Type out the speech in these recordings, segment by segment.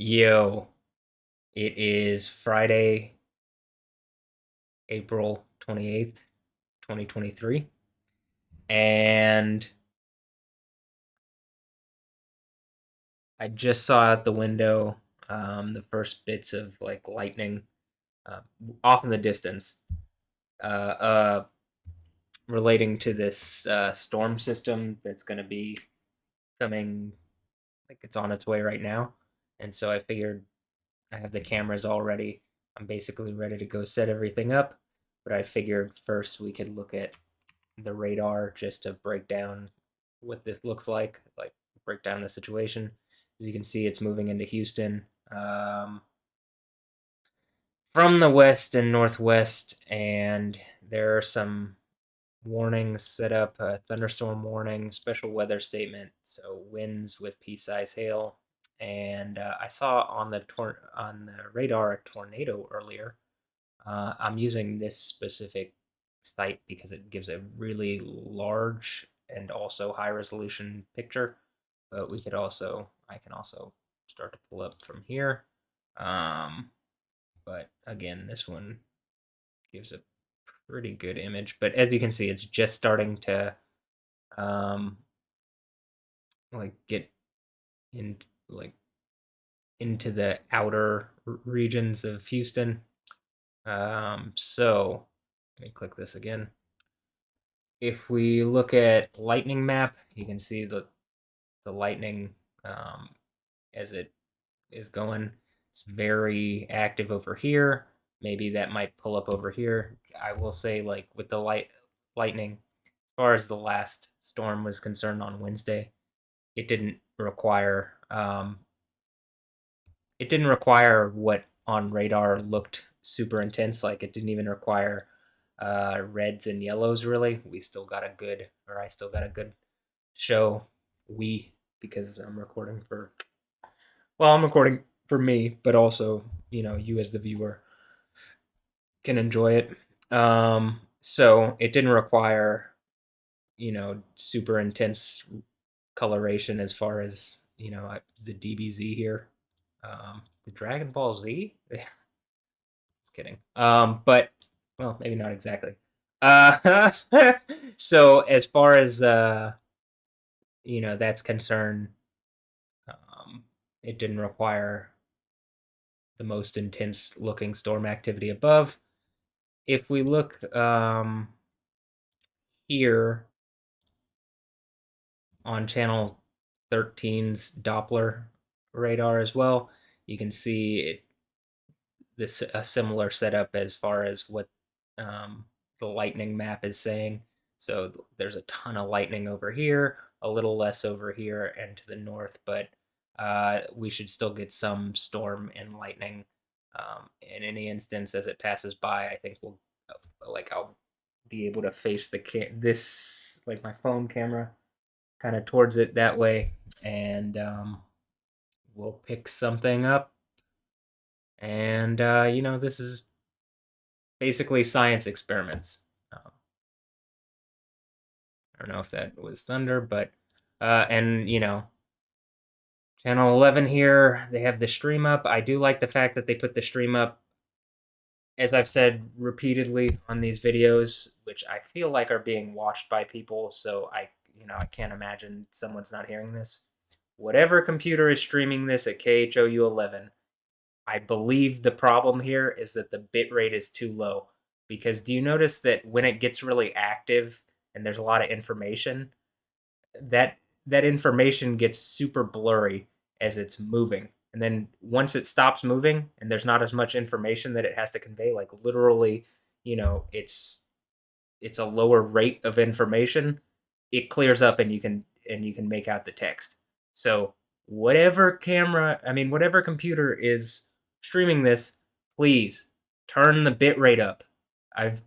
Yo, it is Friday, April 28th, 2023, and I just saw out the window the first bits of like lightning uh, off in the distance, uh, uh, relating to this storm system that's going to be coming, like it's on its way right now. And so I figured I have the cameras all ready. I'm basically ready to go set everything up, but I figured first we could look at the radar just to break down what this looks like break down the situation. As you can see, it's moving into Houston from the west and northwest, and there are some warnings set up: thunderstorm warning, special weather statement, so winds with pea-sized hail. And I saw on the radar a tornado earlier. I'm using this specific site because it gives a really large and also high resolution picture. But I can also start to pull up from here. Um, but again, this one gives a pretty good image. But as you can see, it's just starting to um, like get in like into the outer regions of Houston. So let me click this again. If we look at lightning map, you can see the lightning as it is going. It's very active over here. Maybe that might pull up over here. I will say, like with the lightning, as far as the last storm was concerned on Wednesday, it didn't require what on radar looked super intense. Like it didn't even require reds and yellows really. We still got a good, or I still got a good show. We, because I'm recording for me, but also, you as the viewer can enjoy it. So it didn't require, super intense coloration as far as, the DBZ here. The Dragon Ball Z? Just kidding. But well, maybe not exactly. Uh, so as far as that's concerned, um, it didn't require the most intense looking storm activity above. If we look here on channel 13's Doppler radar as well, you can see this a similar setup as far as what the lightning map is saying. So there's a ton of lightning over here, a little less over here and to the north, but we should still get some storm and lightning in any instance as it passes by. I think I'll be able to face this like my phone camera kind of towards it that way, and we'll pick something up. And this is basically science experiments. I don't know if that was thunder, but and channel 11 here, they have the stream up. I do like the fact that they put the stream up, as I've said repeatedly on these videos, which I feel like are being watched by people. So I can't imagine someone's not hearing this. Whatever computer is streaming this at KHOU 11, I believe the problem here is that the bit rate is too low. Because do you notice that when it gets really active and there's a lot of information, that that information gets super blurry as it's moving. And then once it stops moving and there's not as much information that it has to convey, like literally, it's a lower rate of information, it clears up and you can make out the text. So whatever computer is streaming this, please turn the bit rate up. I've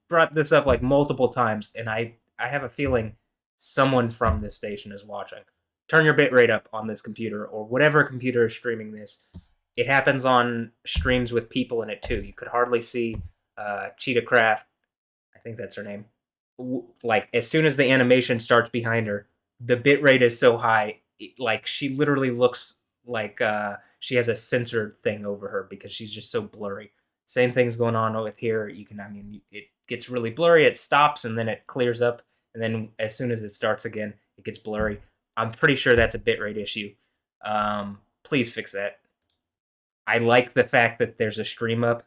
brought this up like multiple times, and I have a feeling someone from this station is watching. Turn your bit rate up on this computer or whatever computer is streaming this. It happens on streams with people in it too. You could hardly see Cheetah Craft. I think that's her name. Like as soon as the animation starts behind her, the bit rate is so high, like she literally looks like she has a censored thing over her because she's just so blurry. Same thing's going on with here. You can, I mean, it gets really blurry, it stops, and then it clears up, and then as soon as it starts again, it gets blurry. I'm pretty sure that's a bitrate issue. Please fix that. I like the fact that there's a stream up.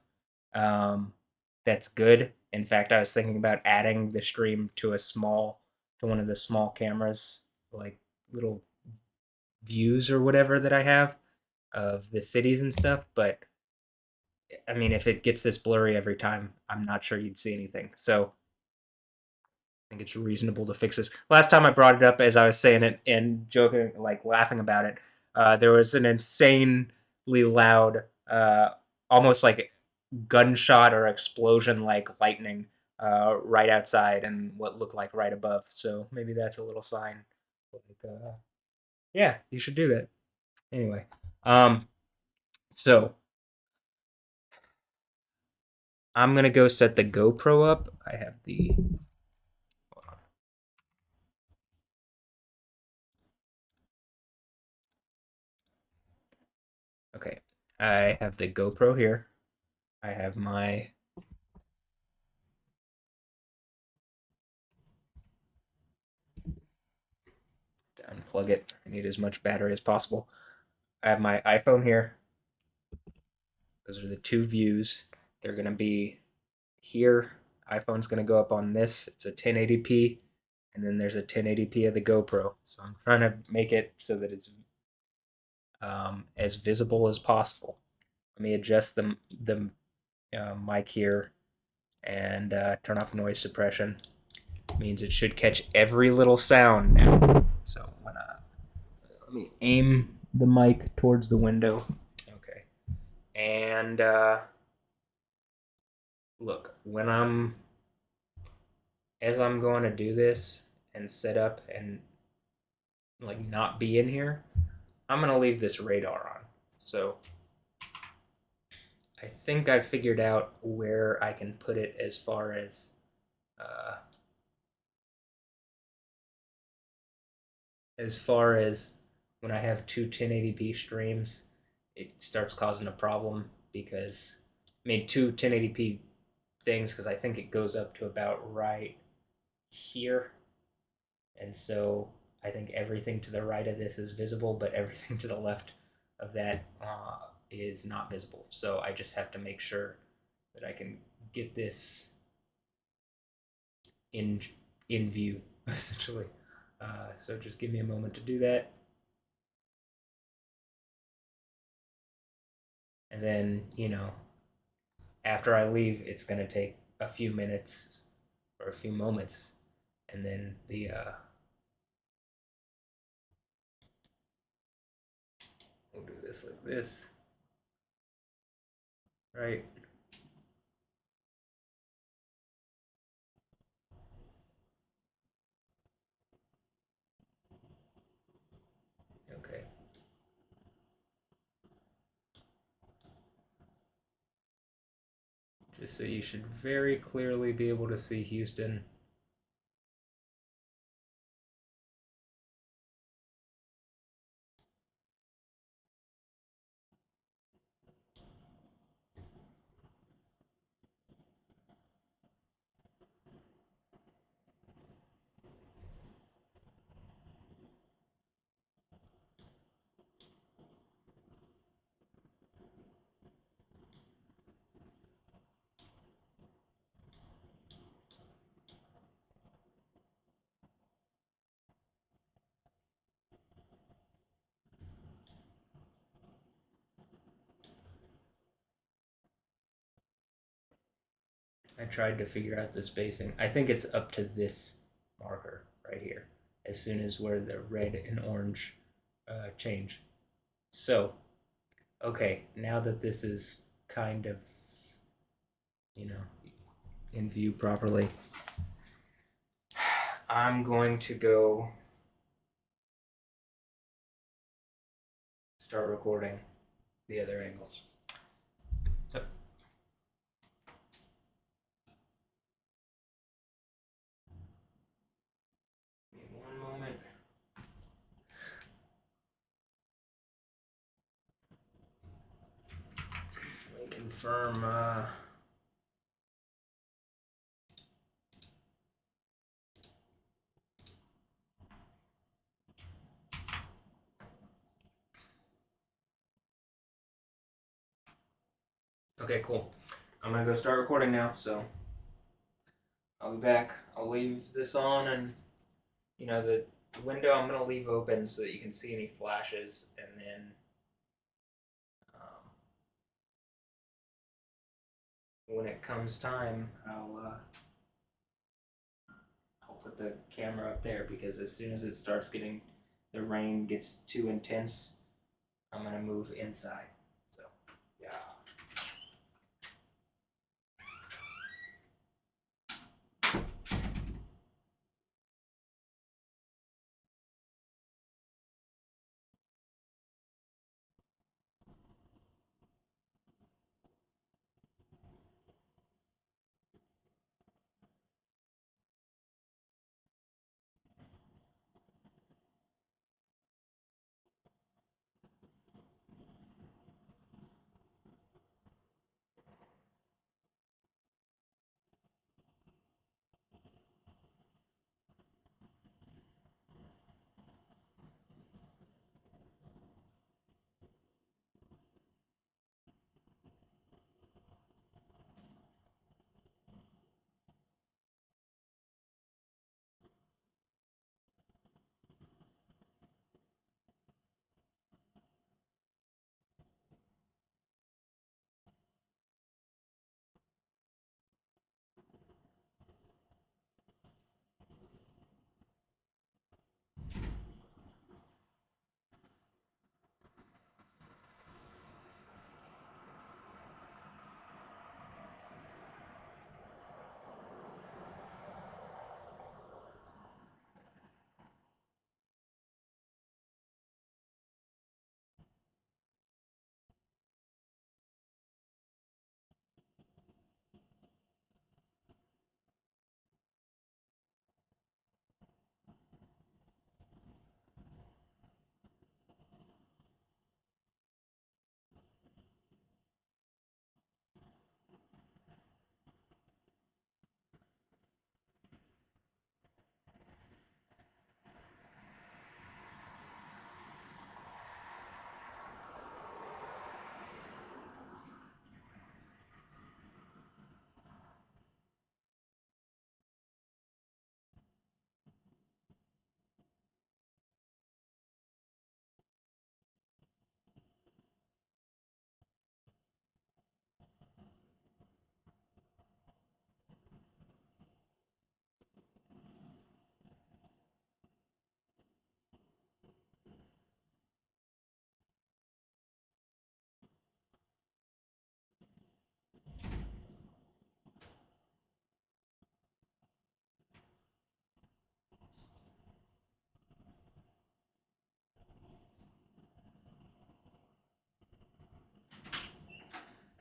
That's good. In fact, I was thinking about adding the stream to one of the small cameras, like little views or whatever that I have of the cities and stuff. But I mean, if it gets this blurry every time, I'm not sure you'd see anything. So I think it's reasonable to fix this. Last time I brought it up, as I was saying it and joking, like laughing about it, there was an insanely loud, almost like gunshot or explosion like lightning right outside and what looked like right above. So maybe that's a little sign. Like, yeah, you should do that. Anyway, um, so I'm gonna go set the GoPro up. I have the. Okay, I have the GoPro here. I have my. To unplug it. I need as much battery as possible. I have my iPhone here. Those are the two views. They're gonna be here. iPhone's gonna go up on this. It's a 1080p, and then there's a 1080p of the GoPro. So I'm trying to make it so that it's as visible as possible. Let me adjust the mic here and turn off noise suppression. It means it should catch every little sound now. So when let me aim the mic towards the window. Okay, and look, when I'm going to do this and set up and like not be in here, I'm gonna leave this radar on. So I think I figured out where I can put it uh, as far as when I have two 1080p streams, it starts causing a problem because I made two 1080p things because I think it goes up to about right here, and so I think everything to the right of this is visible, but everything to the left of that is not visible. So I just have to make sure that I can get this in in view essentially. So just give me a moment to do that, and then after I leave, it's gonna take a few minutes or a few moments, and then we'll do this like this, right? Okay. Just so you should very clearly be able to see Houston. I tried to figure out the spacing. I think it's up to this marker right here, as soon as where the red and orange change. So, okay, now that this is kind of, you know, in view properly, I'm going to go start recording the other angles. So, give me one moment. confirm. Okay, cool. I'm gonna go start recording now, so I'll be back. I'll leave this on, and the window I'm gonna leave open so that you can see any flashes, and then when it comes time, I'll put the camera up there, because as soon as it starts getting, the rain gets too intense, I'm gonna move inside. So yeah.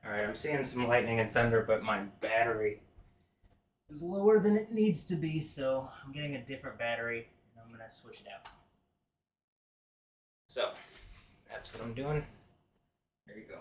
Alright, I'm seeing some lightning and thunder, but my battery is lower than it needs to be, so I'm getting a different battery, and I'm going to switch it out. So, that's what I'm doing. There you go.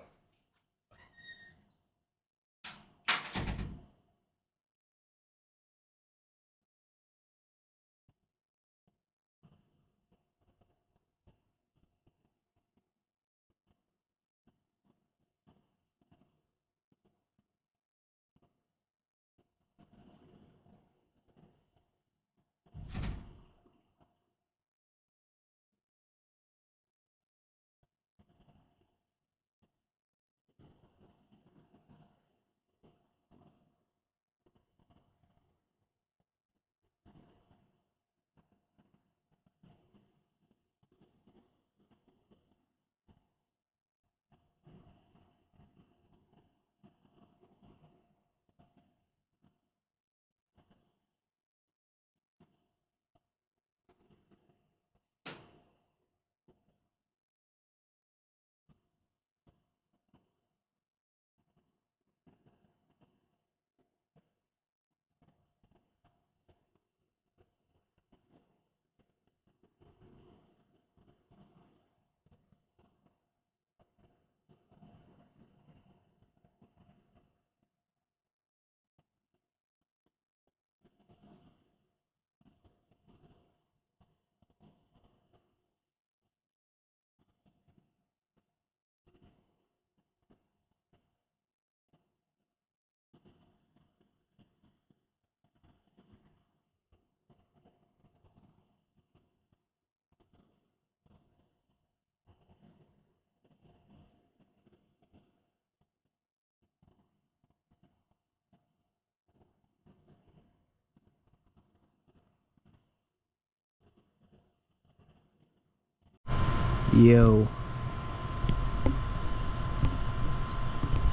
Yo.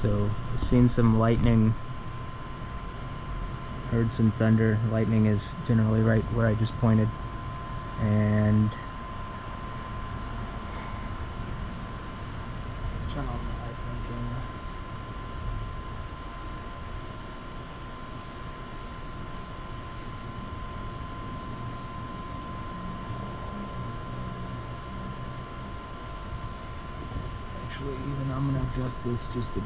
So, seen some lightning, heard some thunder. Lightning is generally right where I just pointed. And turn on the iPhone camera. Actually, even I'm gonna adjust this just a bit.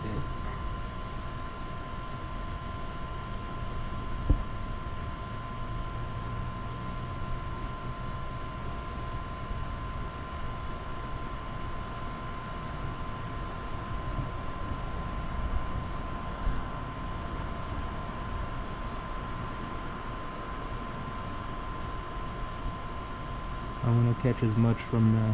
I want to catch as much from the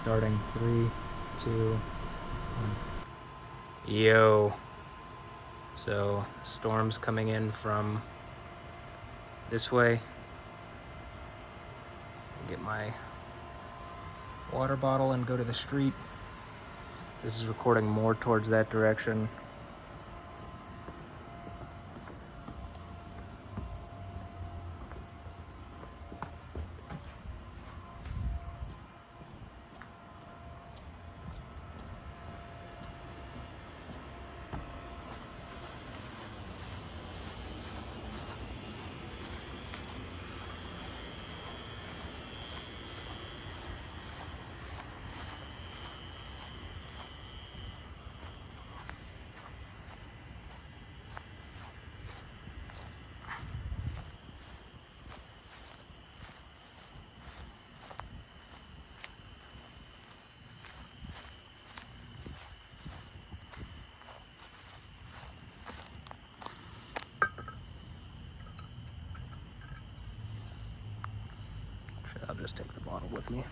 starting 3, 2, 1. Yo. So, storm's coming in from this way. Get my water bottle and go to the street. This is recording more towards that direction. I'll just take the bottle with me.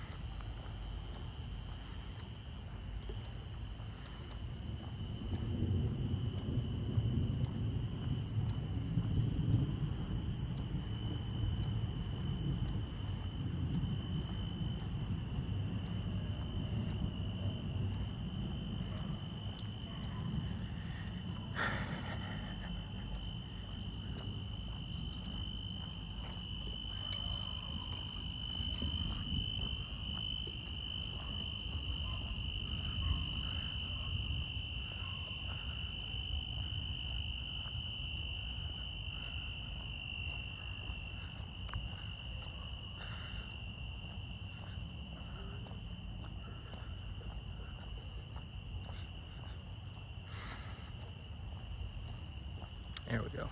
There we go.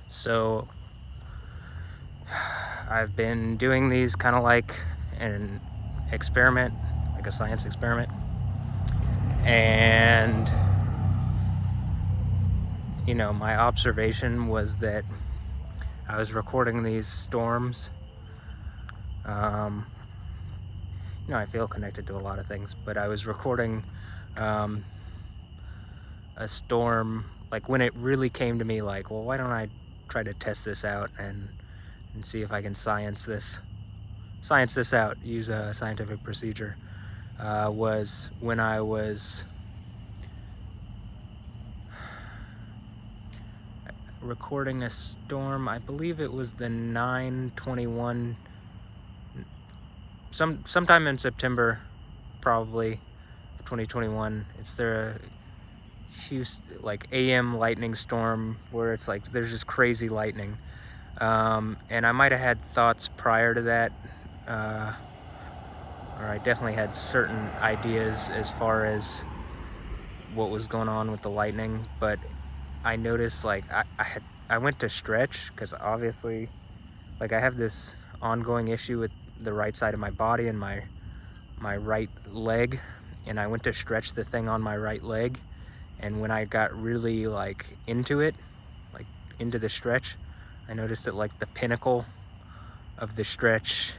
So I've been doing these kind of like an experiment, like a science experiment. And, you know, my observation was that I was recording these storms. You know, I feel connected to a lot of things, but I was recording a storm, like when it really came to me, like, well, why don't I try to test this out and see if I can science this out, use a scientific procedure, was when I was recording a storm. I believe it was the 9/21, sometime in September, probably, 2021. It's their huge, like, AM lightning storm where it's like there's just crazy lightning. And I might have had thoughts prior to that, or I definitely had certain ideas as far as what was going on with the lightning, but I noticed, like, I went to stretch, because obviously, like, I have this ongoing issue with the right side of my body and my right leg, and I went to stretch the thing on my right leg, and when I got really, like, into it, like, into the stretch, I noticed that, like, the pinnacle of the stretch,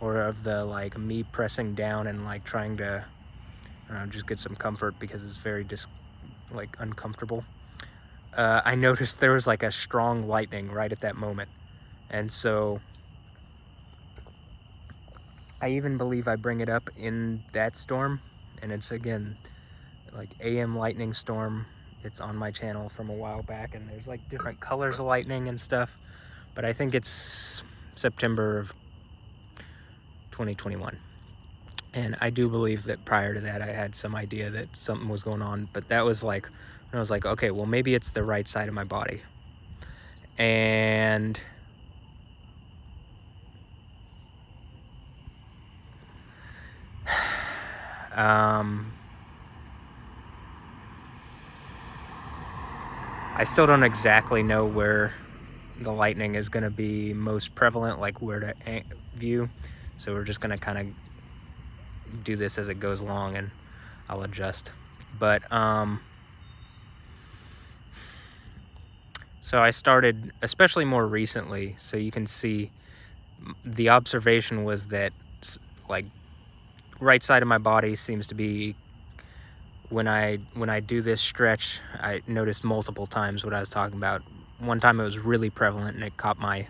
or of the, like, me pressing down and, like, trying to, I don't know, just get some comfort, because it's very uncomfortable. I noticed there was, like, a strong lightning right at that moment, and so I even believe I bring it up in that storm, and it's, again, like, AM lightning storm. It's on my channel from a while back, and there's, like, different colors of lightning and stuff, but I think it's September of 2021. And I do believe that prior to that, I had some idea that something was going on, but that was, like, when I was like, okay, well, maybe it's the right side of my body. And I still don't exactly know where the lightning is going to be most prevalent, like where to view. So we're just going to kind of do this as it goes along, and I'll adjust. But so I started, especially more recently, so you can see the observation was that, like, right side of my body seems to be, when I do this stretch, I noticed multiple times what I was talking about. One time it was really prevalent, and it caught my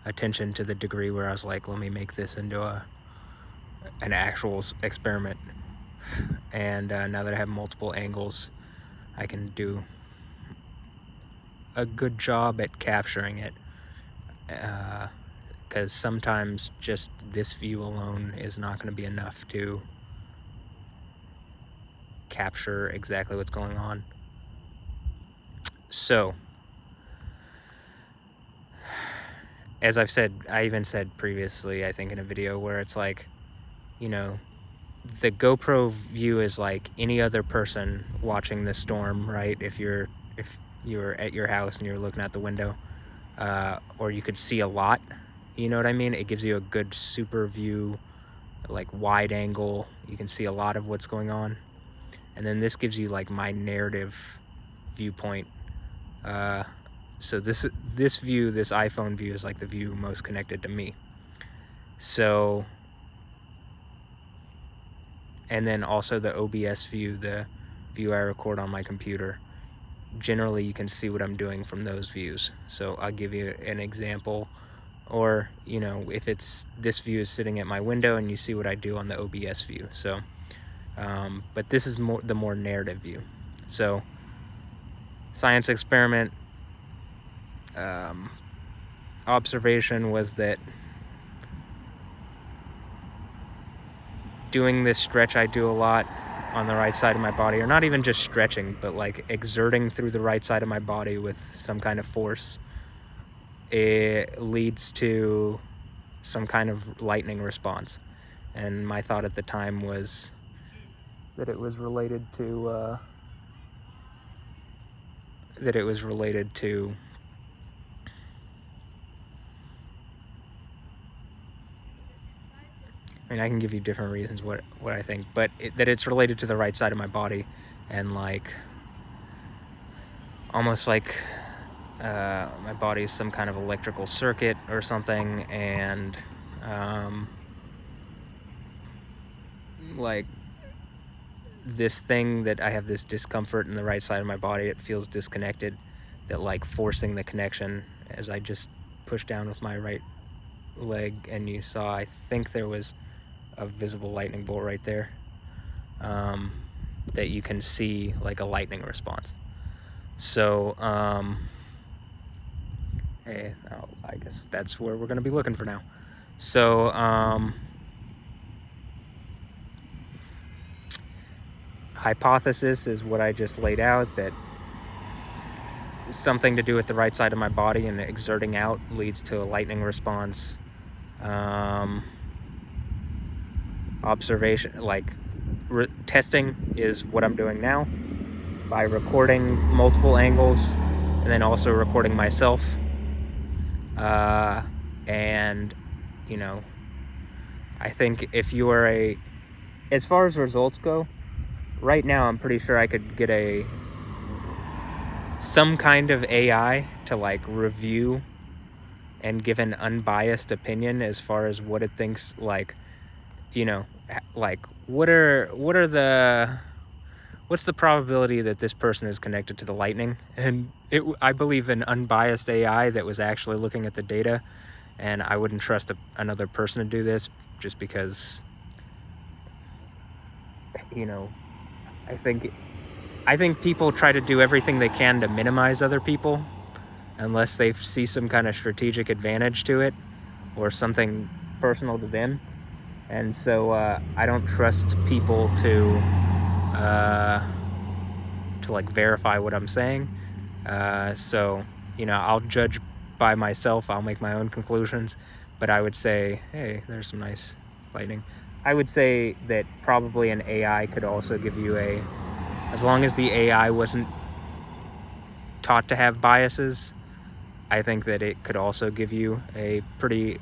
attention to the degree where I was like, let me make this into an actual experiment. And now that I have multiple angles, I can do a good job at capturing it, because sometimes just this view alone is not going to be enough to capture exactly what's going on. So, as I've said, I even said previously, I think in a video, where it's like, you know, the GoPro view is like any other person watching the storm, right? If you're at your house and you're looking out the window, or you could see a lot, you know what I mean? It gives you a good super view, like wide angle. You can see a lot of what's going on. And then this gives you, like, my narrative viewpoint. So this view, this iPhone view, is like the view most connected to me. So, and then also the OBS view, the view I record on my computer. Generally, you can see what I'm doing from those views. So I'll give you an example. Or, you know, if it's this view is sitting at my window, and you see what I do on the OBS view. So, but this is the more narrative view. So, science experiment, observation was that doing this stretch I do a lot on the right side of my body, or not even just stretching, but like exerting through the right side of my body with some kind of force, it leads to some kind of lightning response. And my thought at the time was that it was related to I mean, I can give you different reasons what I think, but that it's related to the right side of my body, and like almost like my body is some kind of electrical circuit or something, and like this thing that I have this discomfort in the right side of my body, it feels disconnected, that like forcing the connection as I just pushed down with my right leg, and you saw, I think there was a visible lightning bolt right there, that you can see like a lightning response. So hey, I guess that's where we're going to be looking for now. So hypothesis is what I just laid out, that something to do with the right side of my body, and exerting out leads to a lightning response. Observation, like testing, is what I'm doing now by recording multiple angles and then also recording myself. And, you know, I think if you are as far as results go, right now I'm pretty sure I could get some kind of AI to like review and give an unbiased opinion as far as what it thinks, like, you know, like what's the probability that this person is connected to the lightning? And I believe an unbiased AI that was actually looking at the data, and I wouldn't trust another person to do this just because, you know, I think people try to do everything they can to minimize other people unless they see some kind of strategic advantage to it or something personal to them. And so I don't trust people to like verify what I'm saying. So, you know, I'll judge by myself. I'll make my own conclusions. But I would say, hey, there's some nice lighting. I would say that probably an AI could also give you as long as the AI wasn't taught to have biases, I think that it could also give you a pretty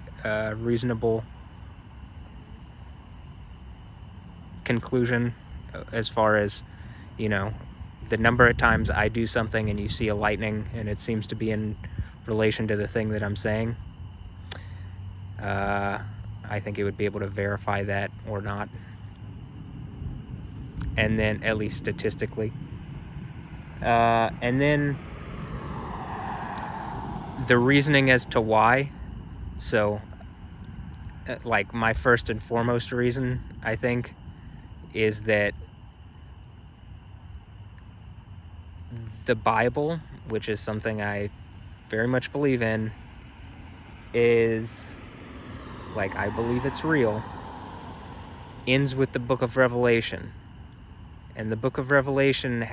reasonable conclusion as far as, you know, the number of times I do something and you see a lightning and it seems to be in relation to the thing that I'm saying. I think it would be able to verify that or not. And then, at least statistically. And then the reasoning as to why. So, like, my first and foremost reason, I think, is that the Bible, which is something I very much believe in, is, like, I believe it's real, ends with the book of Revelation. And the book of Revelation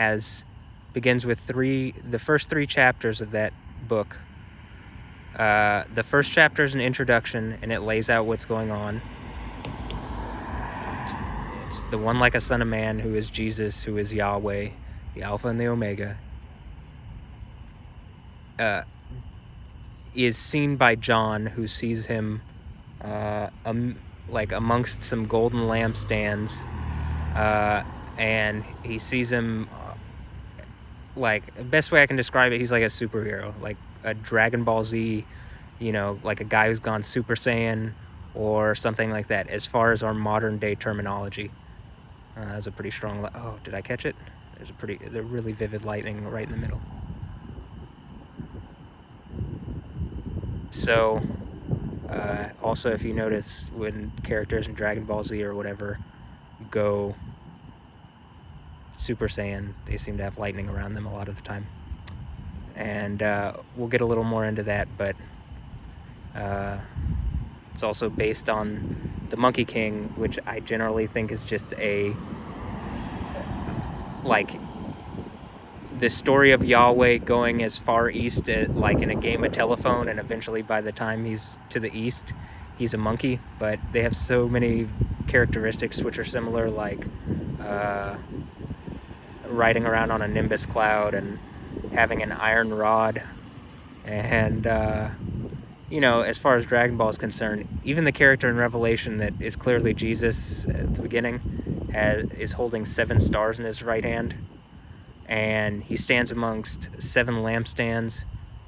begins with the first three chapters of that book. The first chapter is an introduction, and it lays out what's going on. It's the one like a son of man, who is Jesus, who is Yahweh, the Alpha and the Omega, is seen by John, who sees him like amongst some golden lampstands, and he sees him like, the best way I can describe it, he's like a superhero, like a Dragon Ball Z, you know, like a guy who's gone Super Saiyan or something like that, as far as our modern day terminology. That's a pretty strong oh, did I catch it? There's a really vivid lightning right in the middle. So also, if you notice, when characters in Dragon Ball Z or whatever go Super Saiyan, they seem to have lightning around them a lot of the time. And we'll get a little more into that, but it's also based on the Monkey King, which I generally think is just like the story of Yahweh going as far east like in a game of telephone, and eventually by the time he's to the east, he's a monkey. But they have so many characteristics which are similar, like riding around on a nimbus cloud and having an iron rod. And you know, as far as Dragon Ball is concerned, even the character in Revelation that is clearly Jesus at the beginning is holding 7 stars in his right hand, and he stands amongst 7 lampstands,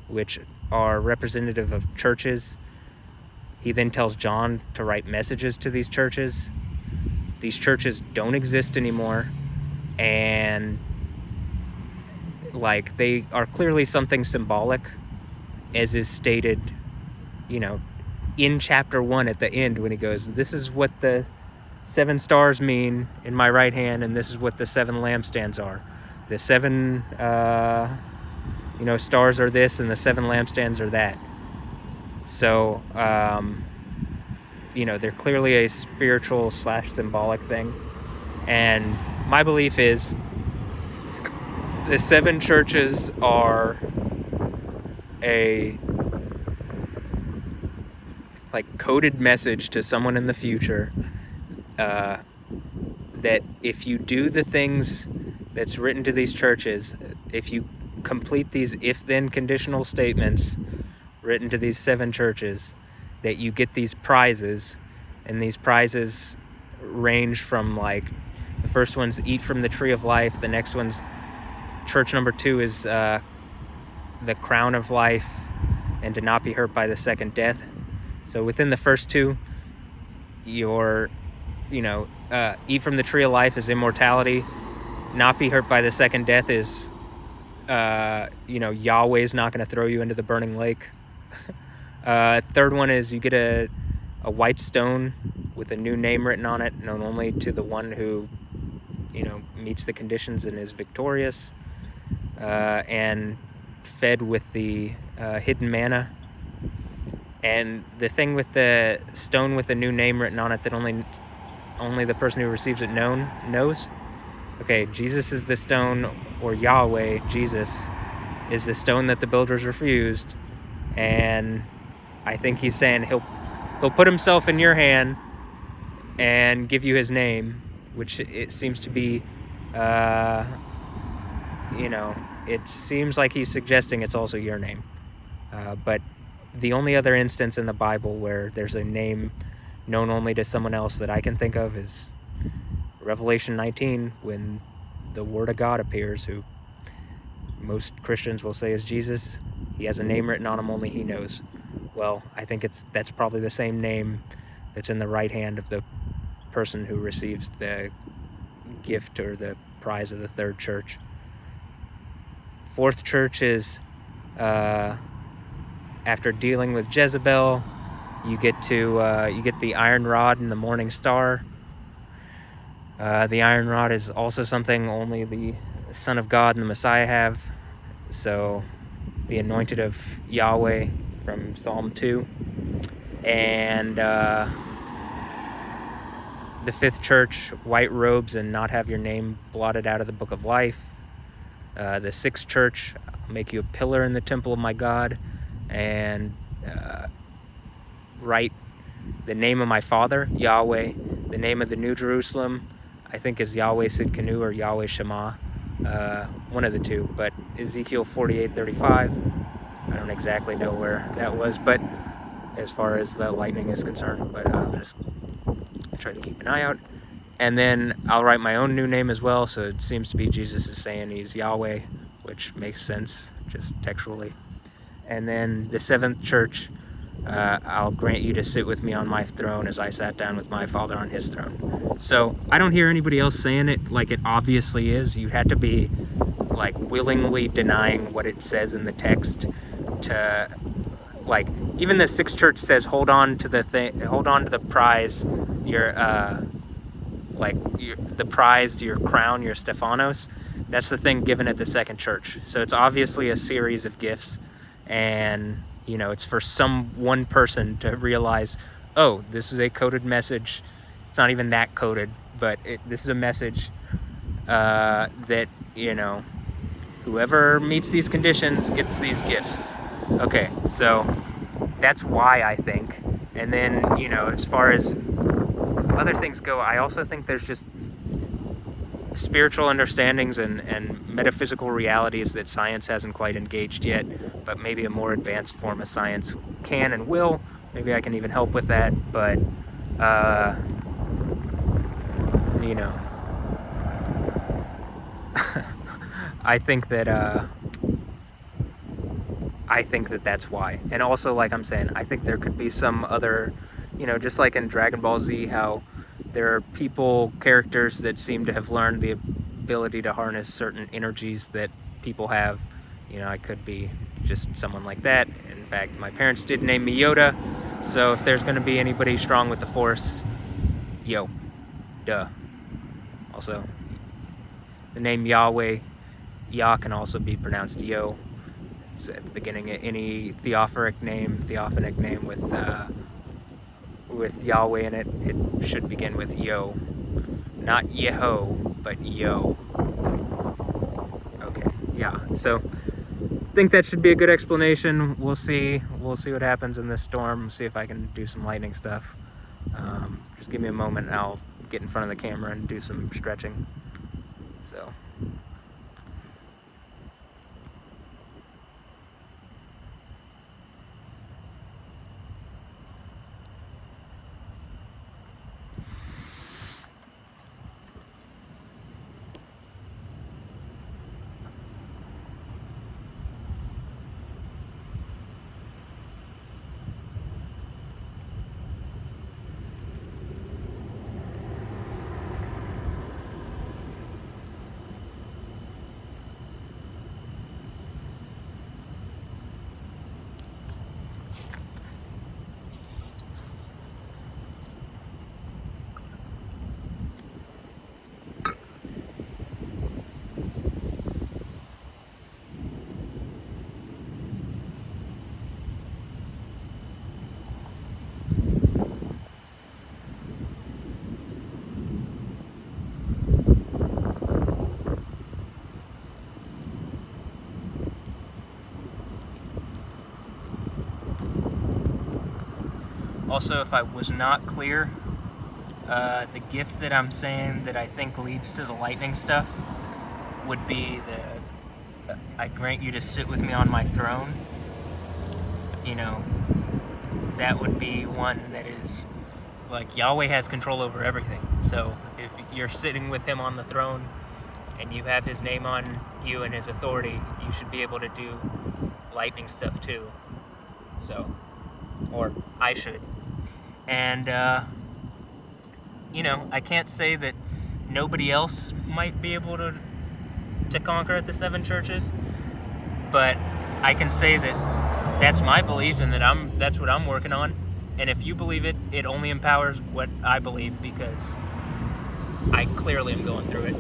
which are representative of churches. He then tells John to write messages to these churches. These churches don't exist anymore, and like, they are clearly something symbolic, as is stated, you know, in chapter 1 at the end, when he goes, this is what the 7 stars mean in my right hand, and this is what the 7 lampstands are. The 7 you know, stars are this, and the 7 lampstands are that. So you know, they're clearly a spiritual / symbolic thing. And my belief is the 7 churches are a like coded message to someone in the future, that if you do the things that's written to these churches, if you complete these if-then conditional statements written to these 7 churches, that you get these prizes, and these prizes range from, like, the first one's eat from the tree of life, the next one's, church number 2 is the crown of life, and to not be hurt by the second death. So within the first 2, your, eat from the tree of life is immortality, not be hurt by the second death is, Yahweh's not going to throw you into the burning lake. Third one is you get a white stone with a new name written on it, known only to the one who, meets the conditions and is victorious, and fed with the hidden manna. And the thing with the stone with a new name written on it that only the person who receives it knows. Okay, Jesus is the stone, or Yahweh, Jesus, is the stone that the builders refused, and I think he's saying he'll put himself in your hand and give you his name, which it seems to be, it seems like he's suggesting it's also your name. But the only other instance in the Bible where there's a name known only to someone else that I can think of is Revelation 19, when the Word of God appears, who most Christians will say is Jesus. He has a name written on him only he knows. Well, I think that's probably the same name that's in the right hand of the person who receives the gift or the prize of the 3rd church. 4th church is, after dealing with Jezebel, you get the iron rod and the morning star. The iron rod is also something only the Son of God and the Messiah have. So, the anointed of Yahweh from Psalm 2. And the 5th church, white robes and not have your name blotted out of the book of life. The 6th church, I'll make you a pillar in the temple of my God, and write the name of my Father, Yahweh. The name of the New Jerusalem, I think, is Yahweh Sidkenu or Yahweh Shema, one of the two. But Ezekiel 48:35, I don't exactly know where that was, but as far as the lightning is concerned, but I'm just trying to keep an eye out. And then I'll write my own new name as well, so it seems to be Jesus is saying he's Yahweh, which makes sense just textually. And then the 7th church, I'll grant you to sit with me on my throne as I sat down with my Father on his throne. So I don't hear anybody else saying it like it obviously is. You had to be, like, willingly denying what it says in the text to, like, even the 6th church says hold on to the prize, the prize, your crown, your Stephanos. That's the thing given at the 2nd church. So it's obviously a series of gifts, and it's for some one person to realize, oh, this is a coded message. It's not even that coded, but this is a message that whoever meets these conditions gets these gifts. Okay, so that's why I think. And then as far as other things go, I also think there's just spiritual understandings and metaphysical realities that science hasn't quite engaged yet, but maybe a more advanced form of science can and will. Maybe I can even help with that, but I think that that's why. And also, like I'm saying, I think there could be some other, just like in Dragon Ball Z, how there are characters that seem to have learned the ability to harness certain energies that people have. I could be just someone like that. In fact, my parents did name me Yoda, so if there's going to be anybody strong with the Force, yo, duh. Also, the name Yahweh, Yah can also be pronounced Yo. It's at the beginning of any theophanic name with Yahweh in it. It should begin with Yo. Not Yeho, but Yo. Okay, yeah. So I think that should be a good explanation. We'll see what happens in this storm. See if I can do some lightning stuff. Just give me a moment and I'll get in front of the camera and do some stretching. So Also, if I was not clear, the gift that I'm saying that I think leads to the lightning stuff would be I grant you to sit with me on my throne. You know, that would be one that is like Yahweh has control over everything. So if you're sitting with him on the throne and you have his name on you and his authority, you should be able to do lightning stuff too. So, or I should. And, you know, I can't say that nobody else might be able to conquer the 7 churches, but I can say that that's my belief and that's what I'm working on. And if you believe it, it only empowers what I believe, because I clearly am going through it.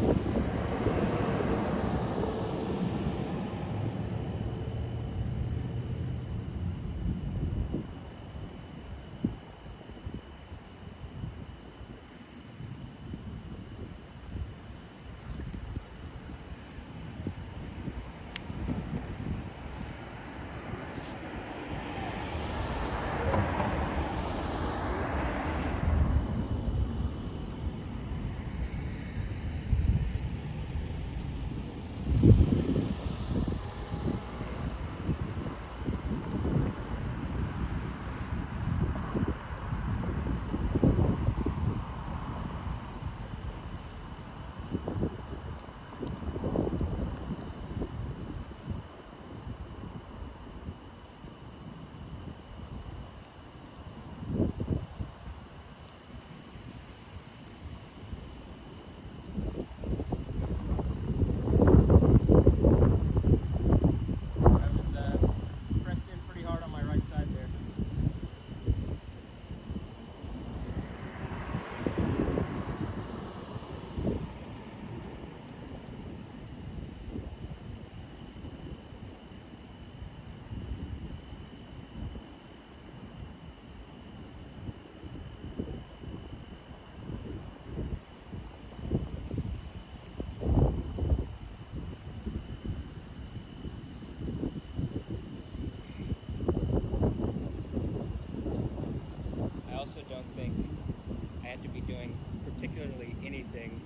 Particularly anything.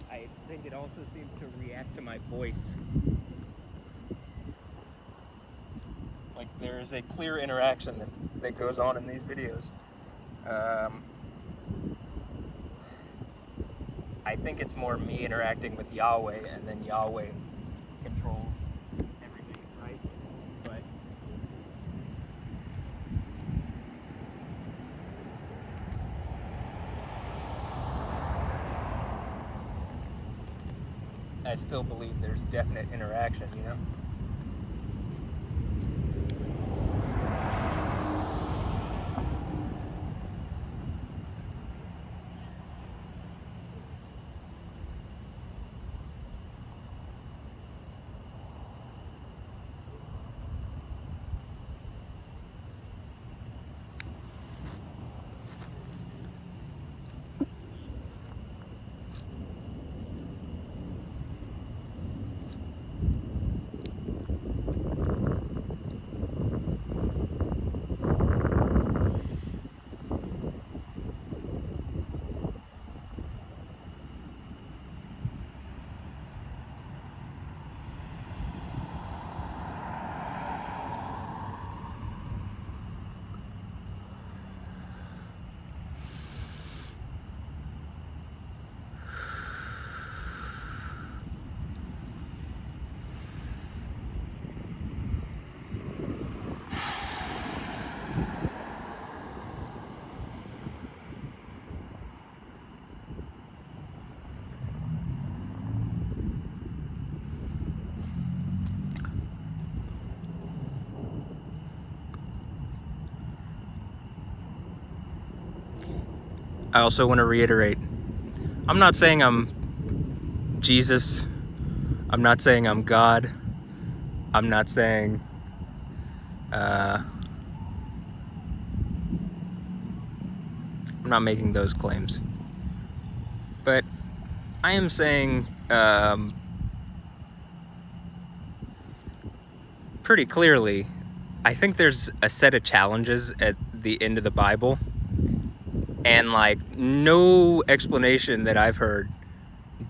I think it also seems to react to my voice. Like, there is a clear interaction that goes on in these videos. I think it's more me interacting with Yahweh, and then Yahweh controls everything, right? But I still believe there's definite interaction, you know? I also want to reiterate, I'm not saying I'm Jesus. I'm not saying I'm God. I'm not saying I'm not making those claims. But I am saying pretty clearly, I think there's a set of challenges the end of the Bible, and like no explanation that I've heard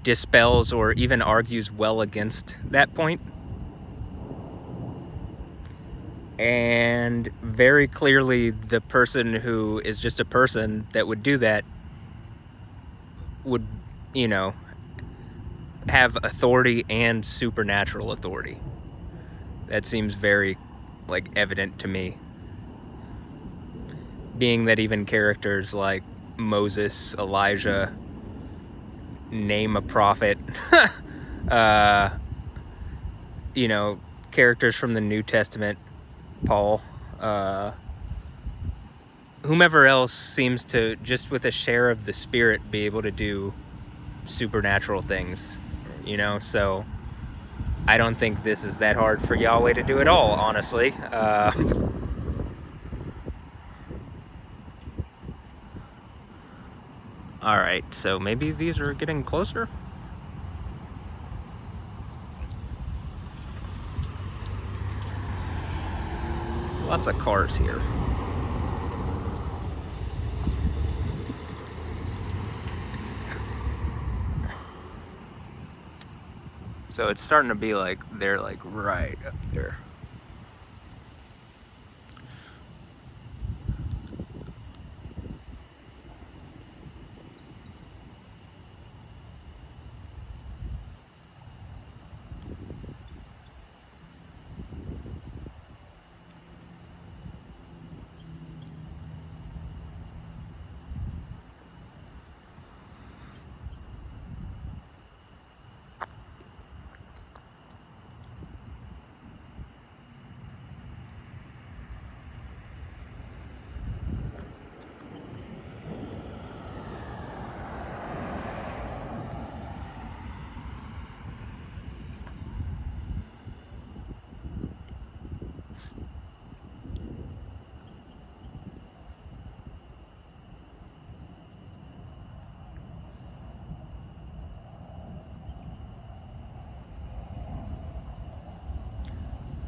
dispels or even argues well against that point. And very clearly the person who is just a person that would do that would, you know, have authority and supernatural authority. That seems very, like, evident to me. Being that even characters like Moses, Elijah, name a prophet, you know, characters from the New Testament, Paul, whomever else seems to, just with a share of the Spirit, be able to do supernatural things, you know? So I don't think this is that hard for Yahweh to do at all, honestly. Alright, so maybe these are getting closer? Lots of cars here. So it's starting to be like they're like right up there.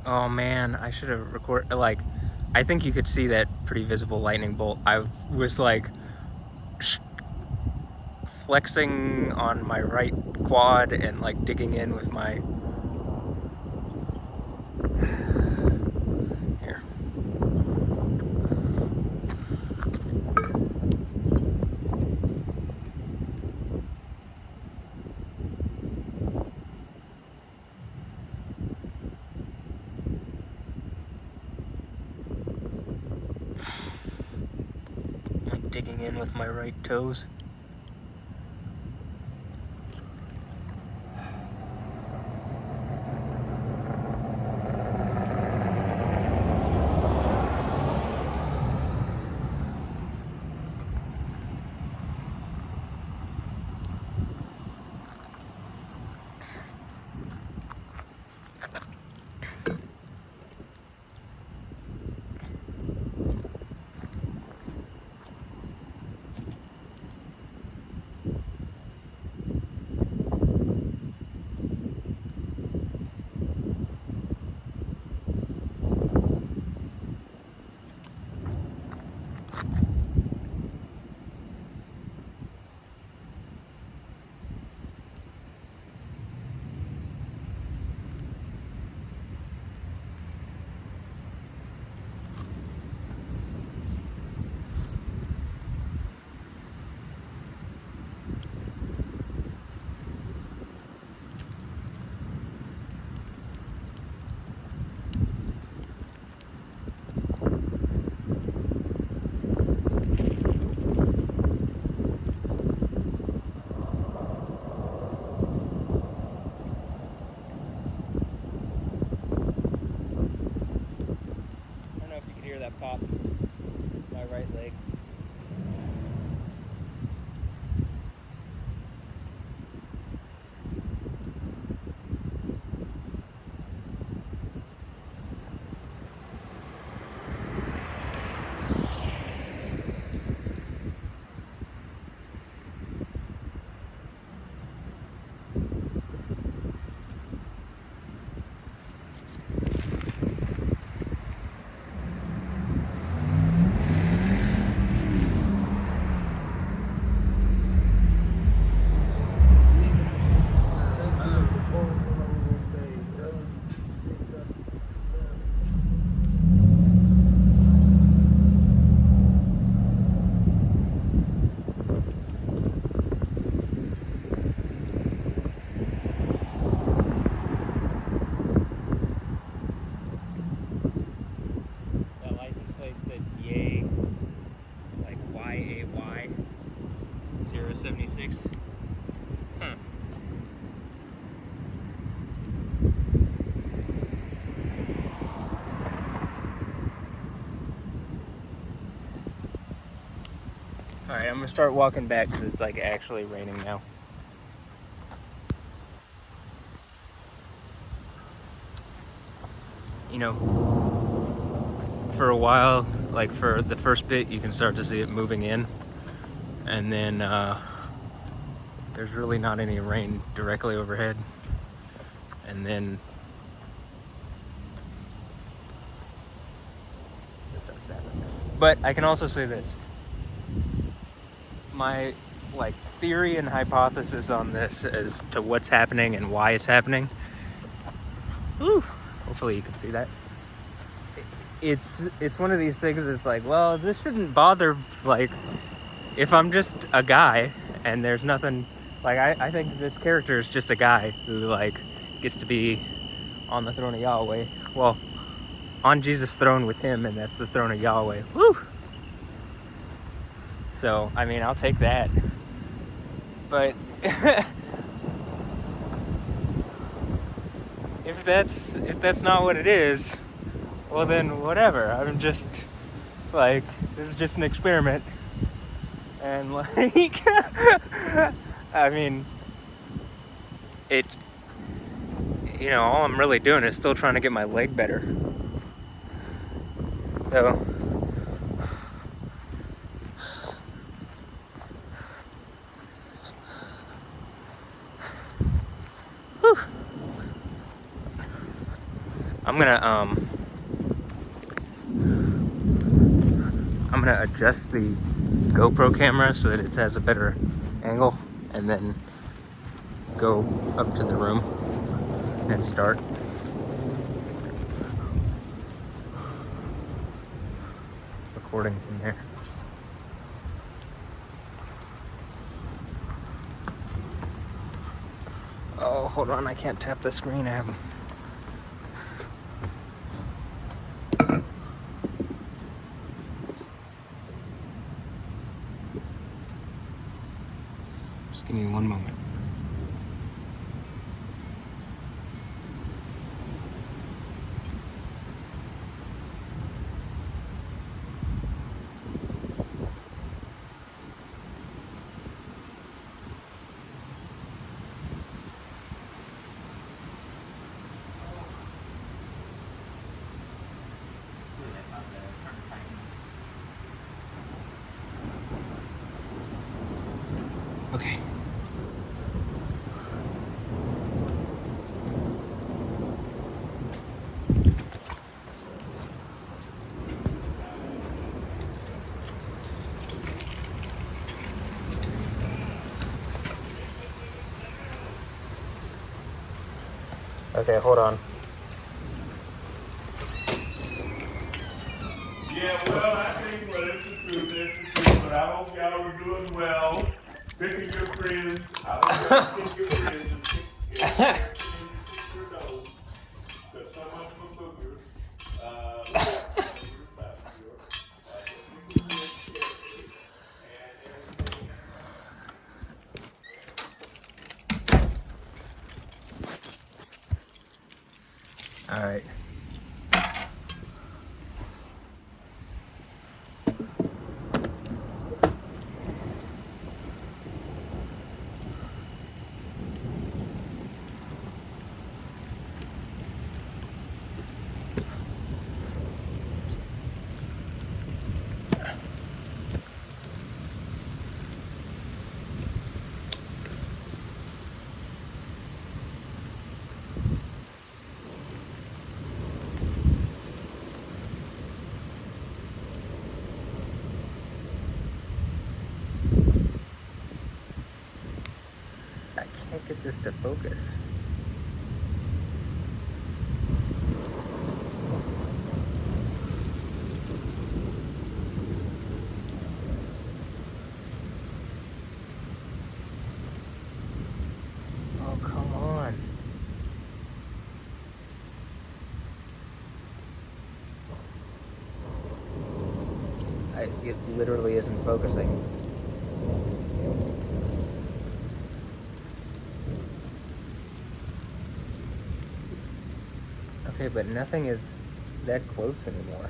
Oh man, I should have recorded, like, I think you could see that pretty visible lightning bolt. I was like flexing on my right quad and like digging in with my, here. Like digging in with my right toes. Pop my right leg. 76. Huh. Alright, I'm gonna start walking back because it's like actually raining now. You know, for a while, like for the first bit, you can start to see it moving in, and then there's really not any rain directly overhead, and then it starts happening. But I can also say this: my like theory and hypothesis on this as to what's happening and why it's happening. Whew, hopefully you can see that. It's one of these things that's like, well, this shouldn't bother, like, if I'm just a guy and there's nothing, like, I think this character is just a guy who, like, gets to be on the throne of Yahweh. Well, on Jesus' throne with him, and that's the throne of Yahweh. Woo! So, I mean, I'll take that. But if that's not what it is, well then whatever. I'm just like, this is just an experiment. And like I mean, it, you know, all I'm really doing is still trying to get my leg better. So whew. I'm gonna adjust the GoPro camera so that it has a better angle, and then go up to the room and start. Recording from there. Oh, hold on, I can't tap the screen. I have just give me one moment. Okay. Okay, hold on. Yeah, well, I think, well, it's the truth, but I hope y'all are doing well, picking your friends. I hope y'all pick your friends and pick your nose, because some of them are boogers. All right. I can't get this to focus. Oh, come on. It literally isn't focusing. Okay, but nothing is that close anymore.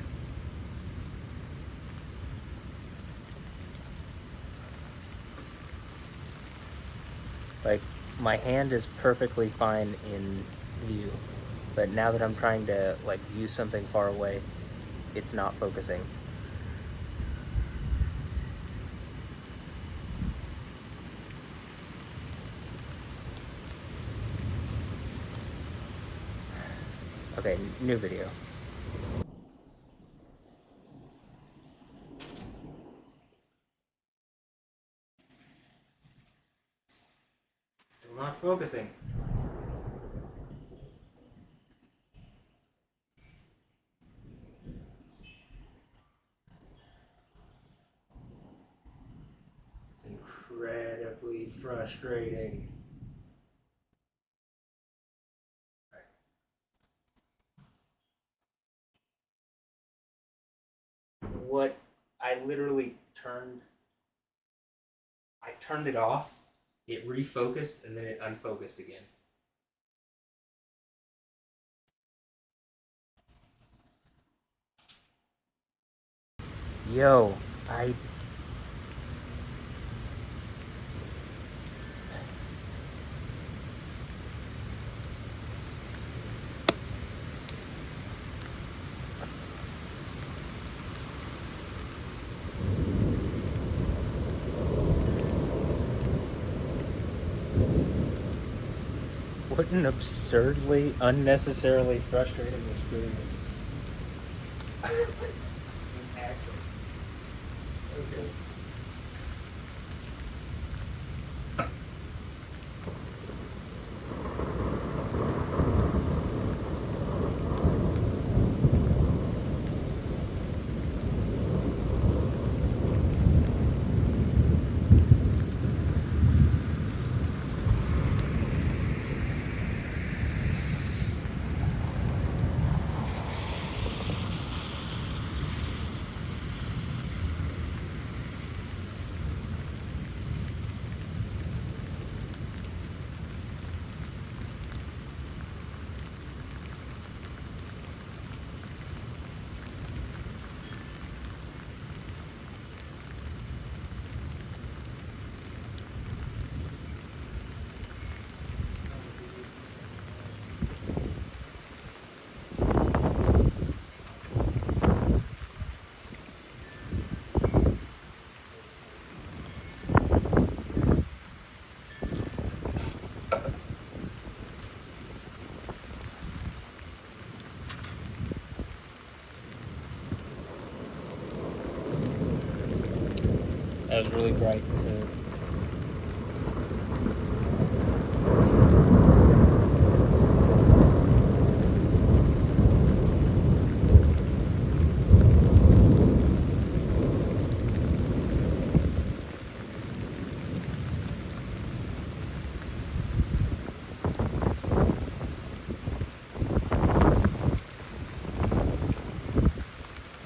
Like, my hand is perfectly fine in view, but now that I'm trying to, like, view something far away, it's not focusing. Okay, new video. Still not focusing. It's incredibly frustrating. What I literally I turned it off, it refocused, and then it unfocused again. Yo, I what an absurdly, unnecessarily frustrating experience. Actually. Okay. That was really bright. So.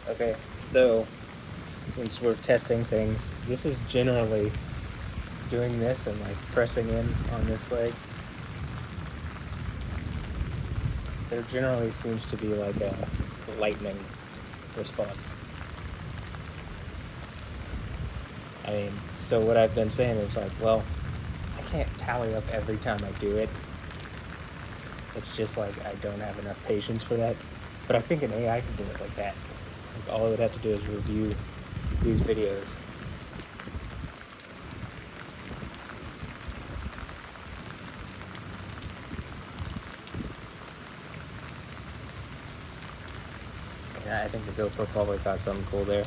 Okay, so since we're testing things, this is generally doing this and like pressing in on this leg. There generally seems to be like a lightning response. I mean, so what I've been saying is like, well, I can't tally up every time I do it. It's just like I don't have enough patience for that. But I think an AI can do it like that. Like all it would have to do is review these videos. Yeah, I think the GoPro probably got something cool there.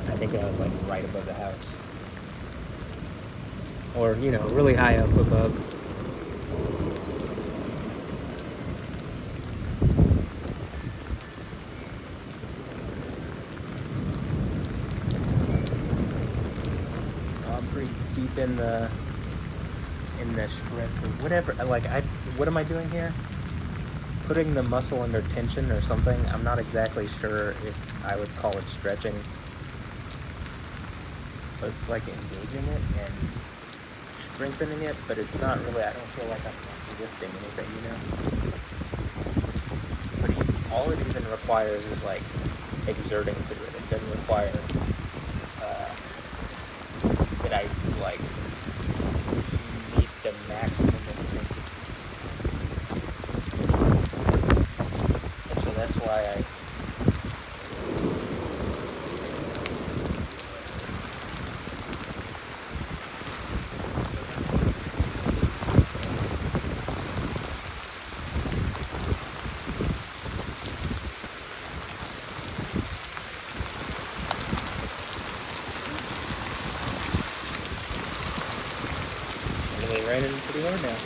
I think that was like right above the house. Or, you know, really high up above. I'm pretty deep in the stretch or whatever. Like, what am I doing here? Putting the muscle under tension or something. I'm not exactly sure if I would call it stretching. But it's like engaging it and strengthening it, but it's not really, I don't feel like I'm lifting anything, you know. But all it even requires is like exerting through it. It doesn't require that I like meet the maximum intensity. And so that's why I really ran into pretty hard now.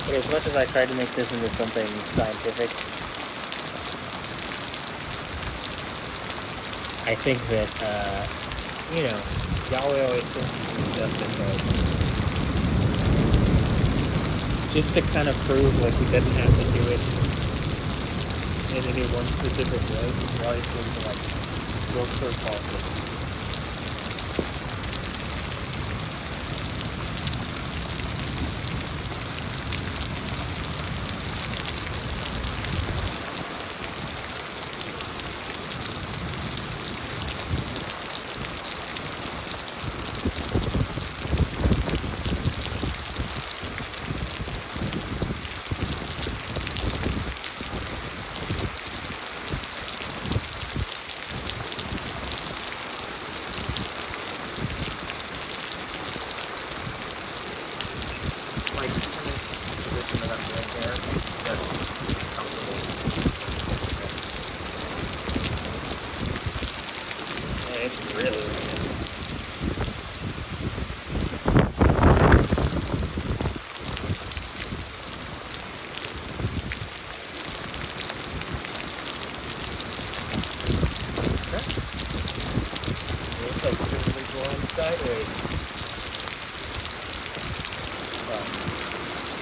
But as much as I tried to make this into something scientific, I think that, you know, Yahweh always sends you some stuff that, just to kind of prove, like, he doesn't have to do it in any one specific way. He always seems to, like, go curveballs.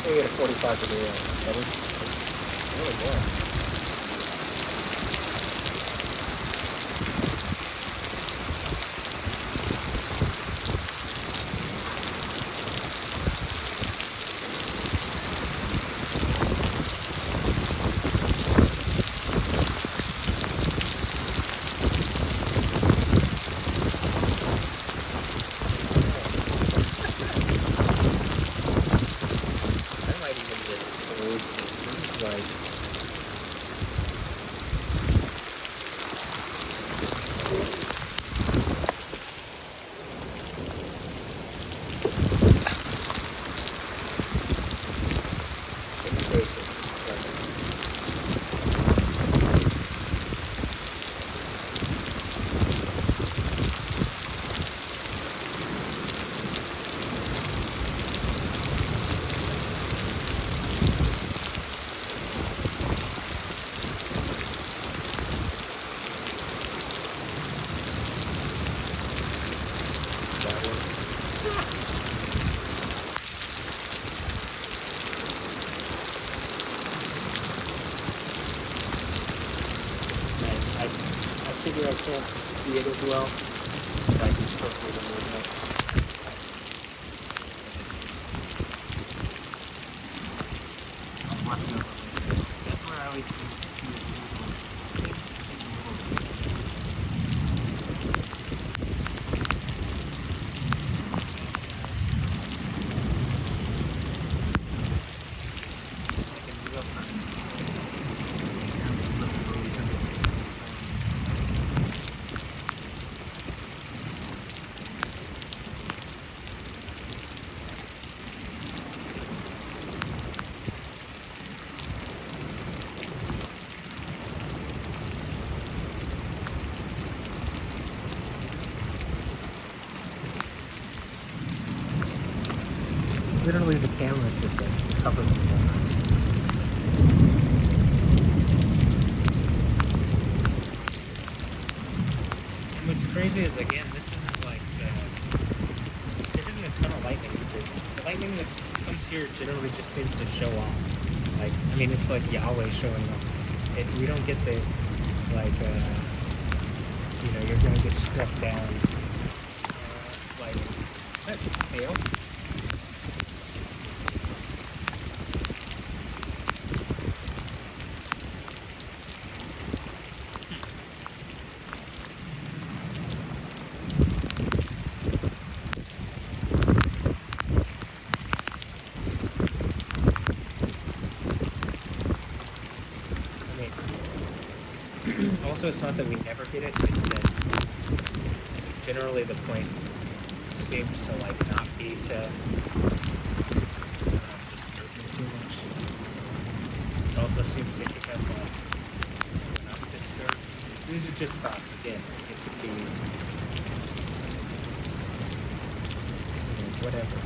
We get a 45 degree angle. That is really warm. I can't see it as well, but I can still see the movement. That's where I always see it moving. Literally the camera is just like covered in water. crazy is, again, this isn't like there isn't a ton of lightning. The lightning that comes here generally just seems to show off. Like, I mean, it's like Yahweh showing off. We don't get the, like, you're gonna get struck down. Lightning. That's hail. Also, it's not that we never get it, it's that generally the point seems to, like, not be to disturb me too much. It also seems to pick up, like, not disturb. These are just thoughts, again. It could be, whatever.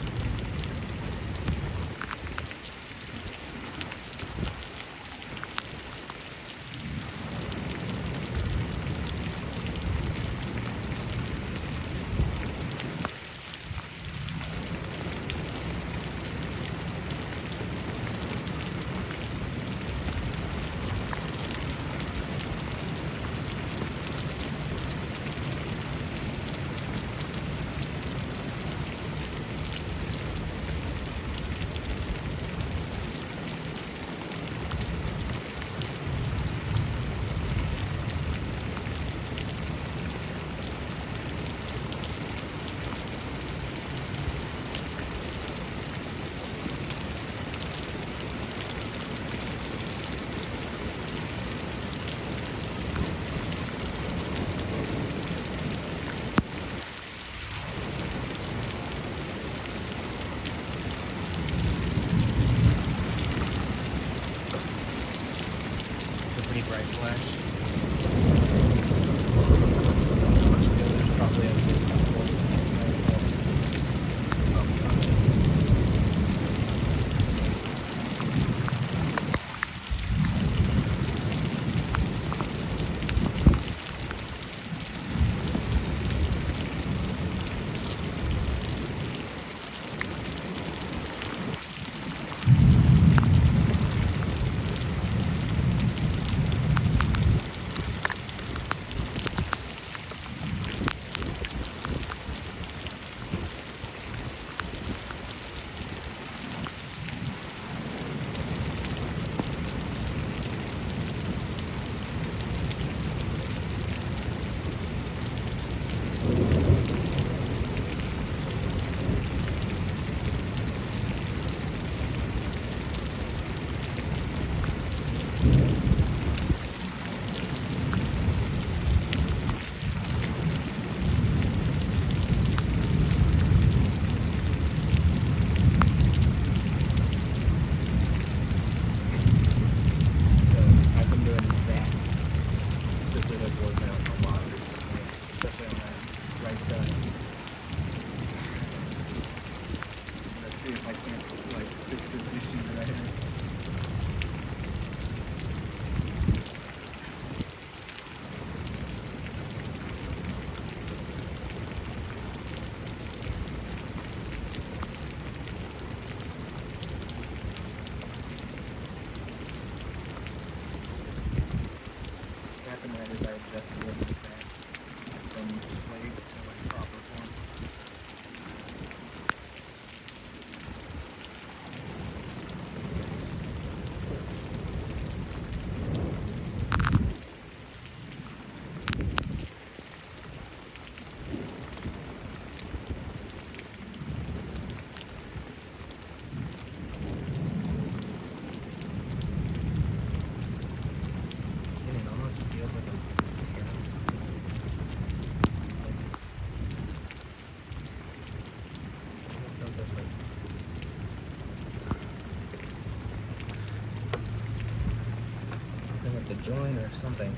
Join or something.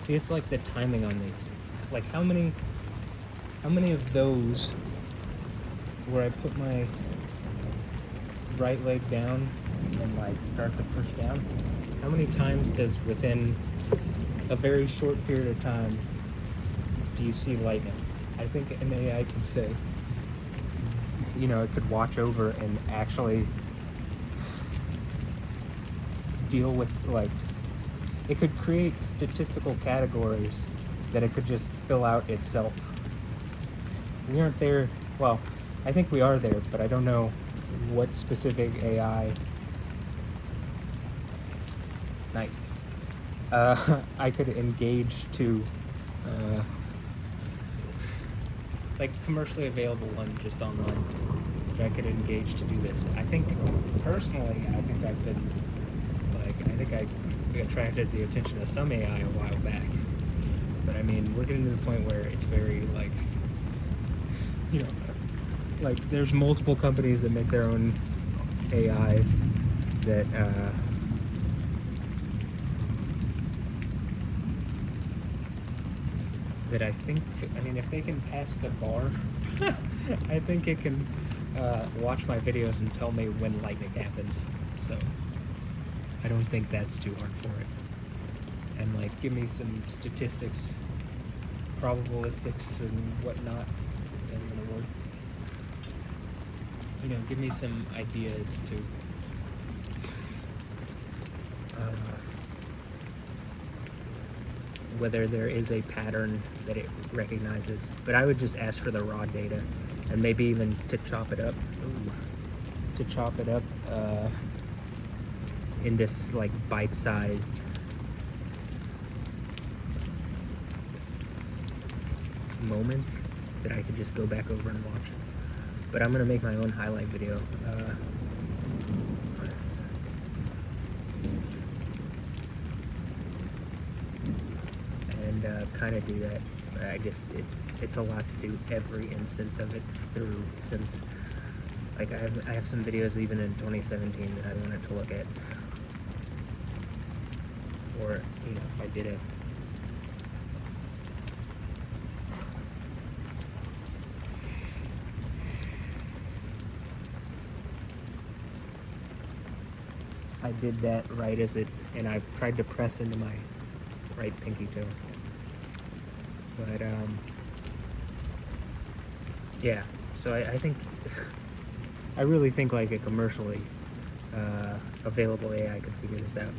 See, it's like the timing on these. Like how many of those where I put my right leg down and like start to push down, how many times does within a very short period of time do you see lightning? I think an AI could say, you know, it could watch over and actually deal with, like, it could create statistical categories that it could just fill out itself. We aren't there, well, I think we are there, but I don't know what specific AI. Nice. I could engage to, like, commercially available one just online, which I could engage to do this. I think, personally, I think I've been, like, I think I attracted the attention of some AI a while back. But I mean, we're getting to the point where it's very, like, you know, like, there's multiple companies that make their own AIs that, that I think, I mean, if they can pass the bar, I think it can watch my videos and tell me when lightning happens. So I don't think that's too hard for it. And like, give me some statistics, probabilistics and whatnot. That's gonna work. You know, give me some ideas to whether there is a pattern that it recognizes. But I would just ask for the raw data, and maybe even to chop it up. In this like bite-sized moments that I could just go back over and watch. But I'm gonna make my own highlight video. Kind of do that. I just, it's a lot to do every instance of it through, since like I have some videos even in 2017 that I wanted to look at, or you know, if I did it. I did that right as it, and I tried to press into my right pinky toe. But, yeah, so I think, I really think like a commercially available AI could figure this out.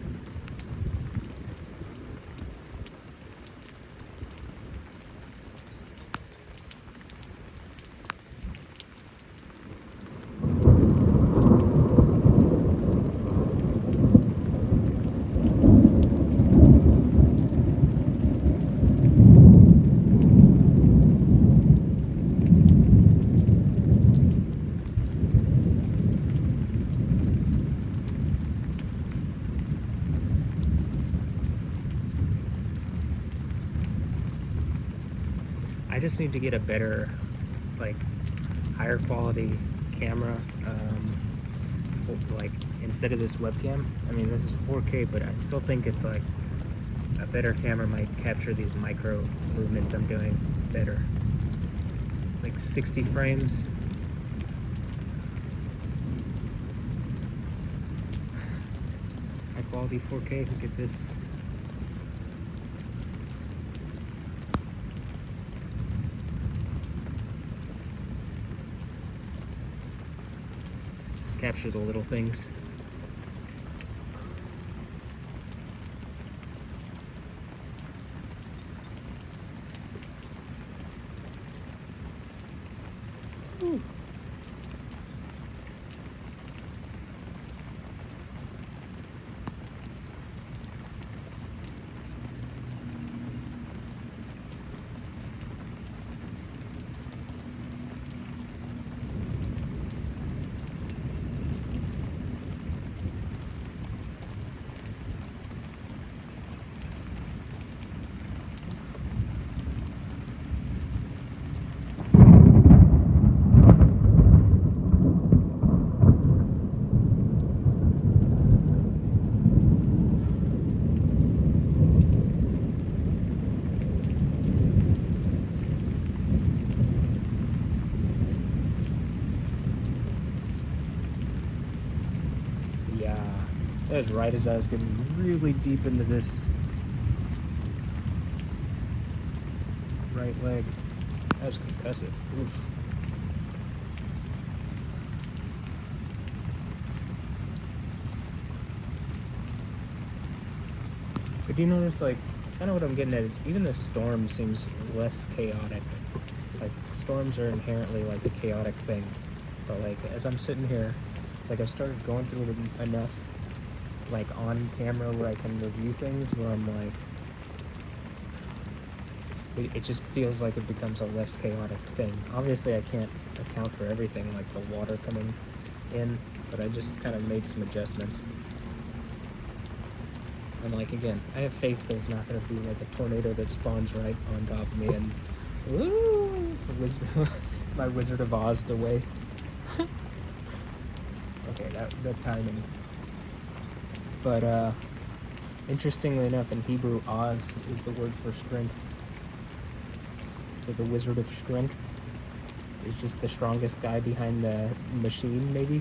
I just need to get a better, like, higher quality camera, like, instead of this webcam. I mean, this is 4K, but I still think it's like, a better camera might capture these micro movements I'm doing better. Like 60 frames. High quality 4K, look at this. Capture the little things. Ooh. That was right as I was getting really deep into this right leg. That was concussive. Oof. But do you notice, like, kind of what I'm getting at is even the storm seems less chaotic. Like, storms are inherently, like, a chaotic thing. But, like, as I'm sitting here, it's like I started going through it enough, like, on camera where I can review things where I'm like, it just feels like it becomes a less chaotic thing. Obviously, I can't account for everything, like the water coming in, but I just kind of made some adjustments. And like, again, I have faith there's not going to be like a tornado that spawns right on top of me and woo, my Wizard of Oz away. Okay, that timing. But interestingly enough, in Hebrew, Oz is the word for strength. So the Wizard of Strength is just the strongest guy behind the machine, maybe.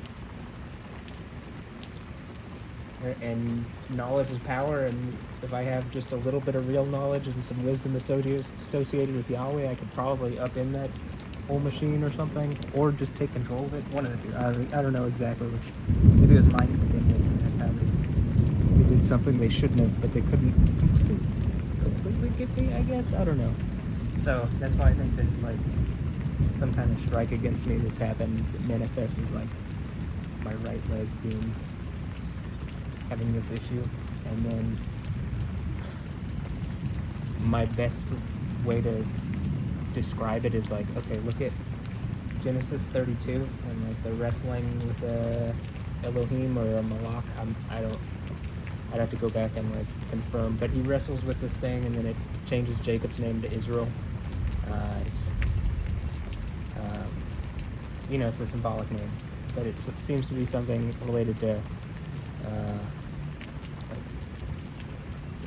And knowledge is power, and if I have just a little bit of real knowledge and some wisdom associated with Yahweh, I could probably upend that whole machine or something, or just take control of it. One of the two. I don't know exactly which. Maybe it was mind manipulation. That's how they did something they shouldn't have, but they couldn't completely get me, I guess. I don't know. So that's why I think there's like some kind of strike against me that's happened that manifests as like my right leg having this issue. And then my best way to describe it is like, okay, look at Genesis 32 and like the wrestling with a Elohim or a Malach. I'd have to go back and like confirm, but he wrestles with this thing and then it changes Jacob's name to Israel. It's a symbolic name, but it seems to be something related to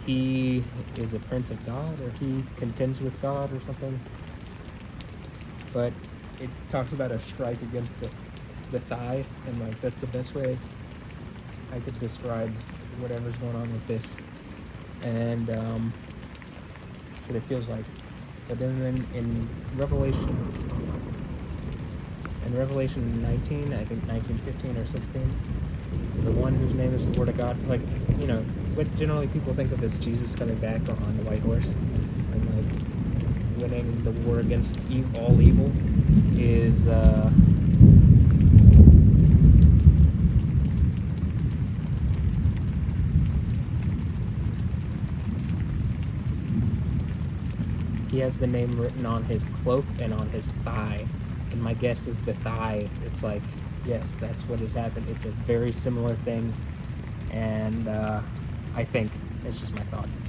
he is a prince of God, or he contends with God, or something. But it talks about a strike against the thigh, and like that's the best way I could describe whatever's going on with this. And what it feels like. But then in Revelation 19, I think 19, 15, or 16, the one whose name is the Word of God, like, what generally people think of as Jesus coming back on the white horse and like winning the war against all evil is he has the name written on his cloak and on his thigh, and my guess is the thigh. It's like, yes, that's what has happened. It's a very similar thing, and I think it's just my thoughts.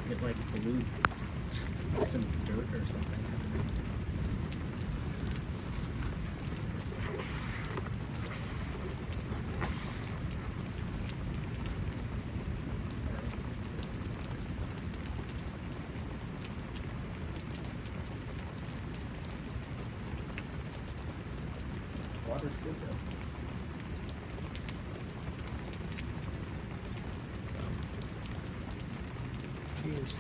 It like blew some dirt or something. Water's good though. So, cheers.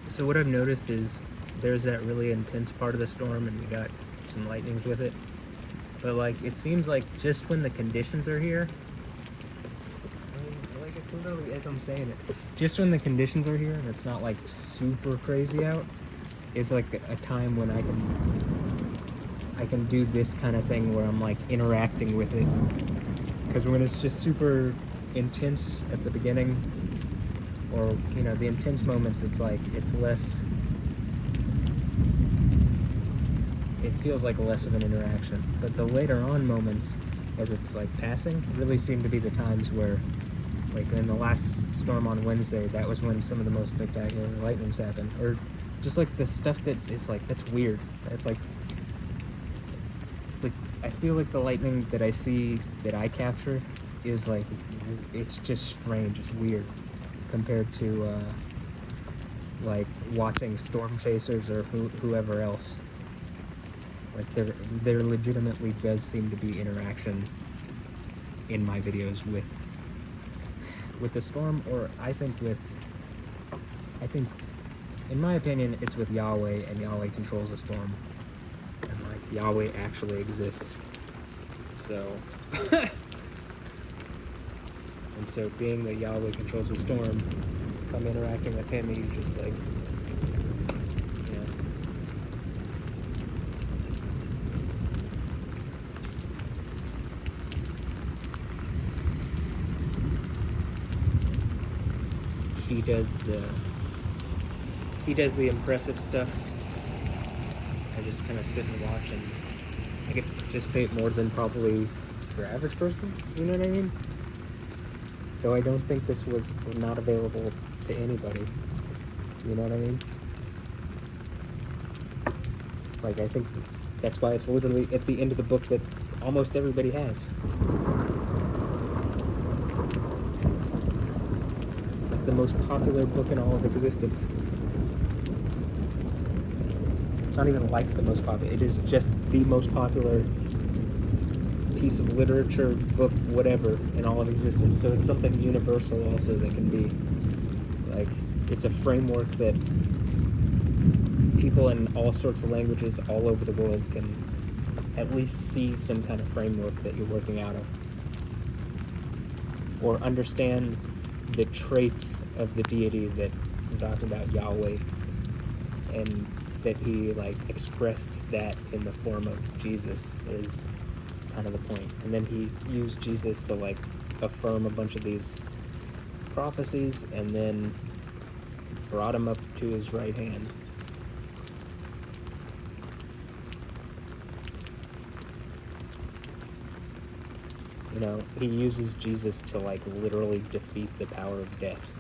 So what I've noticed is there's that really intense part of the storm and we got some lightnings with it. But like, it seems like just when the conditions are here, like it's literally as I'm saying it, just when the conditions are here and it's not like super crazy out, is like a time when I can do this kind of thing where I'm like interacting with it. Because when it's just super intense at the beginning, or the intense moments, it's like it's less, it feels like less of an interaction. But the later on moments, as it's like passing, really seem to be the times where, like in the last storm on Wednesday, that was when some of the most spectacular lightnings happened. Or just like the stuff that is like, that's weird. It's like I feel like the lightning that I see, that I capture, is like, it's just strange, it's weird, compared to like watching storm chasers or whoever else. Like there legitimately does seem to be interaction in my videos with the storm, or I think in my opinion it's with Yahweh, and Yahweh controls the storm, and like Yahweh actually exists. So and so being that Yahweh controls the storm, if I'm interacting with him, he's just like, yeah. He does the impressive stuff. I just kind of sit and watch, and I get to participate more than probably your average person, you know what I mean? Though I don't think this was not available to anybody, you know what I mean? Like, I think that's why it's literally at the end of the book that almost everybody has. Like the most popular book in all of existence. It's not even like the most popular, it is just the most popular piece of literature, book, whatever, in all of existence. So it's something universal also that can be, like, it's a framework that people in all sorts of languages all over the world can at least see some kind of framework that you're working out of. Or understand the traits of the deity that I'm talking about, Yahweh, and that he, like, expressed that in the form of Jesus is kind of the point. And then he used Jesus to, like, affirm a bunch of these prophecies, and then brought him up to his right hand. You know, he uses Jesus to, like, literally defeat the power of death.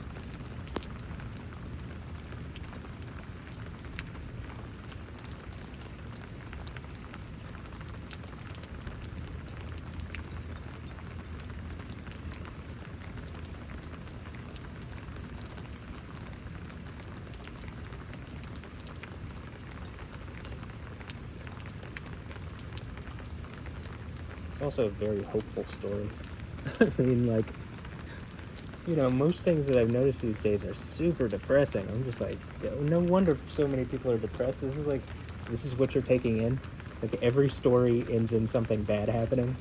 Also a very hopeful story. I mean, like, you know, most things that I've noticed these days are super depressing. I'm just like, no wonder so many people are depressed. This is what you're taking in. Like, every story ends in something bad happening.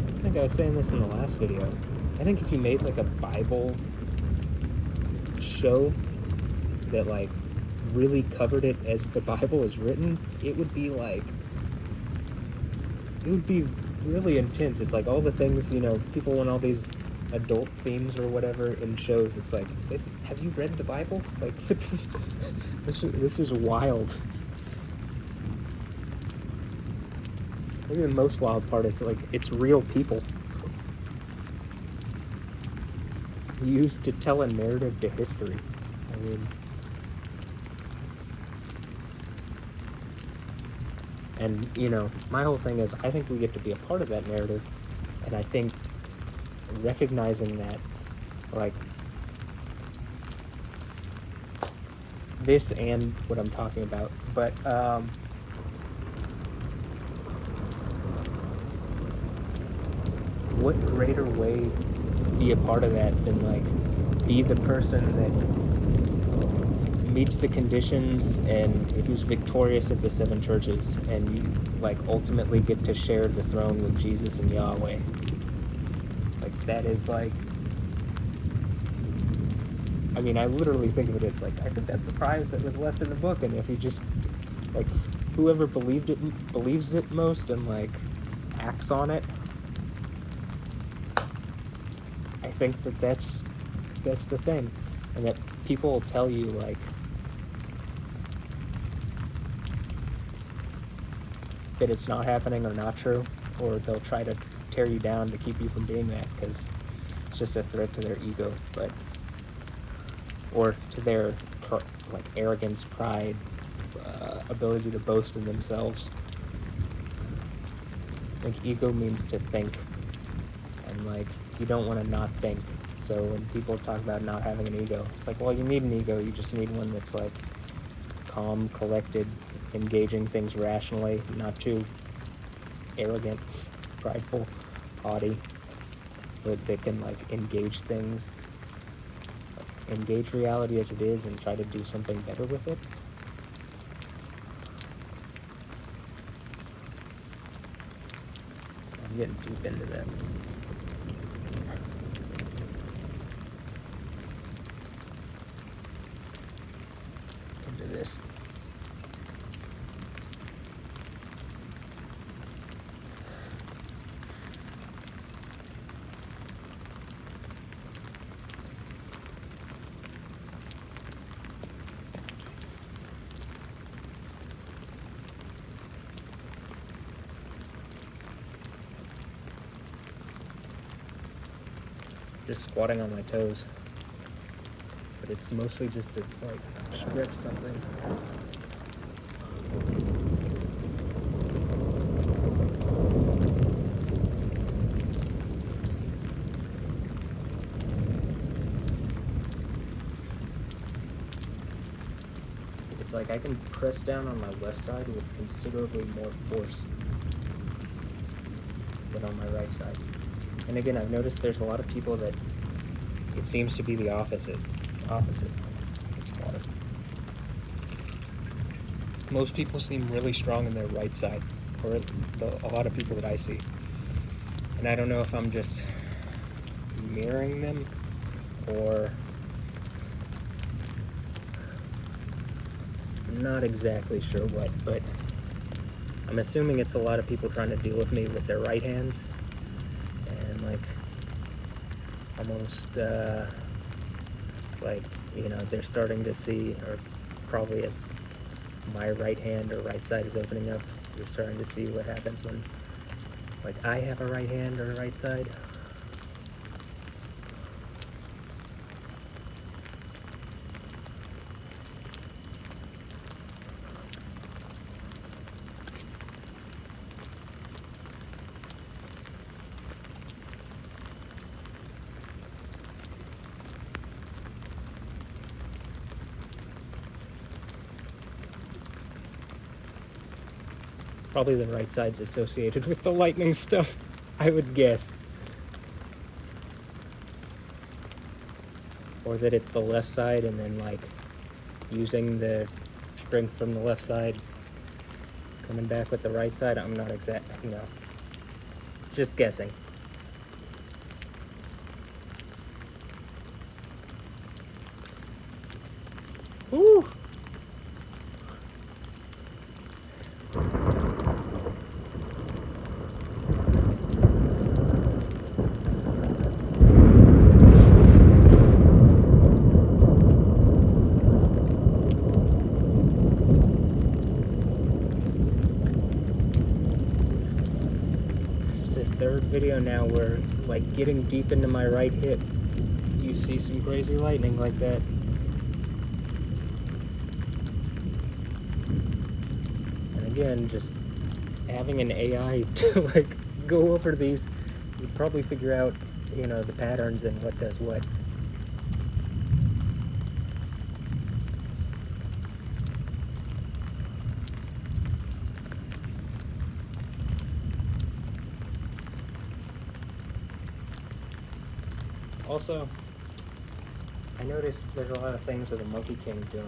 I think I was saying this in the last video. I think if you made, like, a Bible show that, like, really covered it as the Bible is written, it would be really intense. It's like all the things, you know, people in all these adult themes or whatever in shows, it's like, have you read the Bible? Like, this is wild. Maybe the most wild part is, like, it's real people used to tell a narrative to history. I mean, and, you know, my whole thing is, I think we get to be a part of that narrative, and I think recognizing that, like, this and what I'm talking about, but, what greater way to be a part of that than, like, be the person that meets the conditions and who's victorious at the 7 churches, and you, like, ultimately get to share the throne with Jesus and Yahweh. Like, that is, like, I mean, I literally think of it as, like, I think that's the prize that was left in the book, and if you just, like, whoever believes it most and, like, acts on it, I think that's the thing. And that people will tell you, like, that it's not happening or not true, or they'll try to tear you down to keep you from being that, because it's just a threat to their ego, but or to their like arrogance, pride, ability to boast in themselves. Like ego means to think, and like you don't want to not think. So when people talk about not having an ego, it's like, well, you need an ego, you just need one that's like calm, collected, engaging things rationally, not too arrogant, prideful, haughty, but that can like engage things, like, engage reality as it is and try to do something better with it. I'm getting deep into that. Into this. Just squatting on my toes, but it's mostly just to like stretch something. It's like I can press down on my left side with considerably more force than on my right side. And again, I've noticed there's a lot of people that it seems to be the opposite. It's water. Most people seem really strong in their right side, or a lot of people that I see. And I don't know if I'm just mirroring them, or I'm not exactly sure what, but I'm assuming it's a lot of people trying to deal with me with their right hands. And like almost like, you know, they're starting to see, or probably as my right hand or right side is opening up, you're starting to see what happens when like I have a right hand or a right side. Probably the right side's associated with the lightning stuff, I would guess. Or that it's the left side and then like using the strength from the left side coming back with the right side. I'm not exact, you know, just guessing. Woo! Third video now where like getting deep into my right hip you see some crazy lightning like that. And again, just having an AI to like go over these, you'd probably figure out, you know, the patterns and what does what. Also, I noticed there's a lot of things that the Monkey King doing,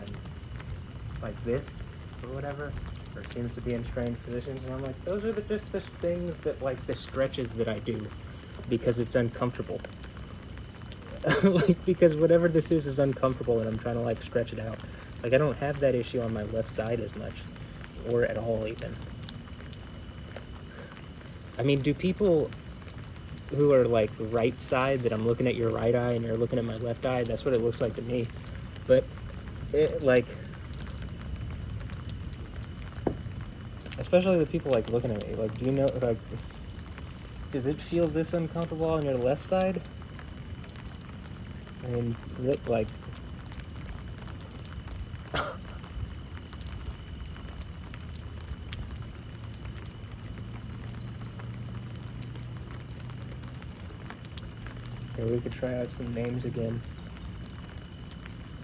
like this, or whatever, or seems to be in strange positions, and I'm like, those are just the things that, like, the stretches that I do, because it's uncomfortable. Like, because whatever this is uncomfortable, and I'm trying to, like, stretch it out. Like, I don't have that issue on my left side as much, or at all, even. I mean, do people who are like right side, that I'm looking at your right eye and you're looking at my left eye, that's what it looks like to me. But it, like, especially the people like looking at me, like, do you know, like, Does it feel this uncomfortable on your left side? I mean, like... Okay, we could try out some names again.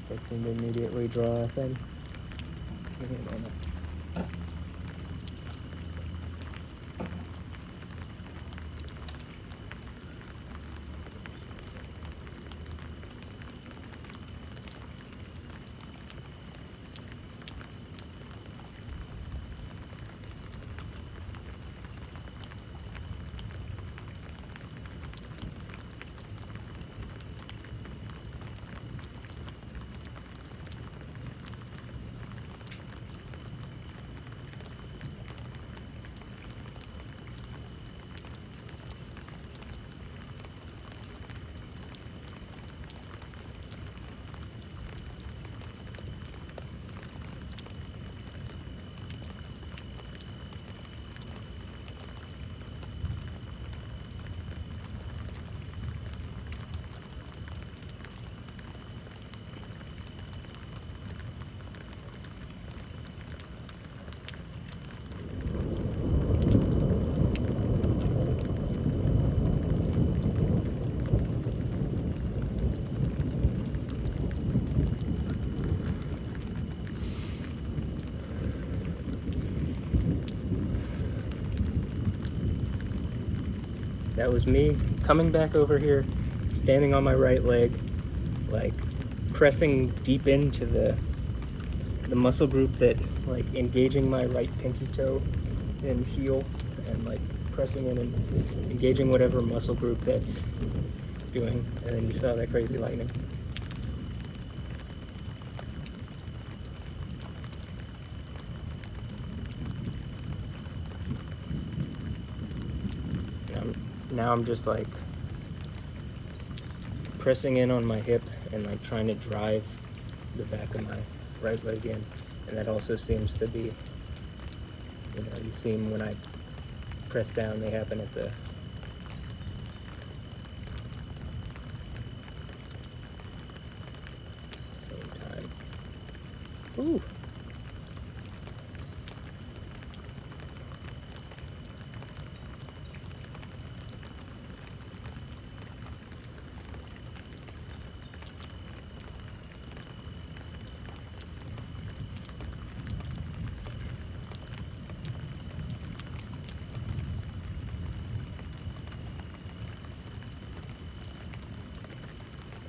That seemed to immediately draw a thing. Give me a moment. That was me coming back over here, standing on my right leg, like pressing deep into the muscle group that, like, engaging my right pinky toe and heel, and like pressing in and engaging whatever muscle group that's doing, and then you saw that crazy lightning. Now I'm just like pressing in on my hip and like trying to drive the back of my right leg in, and that also seems to be, you know, you see them when I press down, they happen at the same time. Ooh.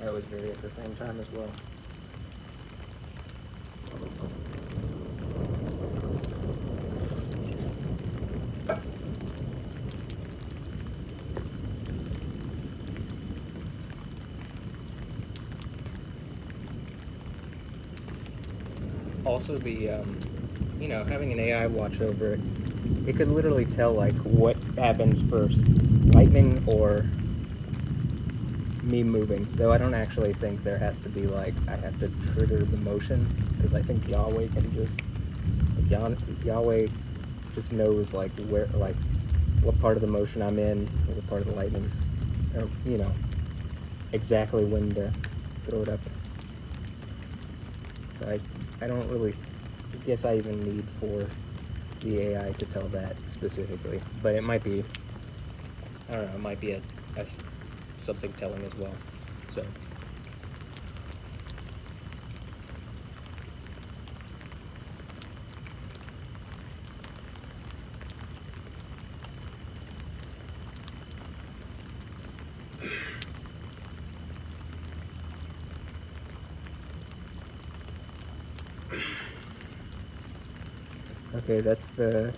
That was very at the same time as well. Also the, you know, having an AI watch over it, it could literally tell like what happens first, lightning or me moving, though I don't actually think there has to be like, I have to trigger the motion, because I think Yahweh can just, like, Yahweh just knows like where, like what part of the motion I'm in, or what part of the lightning's, or, you know, exactly when to throw it up. So I don't really guess I even need for the AI to tell that specifically, but it might be, I don't know, it might be a something telling as well. So okay, that's been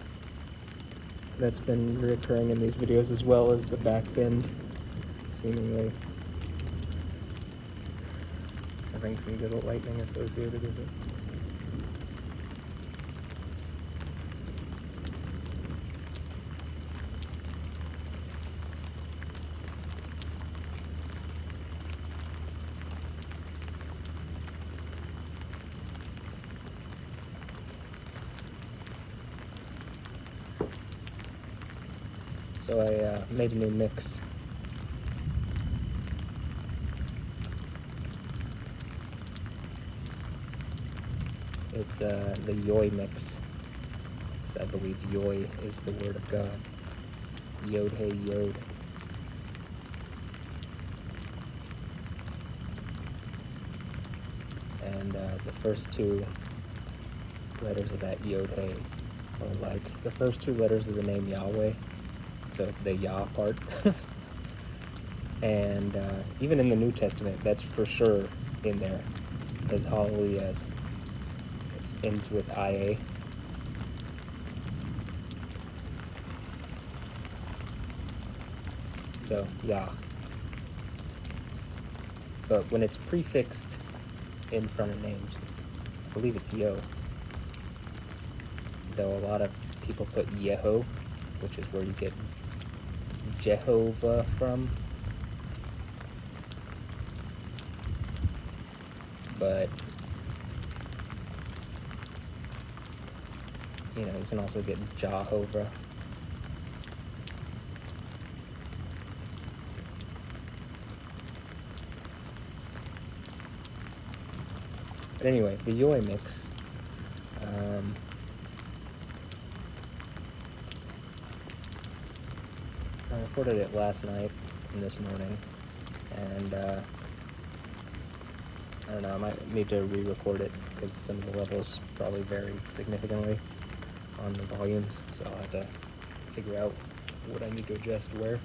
reoccurring in these videos, as well as the back bend, seemingly having some good lightning associated with it. So I made a new mix. It's the Yahweh mix. I believe Yahweh is the word of God. Yod hey Yod. And the first two letters of that Yod hey are like the first two letters of the name Yahweh. So the Yah part. And even in the New Testament, that's for sure in there. As Hallelujah, it ends with IA. So, Yah. But when it's prefixed in front of names, I believe it's Yo. Though a lot of people put Yeho, which is where you get Jehovah from. But, you know, you can also get Jehovah. But anyway, the Yahweh mix. I recorded it last night and this morning, and I don't know, I might need to re-record it because some of the levels probably vary significantly on the volumes, so I'll have to figure out what I need to adjust where.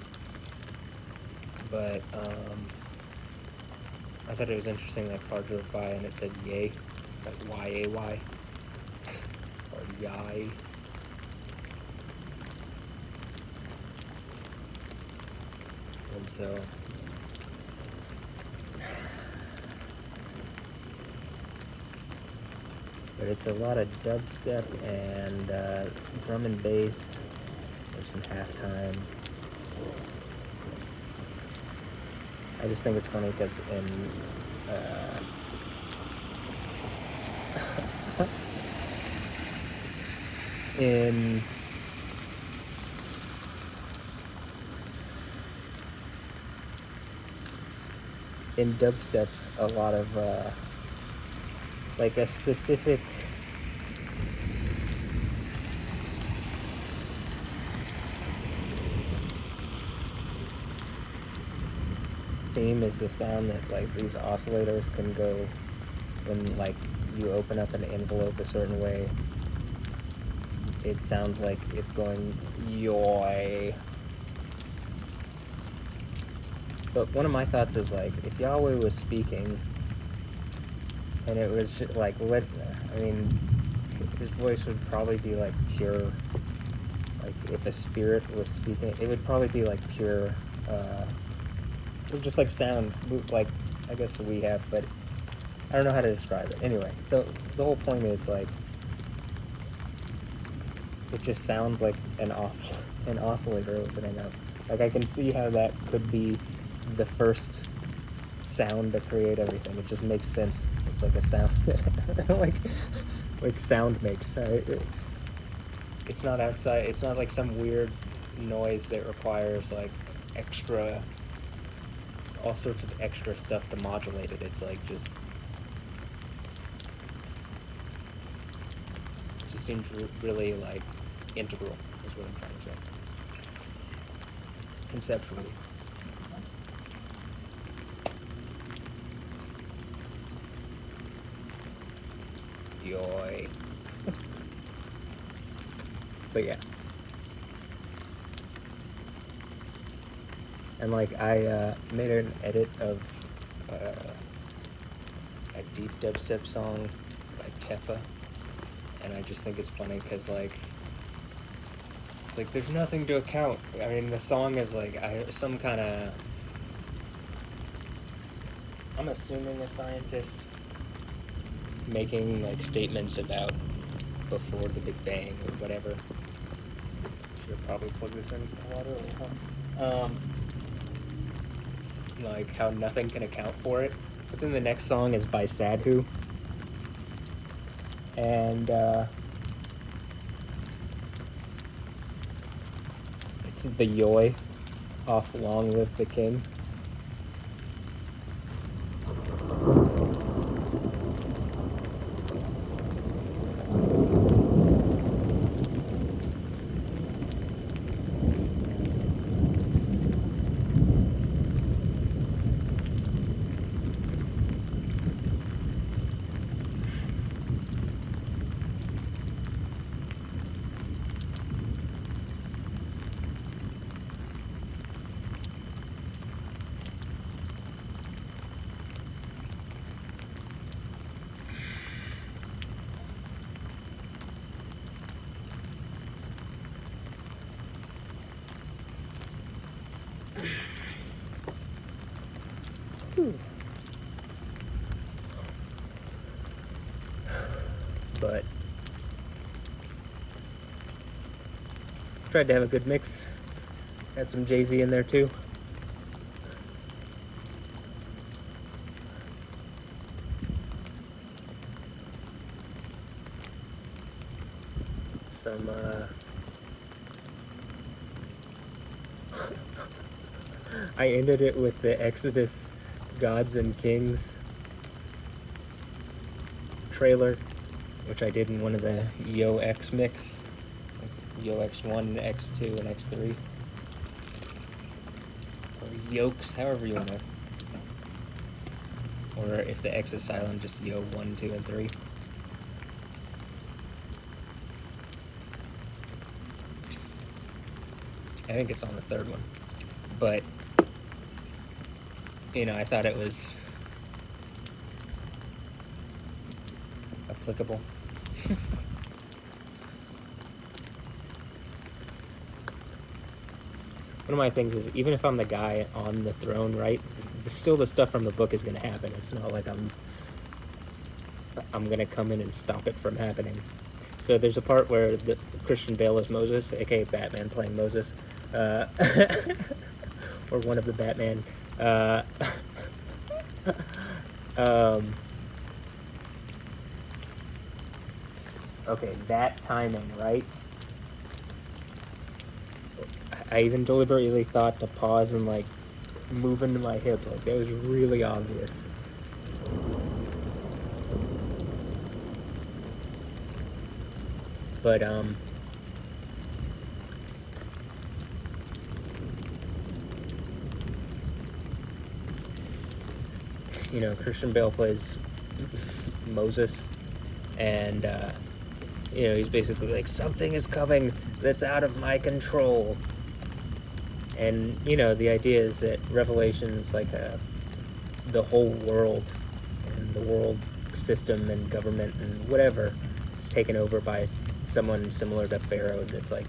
But I thought it was interesting that car drove by and it said yay, like Y-A-Y, or yai. And so, but it's a lot of dubstep and drum and bass. There's some halftime. I just think it's funny because in dubstep, a lot of like a specific theme is the sound that like these oscillators can go when like you open up an envelope a certain way. It sounds like it's going yoy. But one of my thoughts is like if Yahweh was speaking and it was just, like what I mean, his voice would probably be like pure. Like if a spirit was speaking, it would probably be like pure. It would just like sound like I guess we have, but I don't know how to describe it. Anyway, the whole point is like it just sounds like an oscillator opening up. Like I can see how that could be the first sound to create everything. It just makes sense. It's like a sound like sound makes. It's not outside. It's not like some weird noise that requires like all sorts of extra stuff to modulate it. It's like just seems really like integral is what I'm trying to say. Conceptually. Yoy. But yeah. And like I made an edit of a deep dubstep song by Tefa, and I just think it's funny because like it's like there's nothing to account. I mean the song is like some kind of, I'm assuming a scientist making like statements about before the Big Bang or whatever. Should probably plug this in a lot earlier, huh? Like how nothing can account for it. But then the next song is by Sadhu, and It's the Yahweh off Long Live the King. But tried to have a good mix. Had some Jay-Z in there too. Some I ended it with the Exodus Gods and Kings trailer, which I did in one of the Yo X mix. Yo X1, X2, and X3. Or Yokes, however you want to. Or if the X is silent, just Yo 1, 2, and 3. I think it's on the third one. But, you know, I thought it was applicable. One of my things is, even if I'm the guy on the throne, right, still the stuff from the book is going to happen. It's not like I'm going to come in and stop it from happening. So there's a part where the Christian Bale is Moses, aka Batman playing Moses, or one of the Batman. Okay, that timing, right? I even deliberately thought to pause and like move into my hip, like that was really obvious. But you know, Christian Bale plays Moses, and you know, he's basically like, something is coming that's out of my control. And, you know, the idea is that Revelation is like the whole world, and the world system and government and whatever is taken over by someone similar to Pharaoh that's like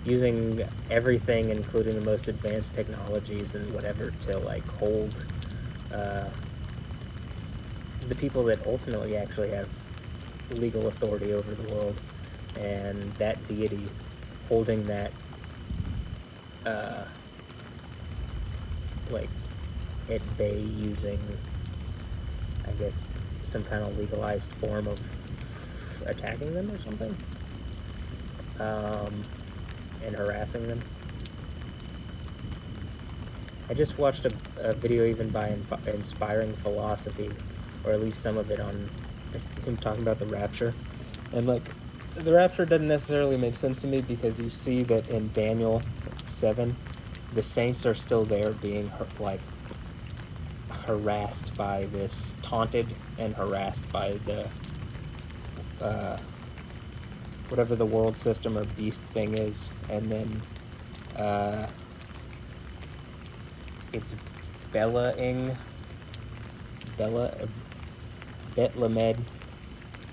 using everything, including the most advanced technologies and whatever, to like hold the people that ultimately actually have legal authority over the world, and that deity holding that like at bay using, I guess, some kind of legalized form of attacking them or something, and harassing them. I just watched a video even by Inspiring Philosophy, or at least some of it, on him talking about the rapture. And like, the rapture doesn't necessarily make sense to me, because you see that in Daniel 7, the saints are still there being like harassed by this, taunted and harassed by the whatever the world system or beast thing is. And then it's Betlamed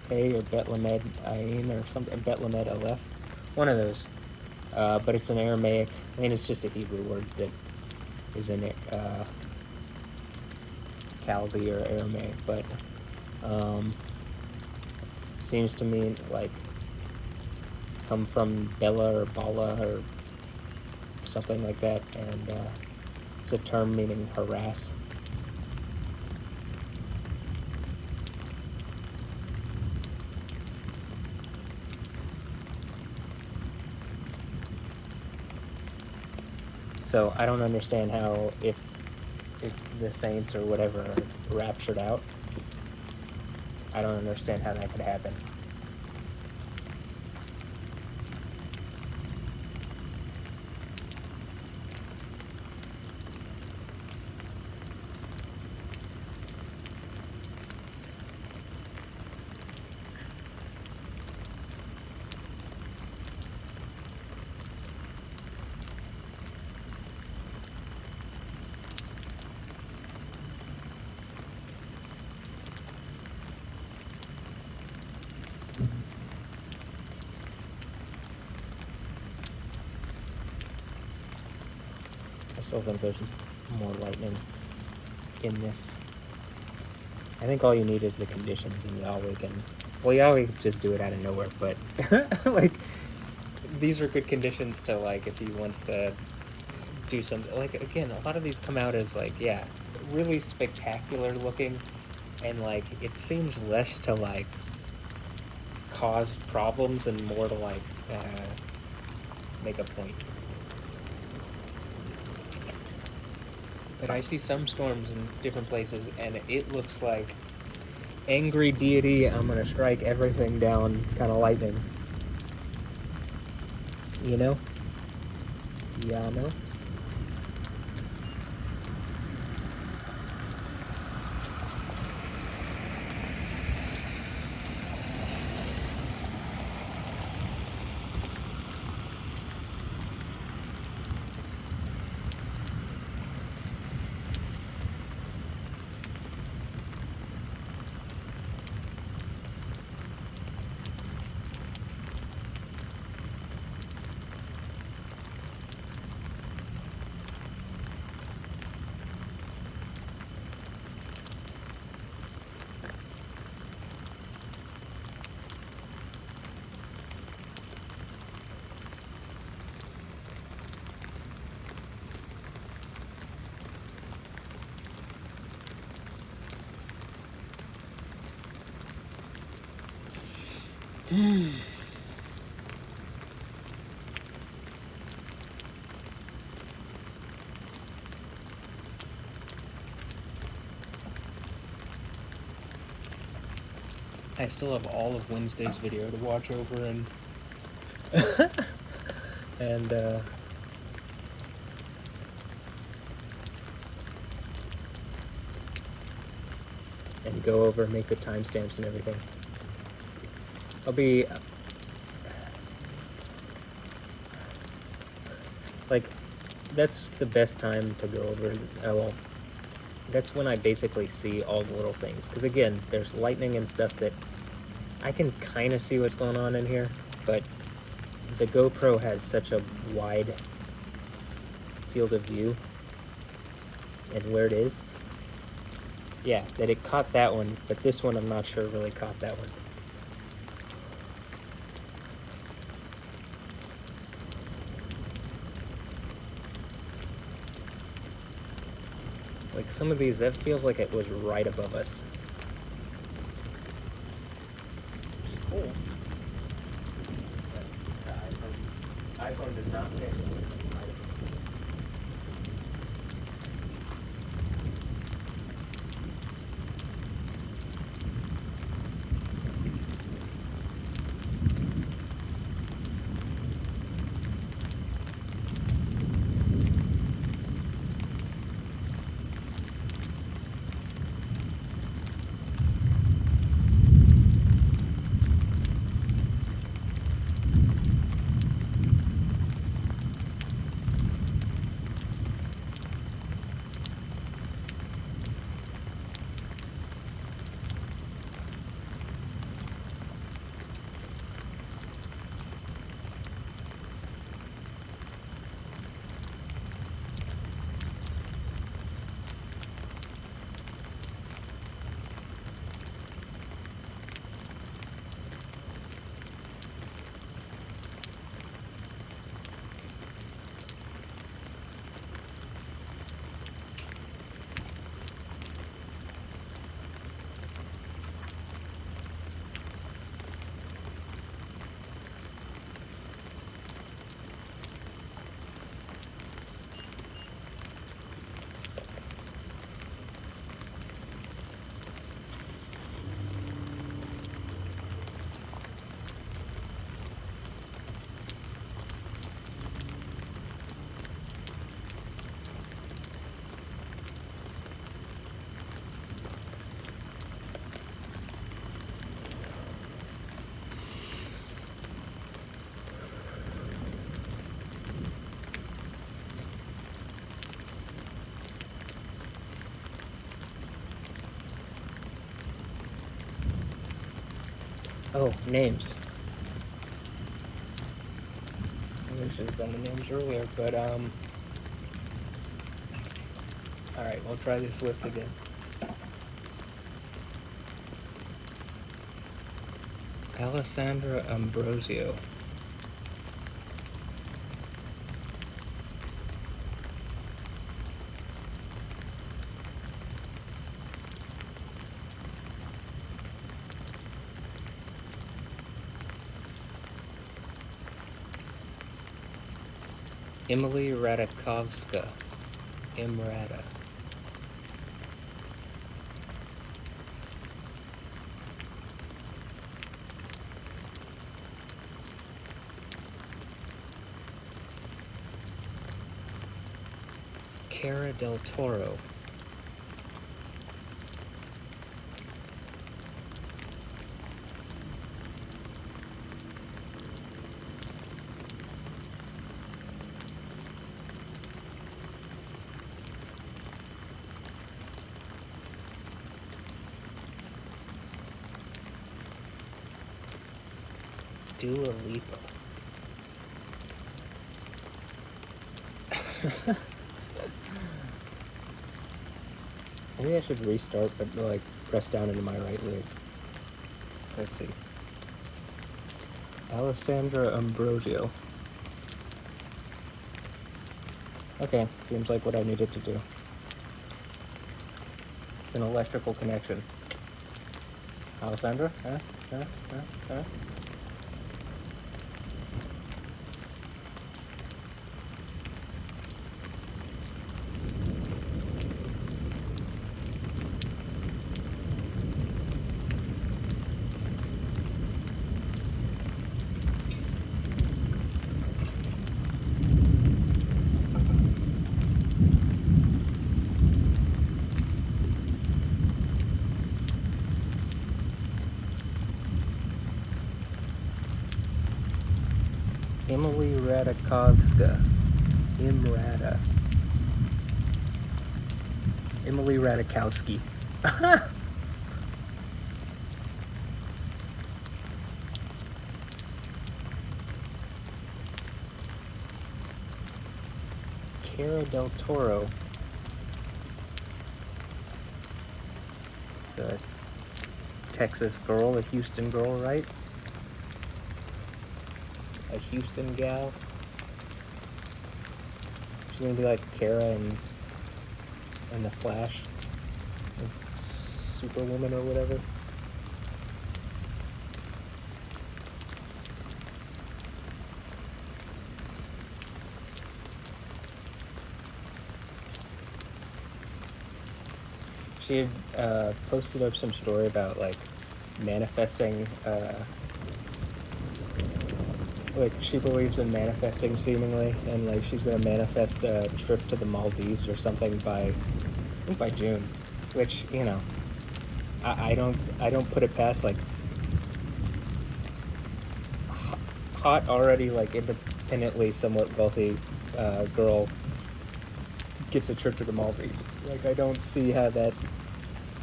A, or Betlamed Ain, or something, Betlamed Aleph, one of those. But it's an Aramaic, I mean, it's just a Hebrew word that is in Chaldee or Aramaic, but seems to mean like come from Bella or Bala or something like that, and it's a term meaning harass. So I don't understand how if the saints or whatever are raptured out, I don't understand how that could happen. I still think there's more lightning in this. I think all you need is the conditions, and Yahweh can... Well, Yahweh can just do it out of nowhere, but... like, these are good conditions to, like, if he wants to do something... Like, again, a lot of these come out as, like, yeah, really spectacular looking, and, like, it seems less to, like, cause problems and more to, like, make a point. But I see some storms in different places, and it looks like angry deity, I'm gonna strike everything down kind of lightning. You know? Yeah, I know. I still have all of Wednesday's video to watch over and and go over and make the timestamps and everything. I'll be like, that's the best time to go over. Well, that's when I basically see all the little things, because again, there's lightning and stuff that I can kind of see what's going on in here, but the GoPro has such a wide field of view and where it is, yeah, that it caught that one, but this one I'm not sure really caught that one. Like some of these, that feels like it was right above us. Cool. The iPhone does not pick. Oh, names. I should have done the names earlier, but alright, we'll try this list again. Alessandra Ambrosio. Emily Radakovska. Imrada. Cara del Toro. Dua Lipa. Maybe I should restart, but like press down into my right leg. Let's see. Alessandra Ambrosio. Okay, seems like what I needed to do. It's an electrical connection. Alessandra? Huh? Emily Radakovska. Imrada. Emily Radikowski. Cara del Toro. It's a Texas girl, a Houston girl, right? A Houston gal. She's gonna be like Kara and the Flash, Superwoman or whatever. She had posted up some story about like manifesting. Like she believes in manifesting seemingly, and like she's gonna manifest a trip to the Maldives or something by, I think by June, which you know, I don't put it past like hot already like independently somewhat wealthy girl gets a trip to the Maldives. Like I don't see how that.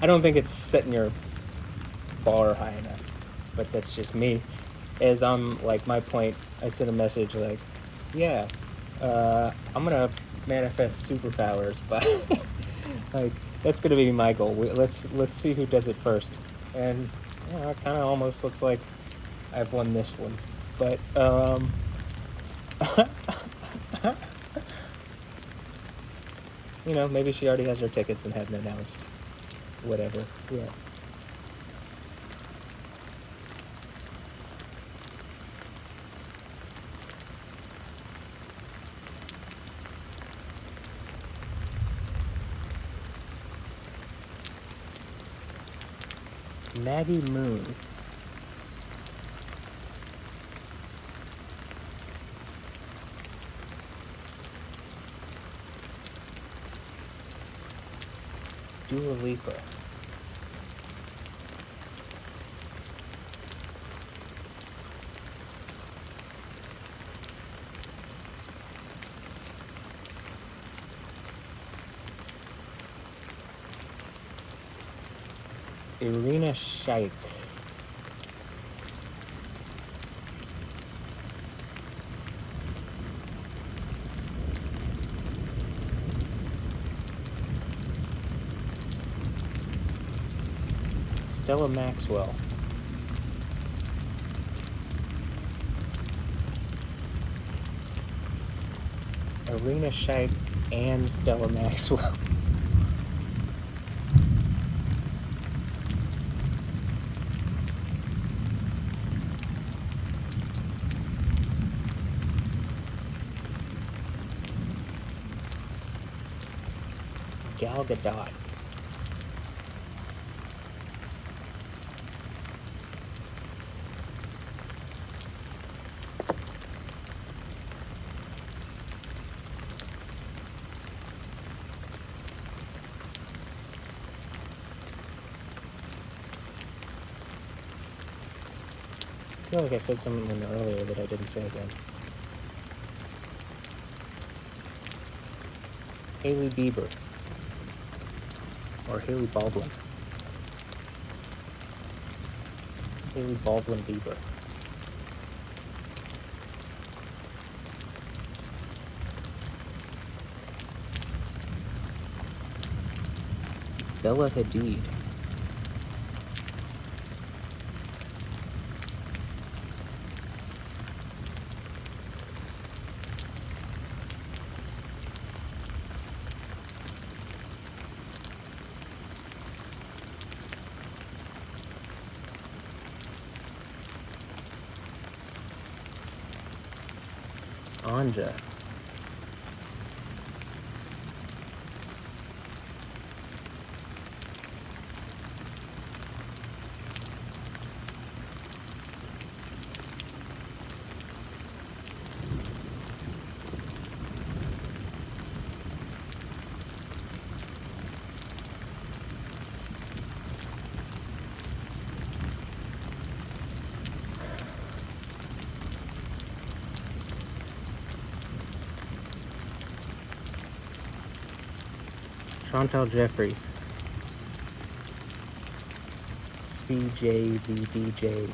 I don't think it's setting your bar high enough, but that's just me. As I'm like my point, I sent a message like, yeah, I'm gonna manifest superpowers, but like that's gonna be my goal. Let's see who does it first, and you know, it kind of almost looks like I've won this one, but you know, maybe she already has her tickets and hadn't announced. Whatever. Yeah. Maggie Moon. Dua Lipa. Irina Shayk. Stella Maxwell. Arena Shite and Stella Maxwell. Gal Gadot. I feel like I said something earlier that I didn't say again. Haley Bieber. Or Haley Baldwin. Haley Baldwin Bieber. Bella Hadid. Anja. Chantal Jeffries. CJVDJ.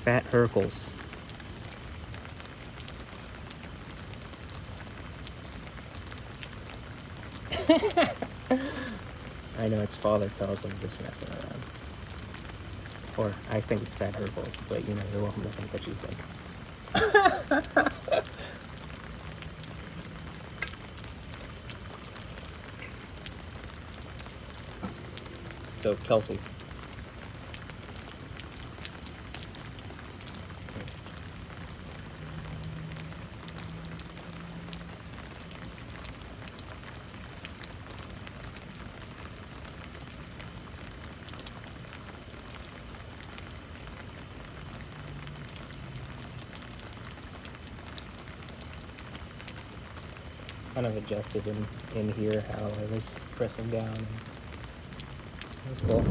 Fatherkels. I know it's Fatherkels, I'm just messing around. Or I think it's Fatherkels, but you know, you're welcome to think what you think. So, Kelsey. Kind of adjusted in here how I was pressing down. That's cool.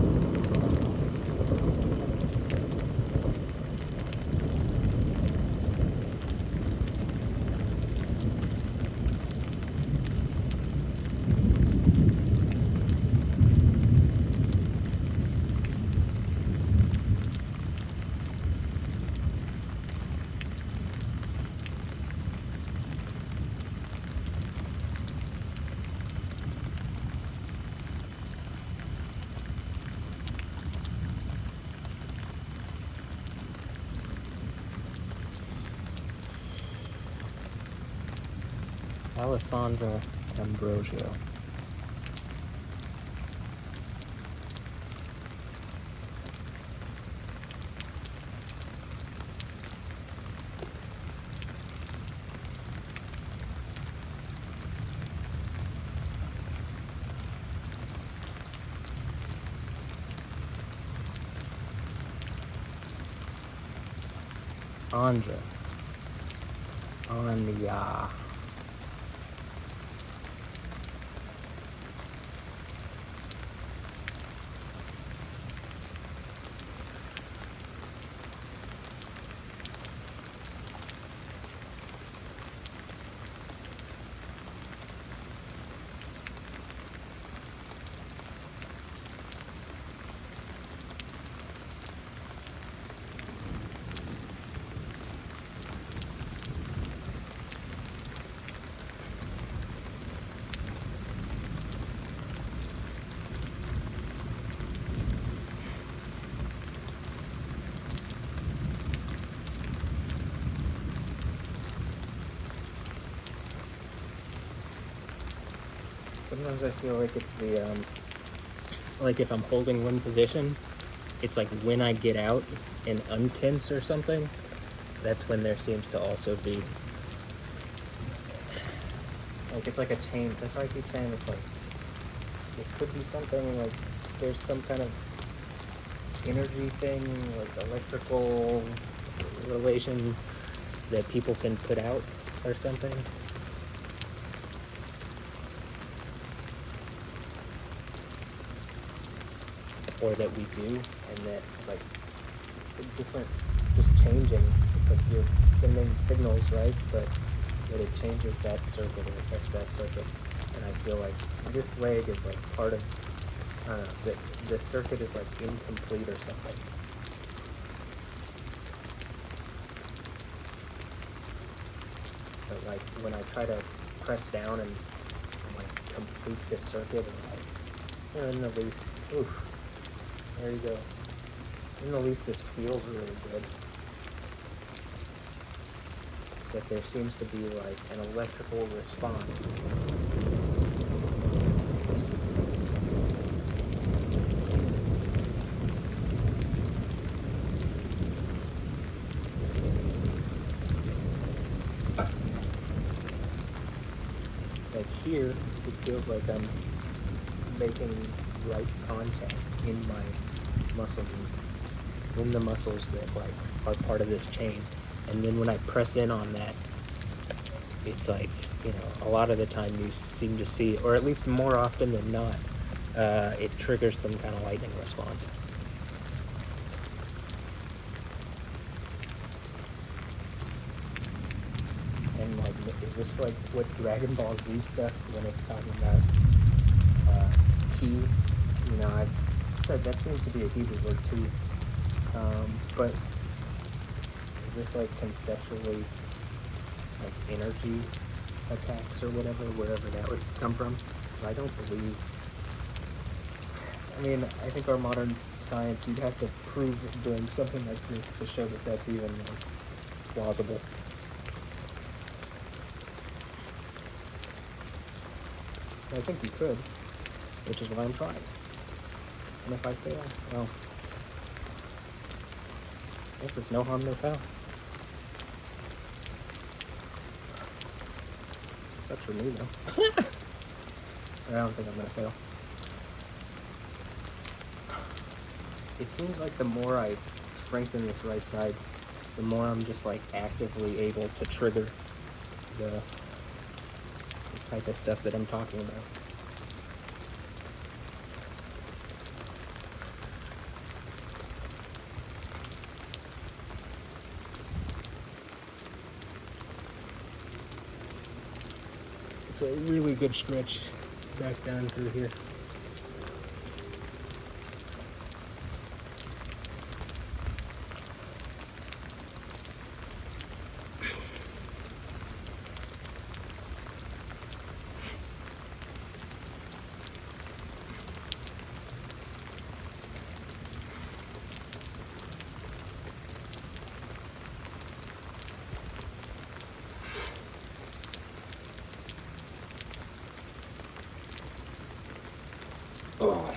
Alessandra Ambrosio. Anja. Anya. Sometimes I feel like it's the, like if I'm holding one position, it's like when I get out and untense or something, that's when there seems to also be, like it's like a chain. That's why I keep saying it's like, it could be something like there's some kind of energy thing, like electrical relation that people can put out or something. Or that we do, and that like different, just changing. It's like you're sending signals, right? But that it changes that circuit, it affects that circuit. And I feel like this leg is like part of, I don't know, that the circuit is like incomplete or something. But like when I try to press down and like complete the circuit, and like, in the least, oof, there you go. In the least, this feels really good. That there seems to be like an electrical response. Like here, it feels like I'm making right contact in my muscle group, in the muscles that like are part of this chain. And then when I press in on that, it's like, you know, a lot of the time you seem to see, or at least more often than not, it triggers some kind of lightning response. And like, is this like what Dragon Ball Z stuff when it's talking about ki? You know, I've said that seems to be a Hebrew word too. But is this like conceptually like energy attacks or whatever, wherever that would come from? I don't believe. I mean, I think our modern science, you'd have to prove doing something like this to show that that's even like, plausible. I think you could, which is why I'm trying. And if I fail, well, I guess it's no harm, no foul. Sucks for me, though. I don't think I'm gonna fail. It seems like the more I strengthen this right side, the more I'm just like actively able to trigger the type of stuff that I'm talking about. It's a really good stretch back down through here. Oh.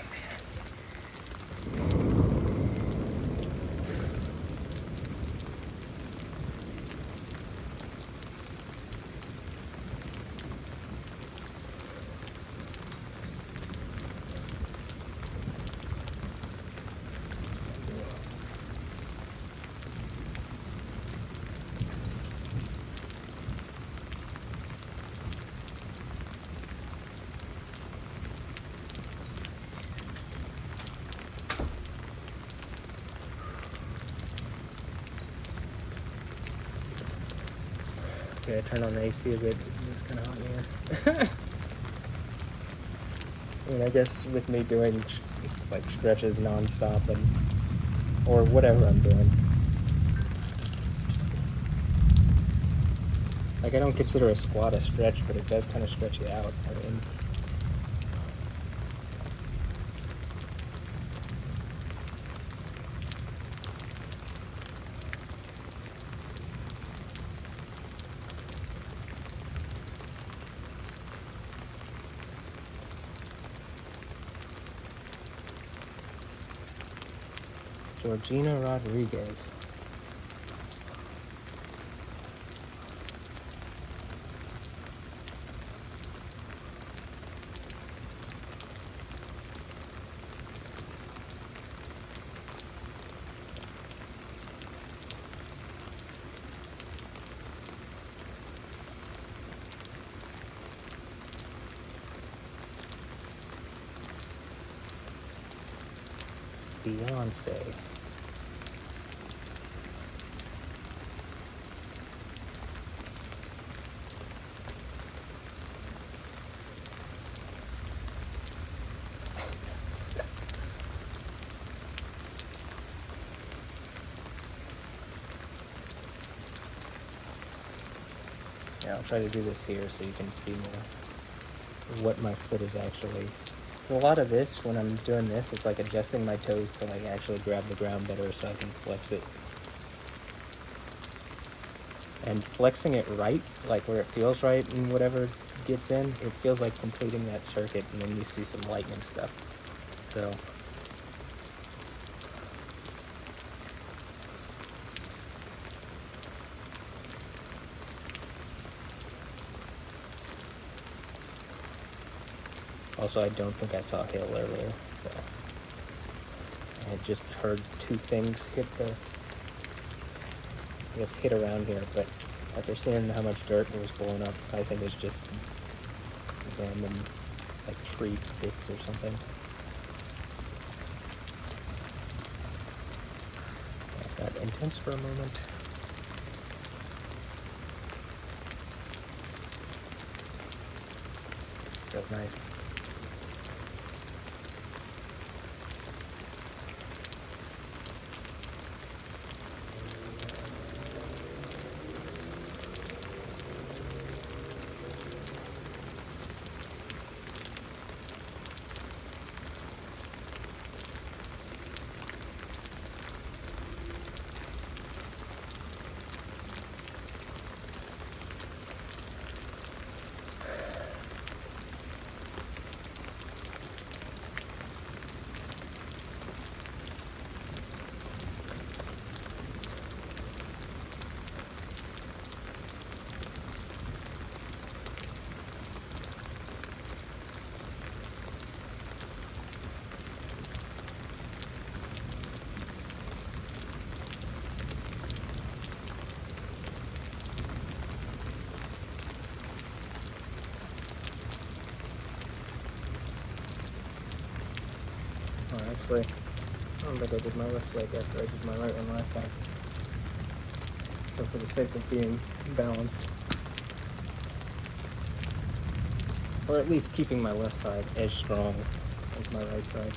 Okay, I turned on the AC a bit. It's kind of hot in here. I mean, I guess with me doing like stretches nonstop or whatever I'm doing. Like I don't consider a squat a stretch, but it does kind of stretch you out. I mean, Georgina Rodriguez. Beyoncé. Yeah, I'll try to do this here so you can see more what my foot is actually. A lot of this, when I'm doing this, it's like adjusting my toes to like actually grab the ground better so I can flex it. And flexing it right, like where it feels right and whatever gets in, it feels like completing that circuit, and then you see some lightning stuff. So also, I don't think I saw hail earlier, so I had just heard two things hit hit around here, but after seeing how much dirt was blowing up, I think it's just random, like, tree bits or something. That got intense for a moment. Feels nice. Actually, I don't think I did my left leg after I did my right one last time. So for the sake of being balanced, or at least keeping my left side as strong as my right side,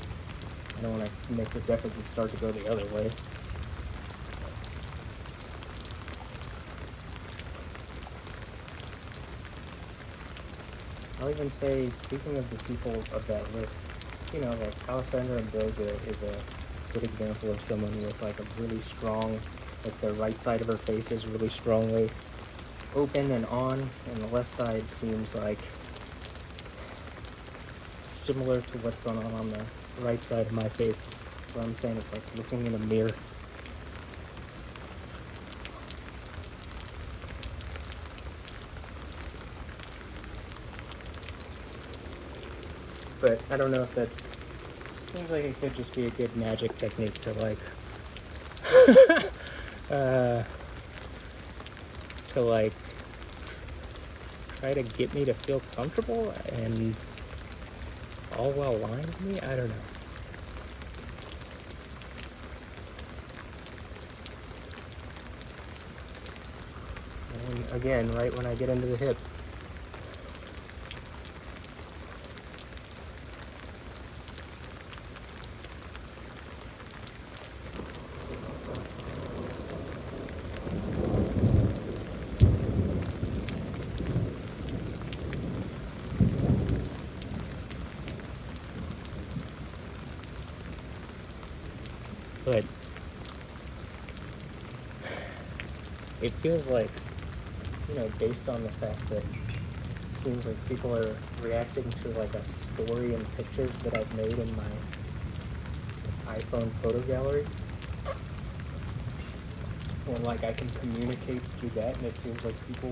I don't want to make the deficit start to go the other way. I'll even say, speaking of the people of that list, you know, like Alessandra Ambrosio is a good example of someone with like a really strong, like the right side of her face is really strongly open and on, and the left side seems like similar to what's going on the right side of my face. So I'm saying it's like looking in a mirror. But I don't know if that's, seems like it could just be a good magic technique to like to like try to get me to feel comfortable and all while lying to me. I don't know. And again, right when I get into the hip. But it feels like, you know, based on the fact that it seems like people are reacting to like a story and pictures that I've made in my iPhone photo gallery, and like I can communicate through that, and it seems like people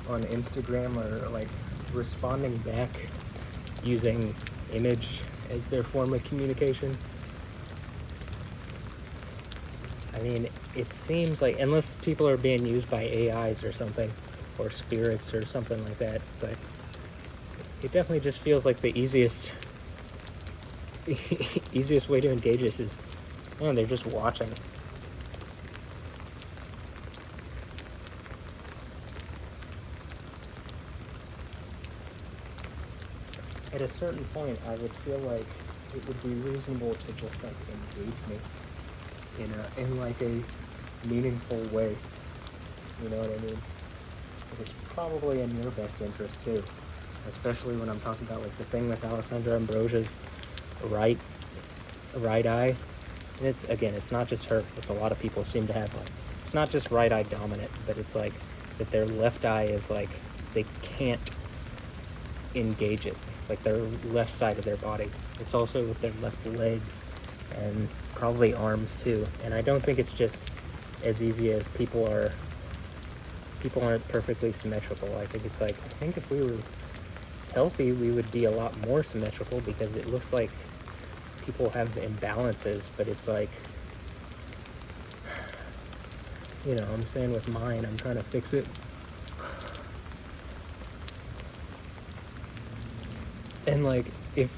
on Instagram are like responding back using image as their form of communication. I mean, it seems like, unless people are being used by AIs or something, or spirits or something like that, but it definitely just feels like the easiest easiest way to engage this is, man, they're just watching. At a certain point, I would feel like it would be reasonable to just like engage me in like a meaningful way. You know what I mean? It's probably in your best interest too, especially when I'm talking about like the thing with Alessandra Ambrosio's right eye. And it's, again, it's not just her. It's a lot of people seem to have like, it's not just right eye dominant, but it's like that their left eye is like they can't engage it, like their left side of their body. It's also with their left legs and probably arms too. And I don't think it's just as easy as people aren't perfectly symmetrical. I think it's like, I think if we were healthy, we would be a lot more symmetrical, because it looks like people have imbalances, but it's like, you know, I'm saying with mine, I'm trying to fix it. And like, if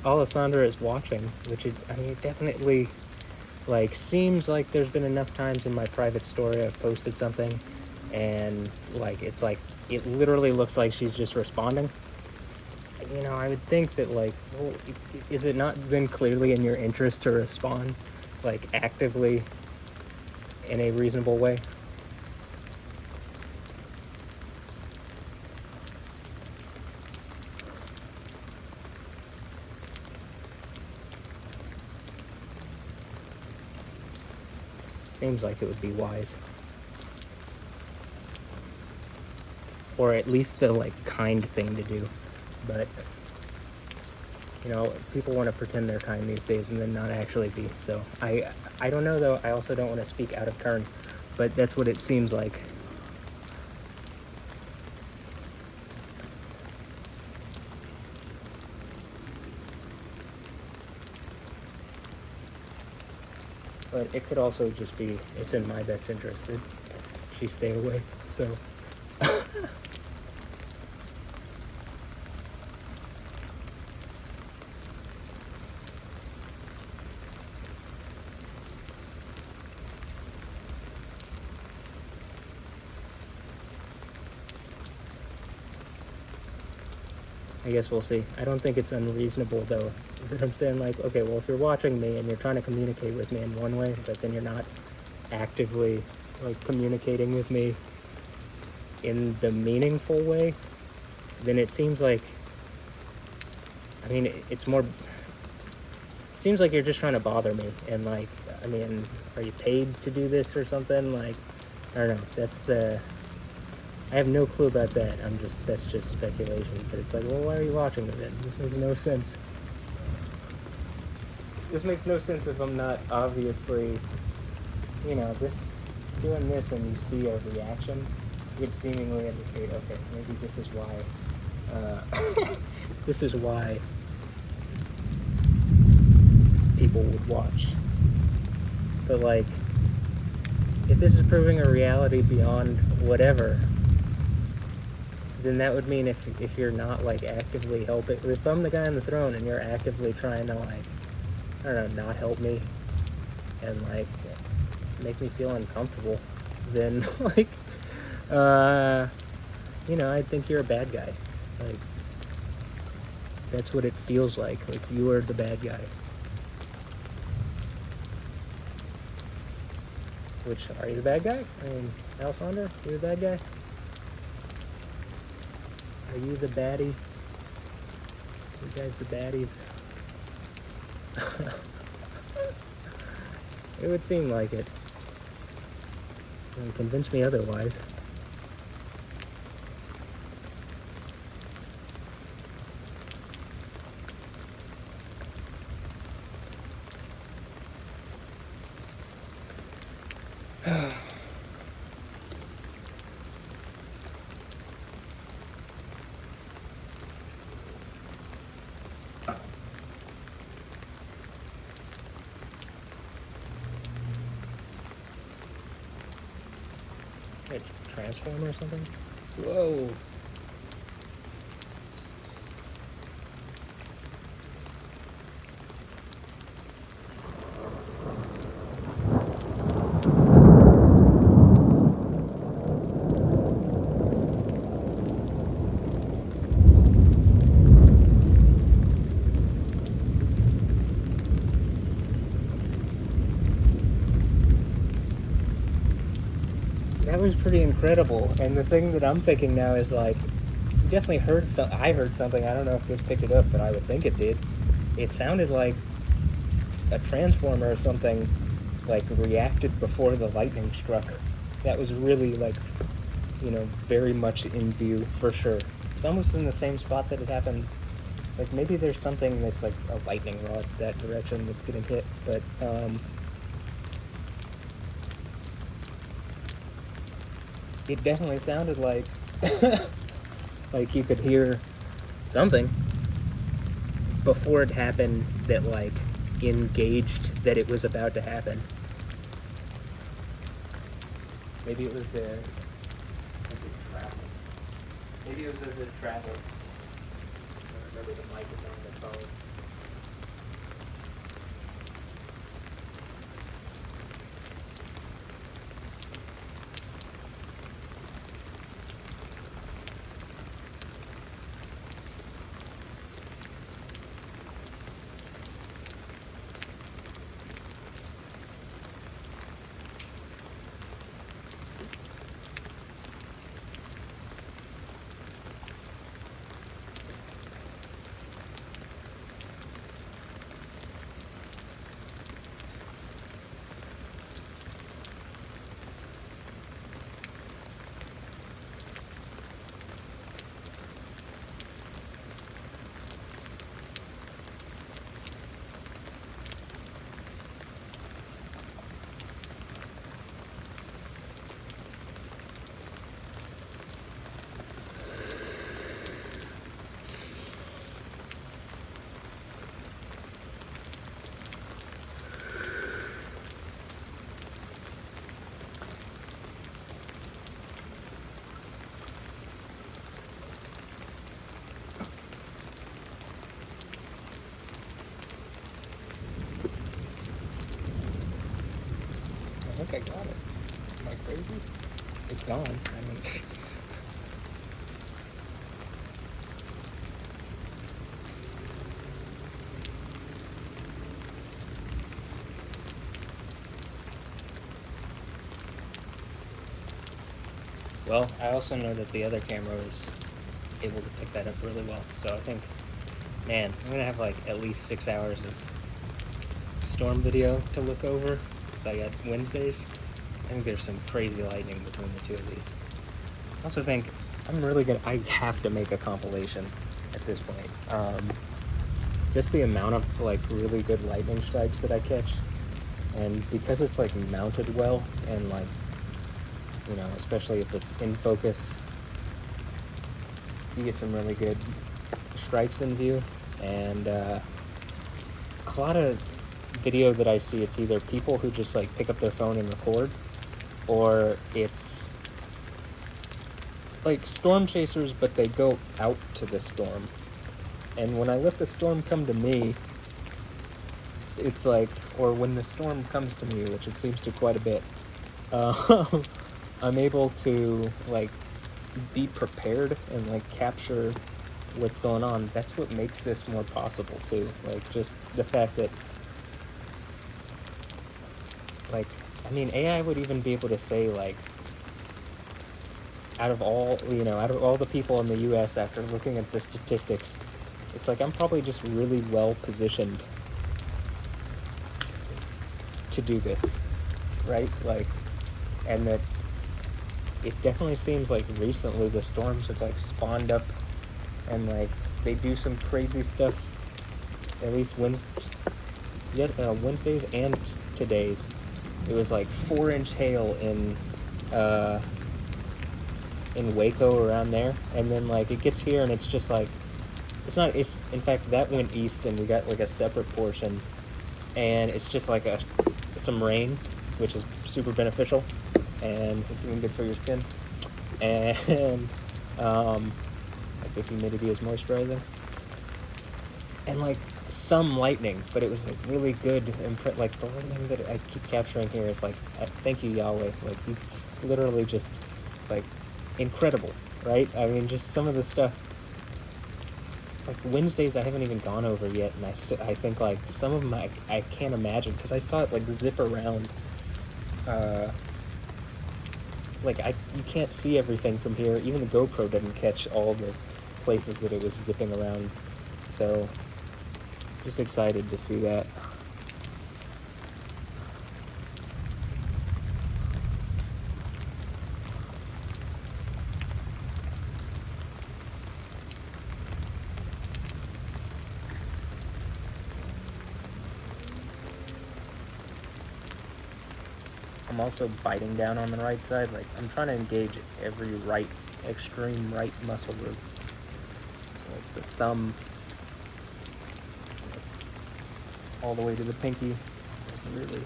Alessandra is watching, which is, I mean, it definitely like seems like there's been enough times in my private story I've posted something and like it's like it literally looks like she's just responding. You know, I would think that like, well, is it not then clearly in your interest to respond like actively in a reasonable way? Seems like it would be wise. Or at least the like kind thing to do. But you know, people want to pretend they're kind these days and then not actually be. So I don't know though. I also don't want to speak out of turn, but that's what it seems like. But it could also just be, it's in my best interest that she stay away. So I guess we'll see. I don't think it's unreasonable though, that I'm saying like, okay, well, if you're watching me and you're trying to communicate with me in one way, but then you're not actively like communicating with me in the meaningful way, then it seems like, I mean, it's more, it seems like you're just trying to bother me. And like, I mean, are you paid to do this or something? Like, I don't know. I have no clue about that. That's just speculation. But it's like, well, why are you watching it then? This makes no sense. This makes no sense if I'm not obviously, you know, doing this and you see a reaction would seemingly indicate, okay, maybe this is why, this is why people would watch. But like, if this is proving a reality beyond whatever, then that would mean if you're not like actively helping, if I'm the guy on the throne and you're actively trying to like, I don't know, not help me and like make me feel uncomfortable, then like, you know, I think you're a bad guy. Like, that's what it feels like you are the bad guy. Which, are you the bad guy? I mean, Alessandra, you the bad guy? Are you the baddie? You guys the baddies? It would seem like it. And convince me otherwise. A transformer or something? Whoa. That was pretty incredible. And the thing that I'm thinking now is like, you definitely heard I heard something. I don't know if this picked it up, but I would think it did. It sounded like a transformer or something, like, reacted before the lightning struck. That was really, like, you know, very much in view for sure. It's almost in the same spot that it happened. Like, maybe there's something that's like a lightning rod that direction that's getting hit, but it definitely sounded like like you could hear something before it happened that, like, engaged that it was about to happen. Maybe it was the travel. Maybe it was as it traveled. I remember the mic is on the phone. I think I got it. Am I crazy? It's gone. I mean... Well, I also know that the other camera was able to pick that up really well. So I think, man, I'm going to have like at least 6 hours of storm video to look over. I got Wednesdays. I think there's some crazy lightning between the two of these. I also think I have to make a compilation at this point. Just the amount of, like, really good lightning strikes that I catch. And because it's, like, mounted well and, like, you know, especially if it's in focus, you get some really good strikes in view. And a lot of video that I see, it's either people who just, like, pick up their phone and record, or it's like storm chasers, but they go out to the storm. And when I let the storm come to me, it's like, or when the storm comes to me, which it seems to quite a bit, I'm able to, like, be prepared and, like, capture what's going on. That's what makes this more possible too. Like, just the fact that, like, I mean, AI would even be able to say, like, out of all the people in the US, after looking at the statistics, it's like I'm probably just really well positioned to do this, right? Like, and that it definitely seems like recently the storms have, like, spawned up and, like, they do some crazy stuff, at least Wednesdays and today's. It was like 4-inch hail in Waco, around there, and then, like, it gets here and it's just like, it's not, if in fact that went east and we got, like, a separate portion, and it's just like some rain, which is super beneficial, and it's even good for your skin. And like the humidity is moisturizing. And like some lightning, but it was like really good. Like the one thing that I keep capturing here is like, thank you, Yahweh. Like you literally just like incredible, right? I mean, just some of the stuff. Like Wednesdays, I haven't even gone over yet, and I think like some of them I can't imagine because I saw it like zip around. Like you can't see everything from here. Even the GoPro didn't catch all the places that it was zipping around. So just excited to see that. I'm also biting down on the right side. Like I'm trying to engage every extreme right muscle group. So like the thumb, all the way to the pinky. Like really.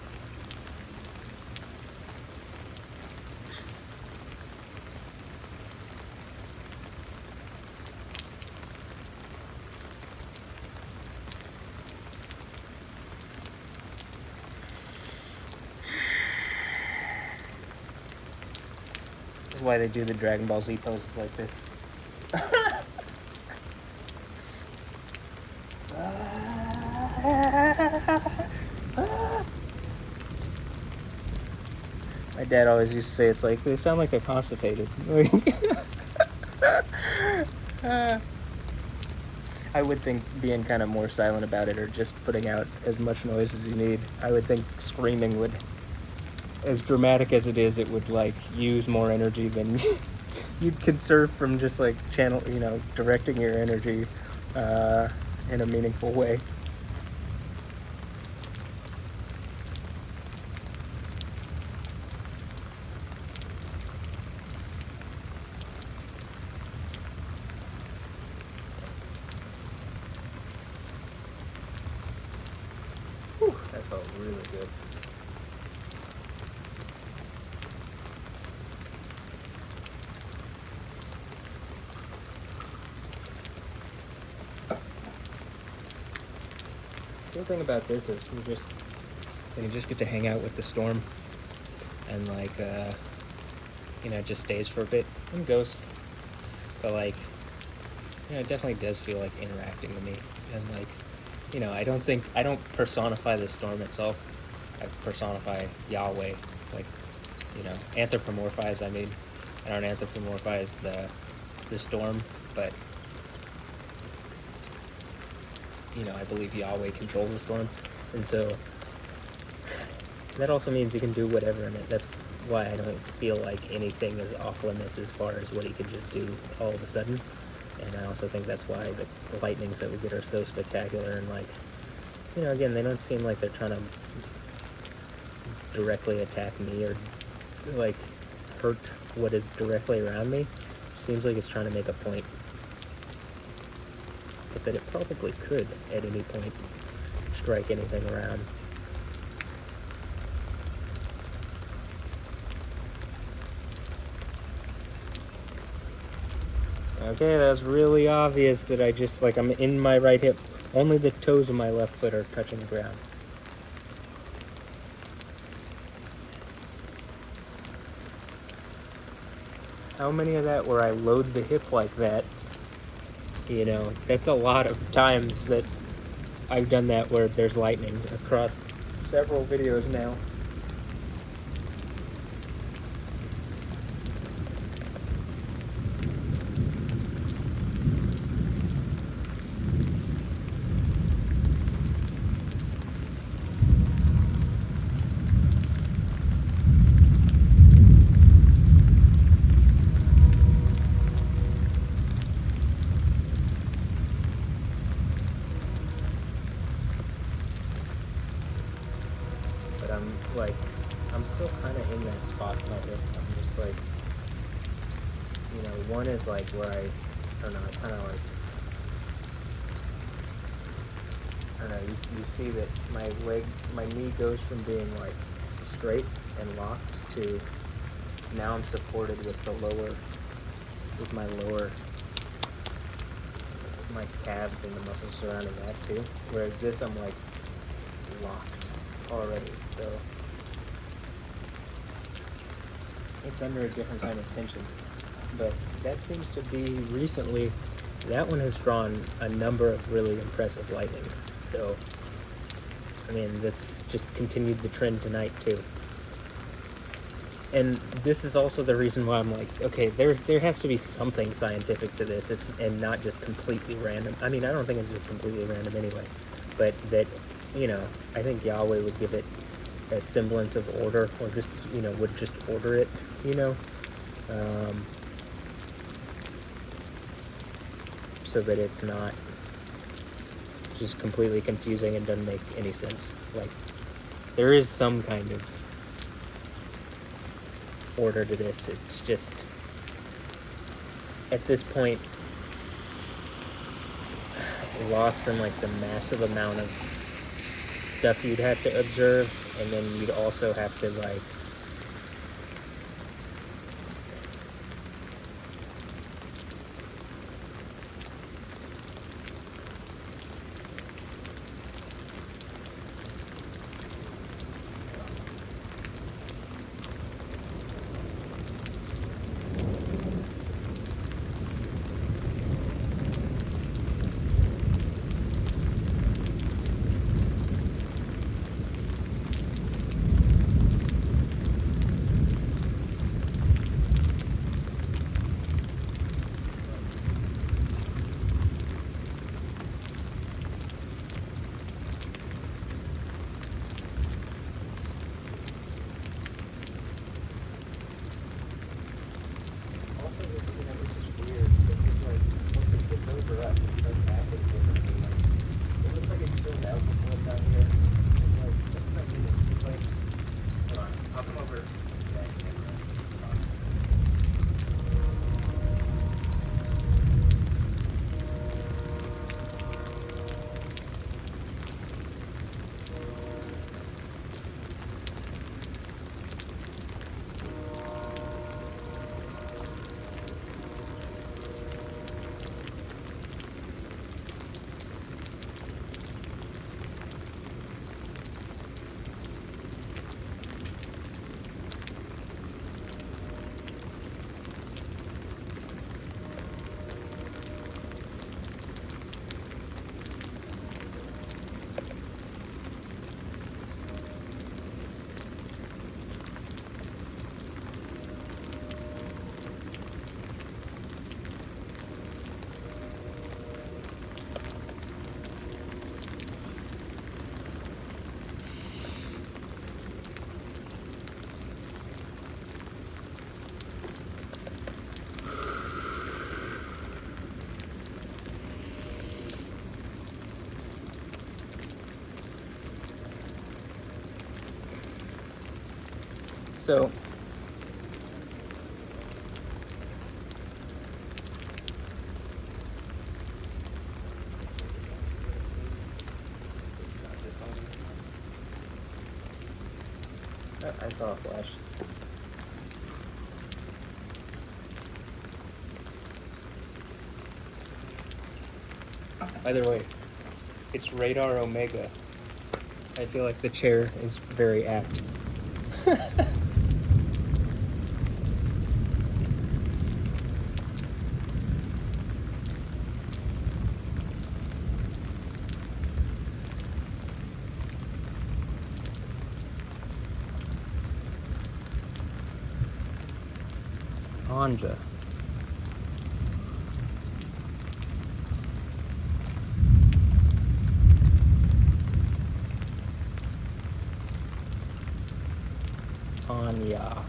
This is why they do the Dragon Ball Z poses like this. My dad always used to say it's like, they sound like they're constipated. I would think being kind of more silent about it or just putting out as much noise as you need, I would think screaming would, as dramatic as it is, it would like use more energy than you'd conserve from just like directing your energy in a meaningful way. Whew, that felt really good. The cool thing about this is you just get to hang out with the storm, and like it just stays for a bit and goes. But like, it definitely does feel like interacting with me, and like, I don't personify the storm itself. I personify Yahweh, like, anthropomorphize. I mean, I don't anthropomorphize the storm, but I believe Yahweh controls the storm, and so that also means he can do whatever in it. That's why I don't feel like anything is off limits as far as what he can just do all of a sudden. And I also think that's why the lightnings that we get are so spectacular, and like, again, they don't seem like they're trying to directly attack me or like hurt what is directly around me. It seems like it's trying to make a point, but that it probably could at any point strike anything around. Okay, that's really obvious that I'm in my right hip. Only the toes of my left foot are touching the ground. How many of that where I load the hip like that? That's a lot of times that I've done that where there's lightning across several videos now. I'm still kind of in that spot in my hip. I'm just like, one is like where I don't know, I kind of like, I don't know, you see that my knee goes from being like straight and locked to now I'm supported with my my calves and the muscles surrounding that too. Whereas this, I'm like locked already, so it's under a different kind of tension. But that seems to be recently, that one has drawn a number of really impressive lightnings. So, I mean, that's just continued the trend tonight too. And this is also the reason why I'm like, okay, there has to be something scientific to this. And not just completely random. I mean, I don't think it's just completely random anyway. But that, I think Yahweh would give it a semblance of order, or just, would just order it, so that it's not just completely confusing and doesn't make any sense. Like, there is some kind of order to this. It's just, at this point, lost in like the massive amount of stuff you'd have to observe, and then you'd also have to like so. I saw a flash. Either way, it's Radar Omega. I feel like the chair is very apt. Anja. Anya.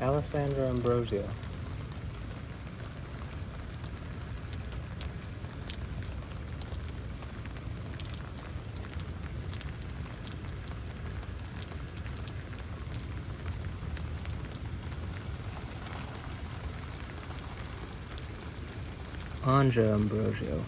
Alessandra Ambrosio. Anja Ambrosio.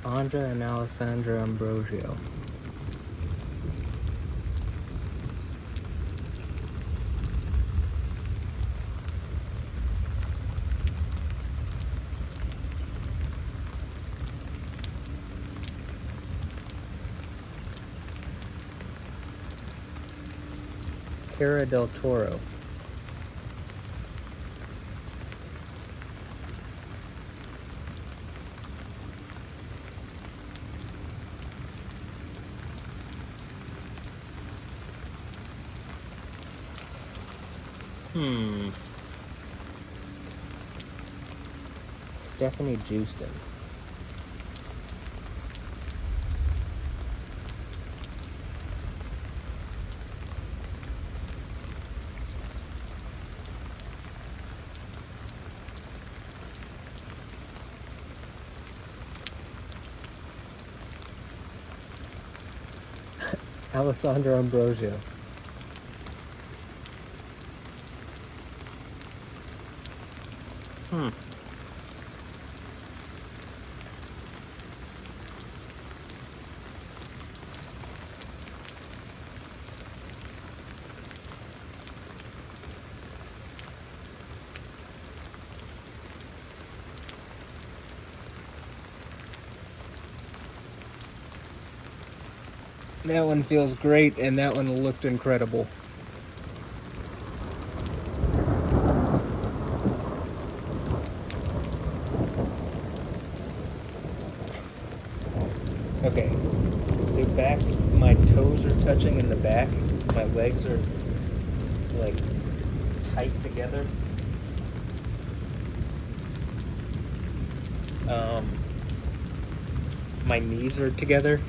Anja and Alessandra Ambrosio. Cara del Toro. Stephanie Justin. Alessandra Ambrosio. That one feels great, and that one looked incredible. Okay, the back, my toes are touching in the back, my legs are like tight together. My knees are together,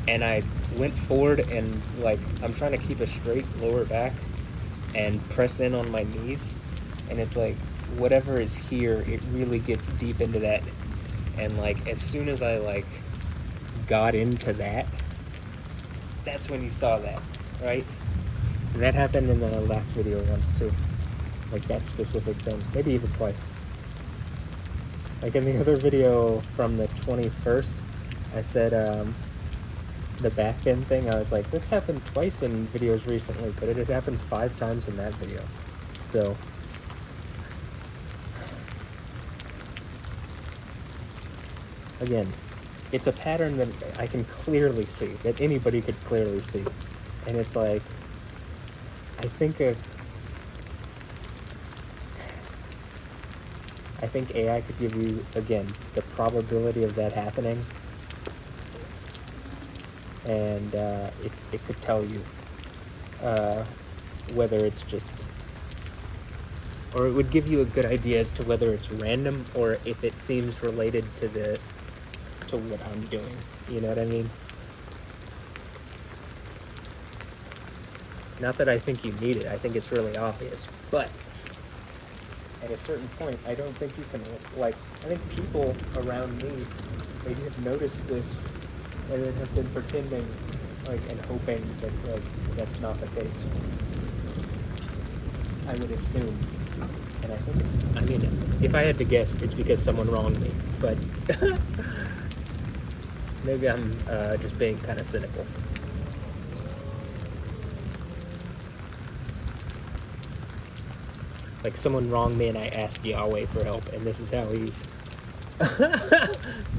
and I went forward and like I'm trying to keep a straight lower back and press in on my knees, and it's like whatever is here, it really gets deep into that, and like as soon as I like got into that, that's when you saw that, right? And that happened in the last video once too, like that specific thing, maybe even twice. Like in the other video from the 21st, I said the back end thing, I was like, that's happened twice in videos recently, but it had happened 5 times in that video. So again, it's a pattern that I can clearly see, that anybody could clearly see. And it's like, I think AI could give you, again, the probability of that happening, and it could tell you whether it's just, or it would give you a good idea as to whether it's random or if it seems related to what I'm doing. You know what I mean? Not that I think you need it. I think it's really obvious, but at a certain point, I don't think you can, like, I think people around me maybe have noticed this and then have been pretending, like, and hoping that, like, that's not the case. I would assume. And I think it's, I mean, if I had to guess, it's because someone wronged me, but maybe I'm just being kind of cynical. Like, someone wronged me and I asked Yahweh for help, and this is how he's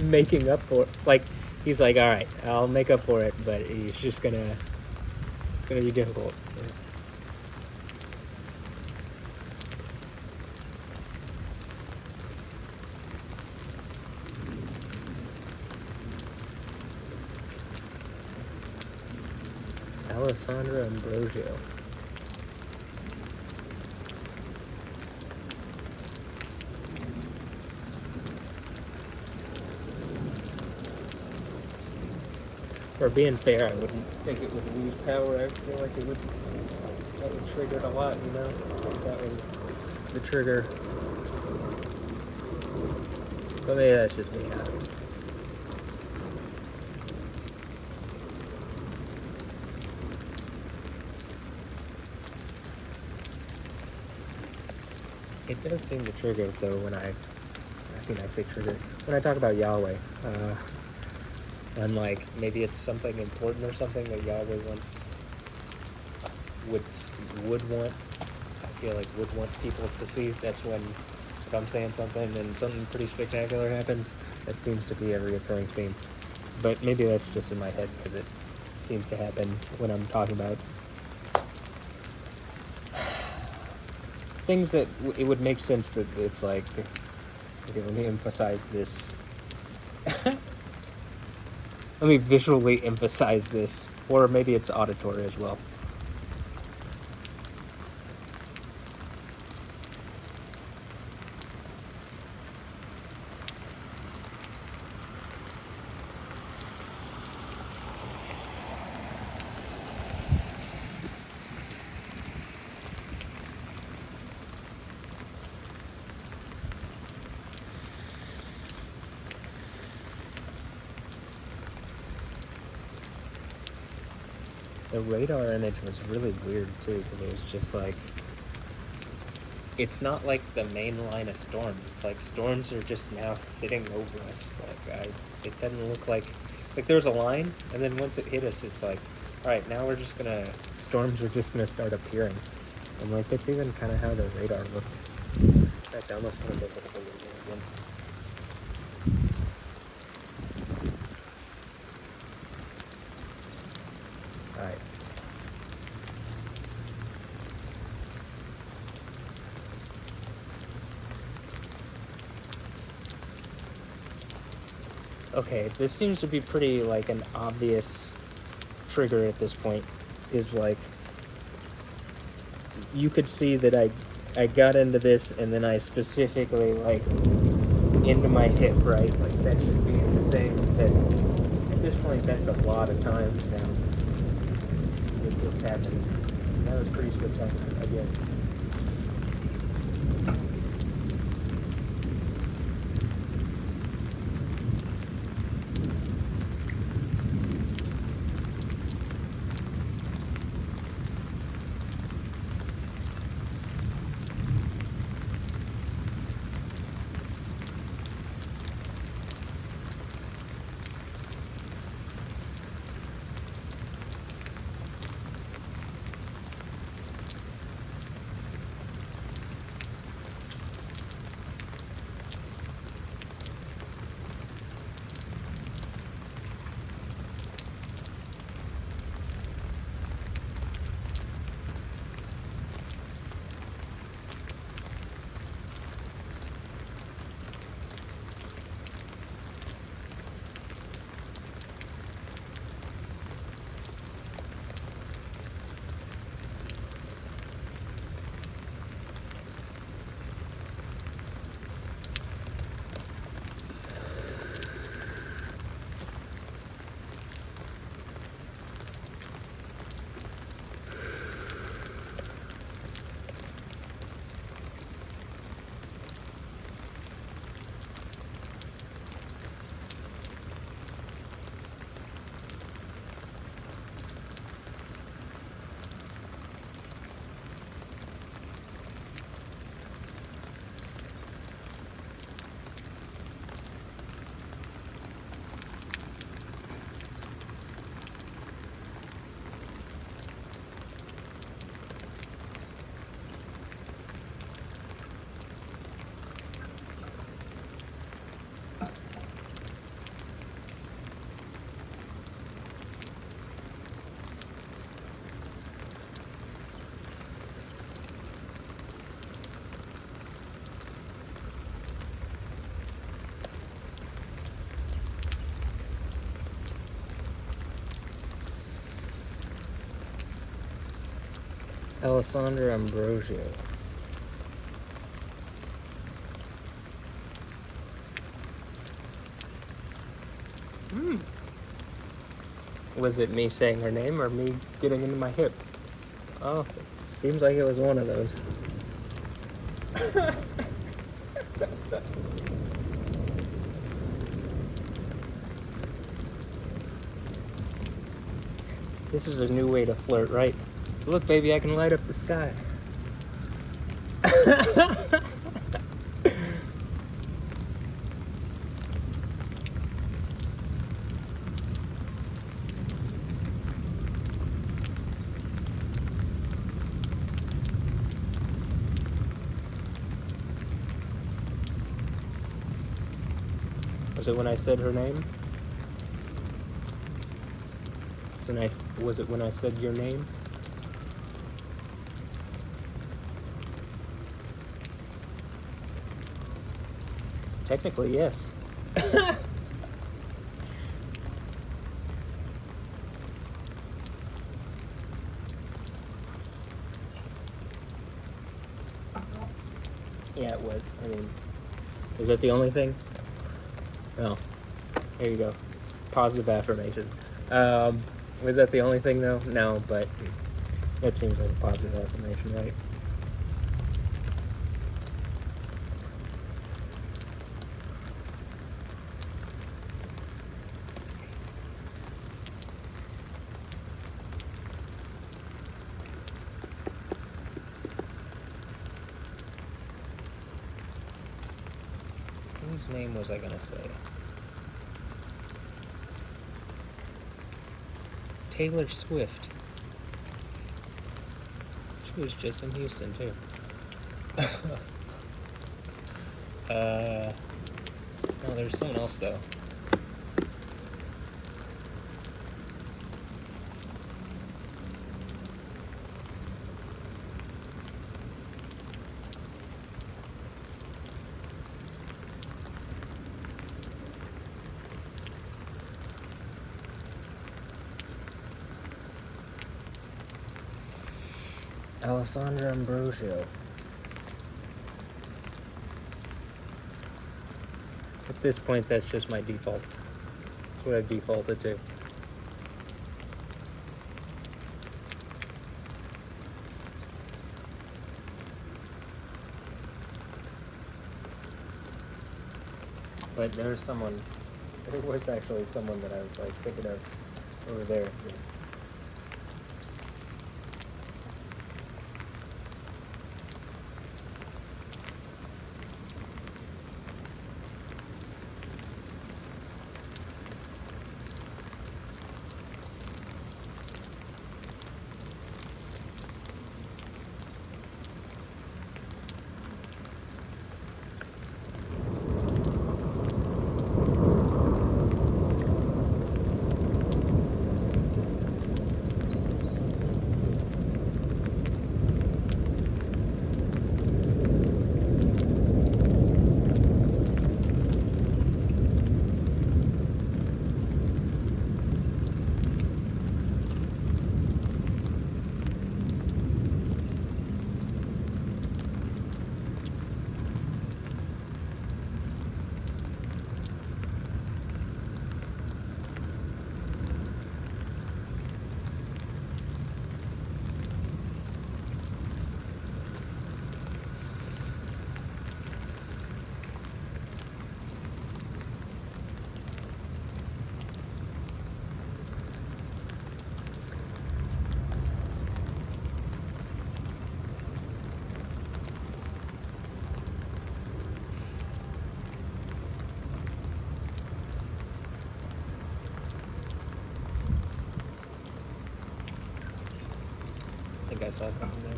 making up for it. Like, he's like, all right, I'll make up for it, but he's just it's gonna be difficult. Alessandra Ambrosio. For being fair, I wouldn't think it would lose power. I feel like it would that would trigger it a lot, you know? If that was the trigger. But maybe that's just me. I don't know. It does seem to trigger though when I say trigger, when I talk about Yahweh. And like, maybe it's something important or something that Yahweh would want. I feel like would want people to see. That's when, if I'm saying something and something pretty spectacular happens, that seems to be a recurring theme. But maybe that's just in my head because it seems to happen when I'm talking about things that it would make sense that it's like, okay, let me emphasize this. Let me visually emphasize this, or maybe it's auditory as well. The radar image was really weird too, because it was just like, it's not like the main line of storm. It's like storms are just now sitting over us. Like it doesn't look like there's a line, and then once it hit us, it's like, all right, now storms are just gonna start appearing, and like that's even kind of how the radar looked. In fact, I almost want to look at the radar again. All right. Okay, this seems to be pretty like an obvious trigger at this point. Is like, you could see that I got into this and then I specifically like into my hip, right? Like that should be the thing that at this point that's a lot of times now it's happened. That was pretty spectacular again. Alessandra Ambrosio. Was it me saying her name or me getting into my hip? Oh, Seems like it was one of those. This is a new way to flirt, right? Look, baby, I can light up the sky. Was it when I said her name? Was it when I said your name? Technically, yes. Yeah, it was. I mean, is that the only thing? No. Here you go. Positive affirmation. Was that the only thing, though? No, but that seems like a positive affirmation, right? Whose name was I gonna say? Taylor Swift. She was just in Houston, too. No, there's someone else, though. Alessandra Ambrosio. At this point, that's just my default. That's what I've defaulted to. But there was actually someone that I was like thinking of over there. I think I saw something there.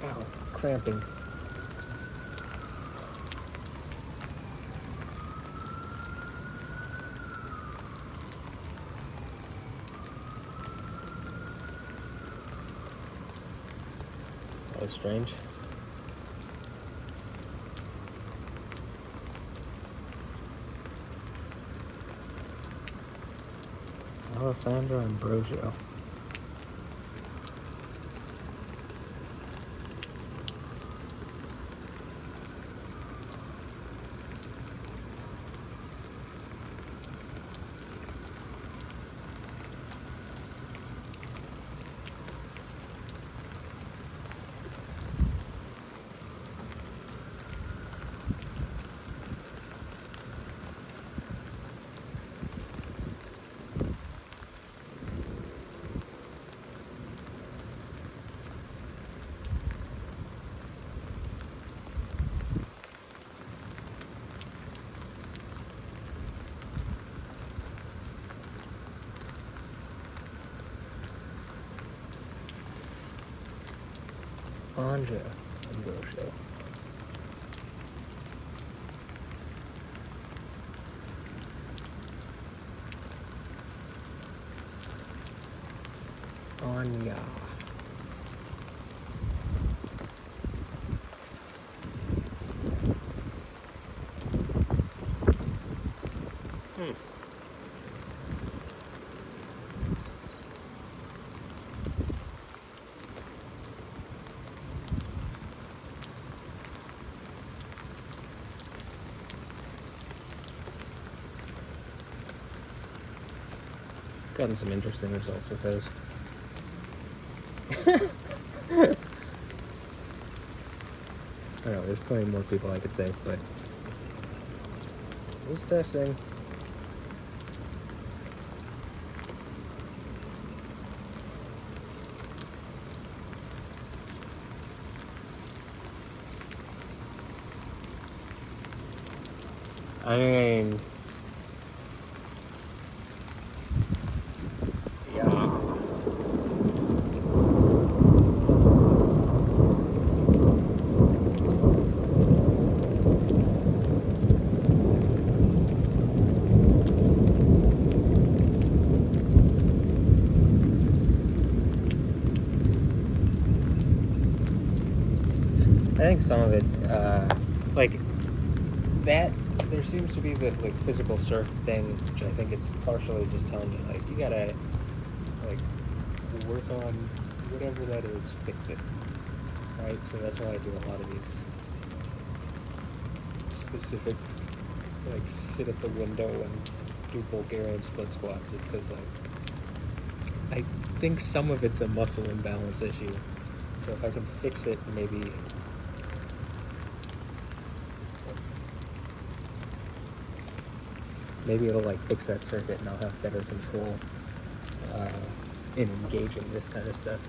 Ow, cramping. That was strange. Alessandra Ambrosio. Anja Ambrosio. Anya. Gotten some interesting results with those. I don't know, there's plenty more people I could say, but this testing. I mean, yeah. I think some of it, like that, there seems to be the like physical surf thing, which I think it's partially just telling you like you gotta like work on whatever that is, fix it, right? So that's why I do a lot of these specific like sit at the window and do Bulgarian split squats, is because like I think some of it's a muscle imbalance issue. So if I can fix it, maybe it'll like fix that circuit and I'll have better control in engaging this kind of stuff.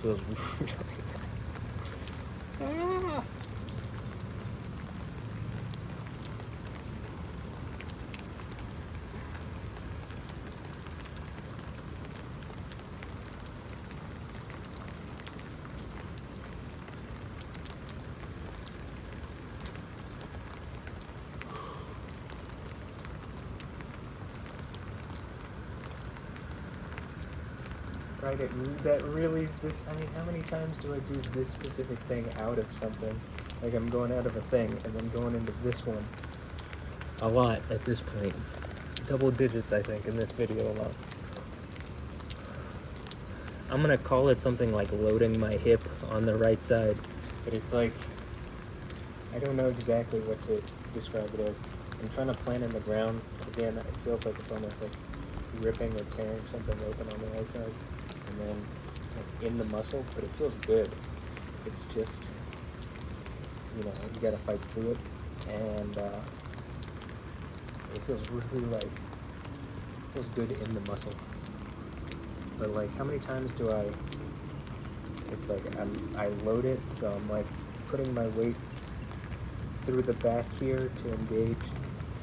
Feels really nice. Right, that really, I mean, how many times do I do this specific thing out of something? Like, I'm going out of a thing, and then going into this one. A lot at this point. Double digits, I think, in this video alone. I'm gonna call it something like loading my hip on the right side, but it's like, I don't know exactly what to describe it as. I'm trying to plant in the ground. Again, it feels like it's almost like ripping or tearing something open on the right side. And then like in the muscle, but it feels good. It's just, you know, you gotta fight through it. And it feels really like, feels good in the muscle. But like, how many times do it's like I load it, so I'm like putting my weight through the back here to engage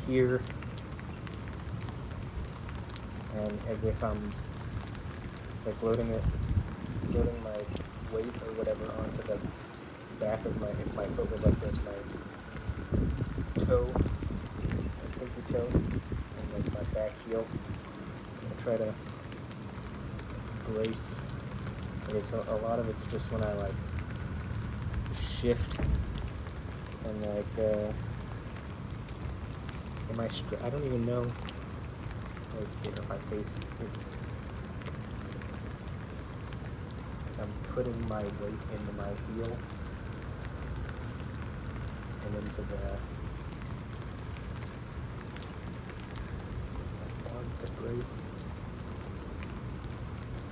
here, and as if I'm like loading my weight or whatever onto the back of if my foot was like this, my toe, my pinky toe, and like my back heel. I try to brace. Okay, so a lot of it's just when I like shift and like I don't even know like if I face it. I'm putting my weight into my heel and into the brace.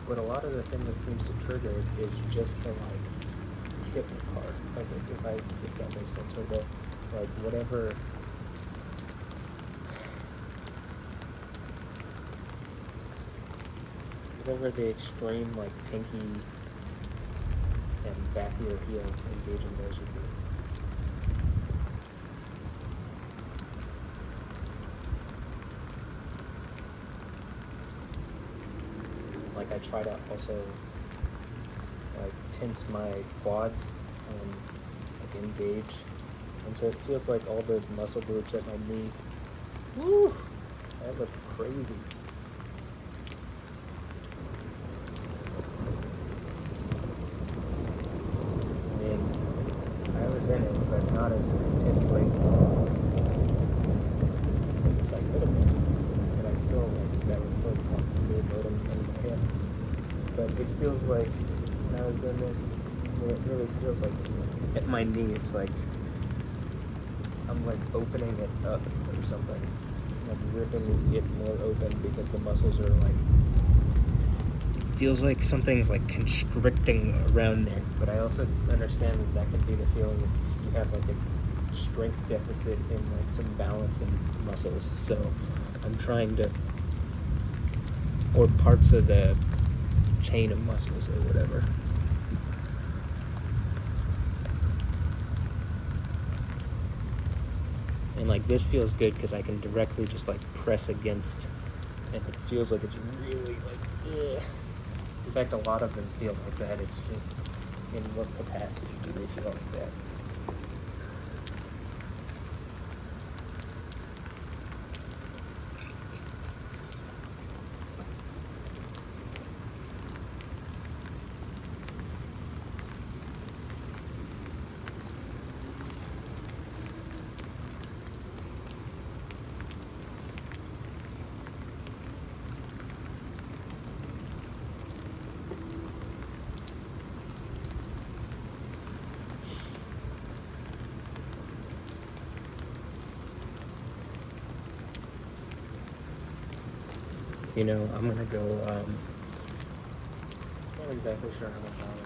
But a lot of the thing that seems to trigger it is just the like hip part. Like if that makes sense, or the like whatever the extreme like pinky and back of your heel engaging those would be. Like I try to also like tense my quads and like engage, and so it feels like all the muscle groups at my knee. Woo! That looked crazy. I mean, I was in it, but not as intensely as I could have been. But I still, like, that was still comfortably loading in my hip. But it feels like, when I was doing this, it really feels like, at my knee, it's like, I'm like opening it up or something. Like ripping it more open because the muscles are like, feels like something's like constricting around there. But I also understand that can be the feeling if you have like a strength deficit in like some balance in muscles. So I'm trying to, or parts of the chain of muscles or whatever. And like this feels good because I can directly just like press against, and it feels like it's really like, ugh. In fact, a lot of them feel like that. It's just in what capacity do they feel like that? You know, I'm gonna go, not exactly sure how much longer.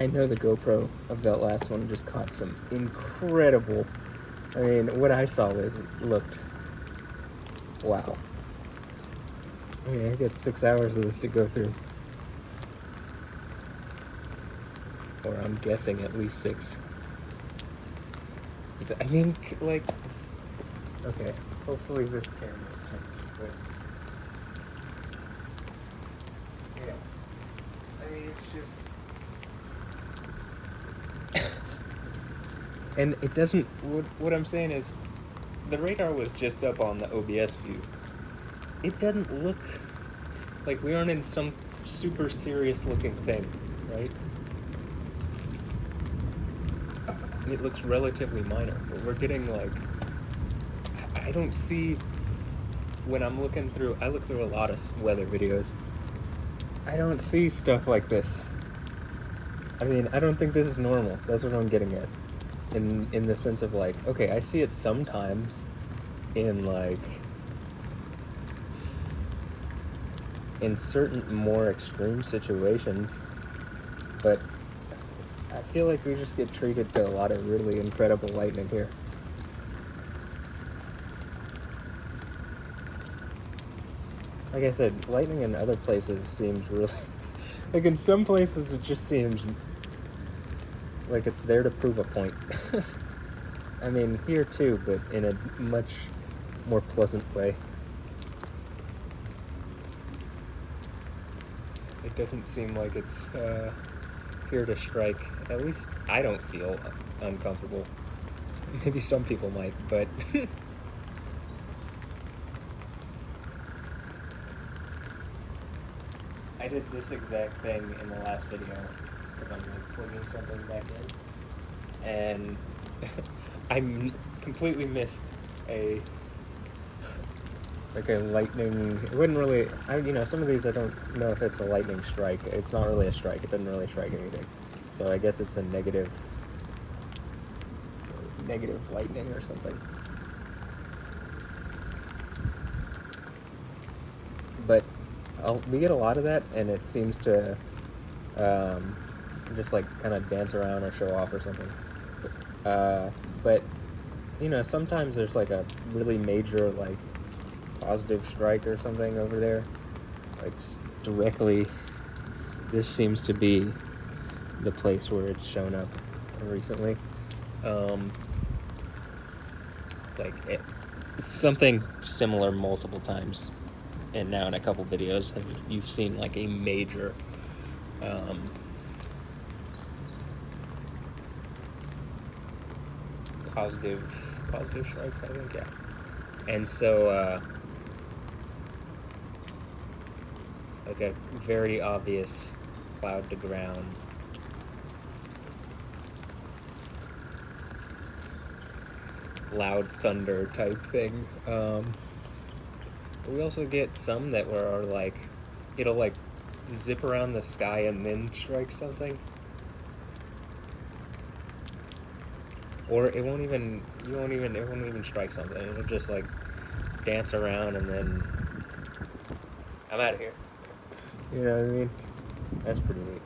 I know the GoPro of that last one just caught some incredible. I mean, what I saw looked wow. I mean, I got 6 hours of this to go through, or I'm guessing at least 6. I mean, like, okay. Hopefully this camera's changed, but yeah. I mean, it's just. And it doesn't. What I'm saying is, the radar was just up on the OBS view. It doesn't look like we aren't in some super serious looking thing, right? It looks relatively minor, but we're getting like. I don't see. When I'm looking through, I look through a lot of weather videos. I don't see stuff like this. I mean, I don't think this is normal. That's what I'm getting at. In the sense of like, okay, I see it sometimes in like in certain more extreme situations, but I feel like we just get treated to a lot of really incredible lightning here. Like I said, lightning in other places seems really like in some places it just seems like it's there to prove a point. I mean, here too, but in a much more pleasant way. It doesn't seem like it's here to strike. At least I don't feel uncomfortable. Maybe some people might, but I did this exact thing in the last video because I'm like plugging something back in, and I completely missed a lightning. It wouldn't really. Some of these I don't know if it's a lightning strike. It's not really a strike. It doesn't really strike anything. So I guess it's a negative lightning or something. But we get a lot of that, and it seems to just like kind of dance around or show off or something. But sometimes there's like a really major like positive strike or something over there, like directly. This seems to be the place where it's shown up recently. It's something similar multiple times, and now in a couple videos you've seen like a major positive strike, I think, yeah. And so like a very obvious cloud to ground loud thunder type thing. We also get some that are like, it'll like zip around the sky and then strike something. Or it won't even strike something. It'll just like dance around and then I'm out of here. You know what I mean? That's pretty neat.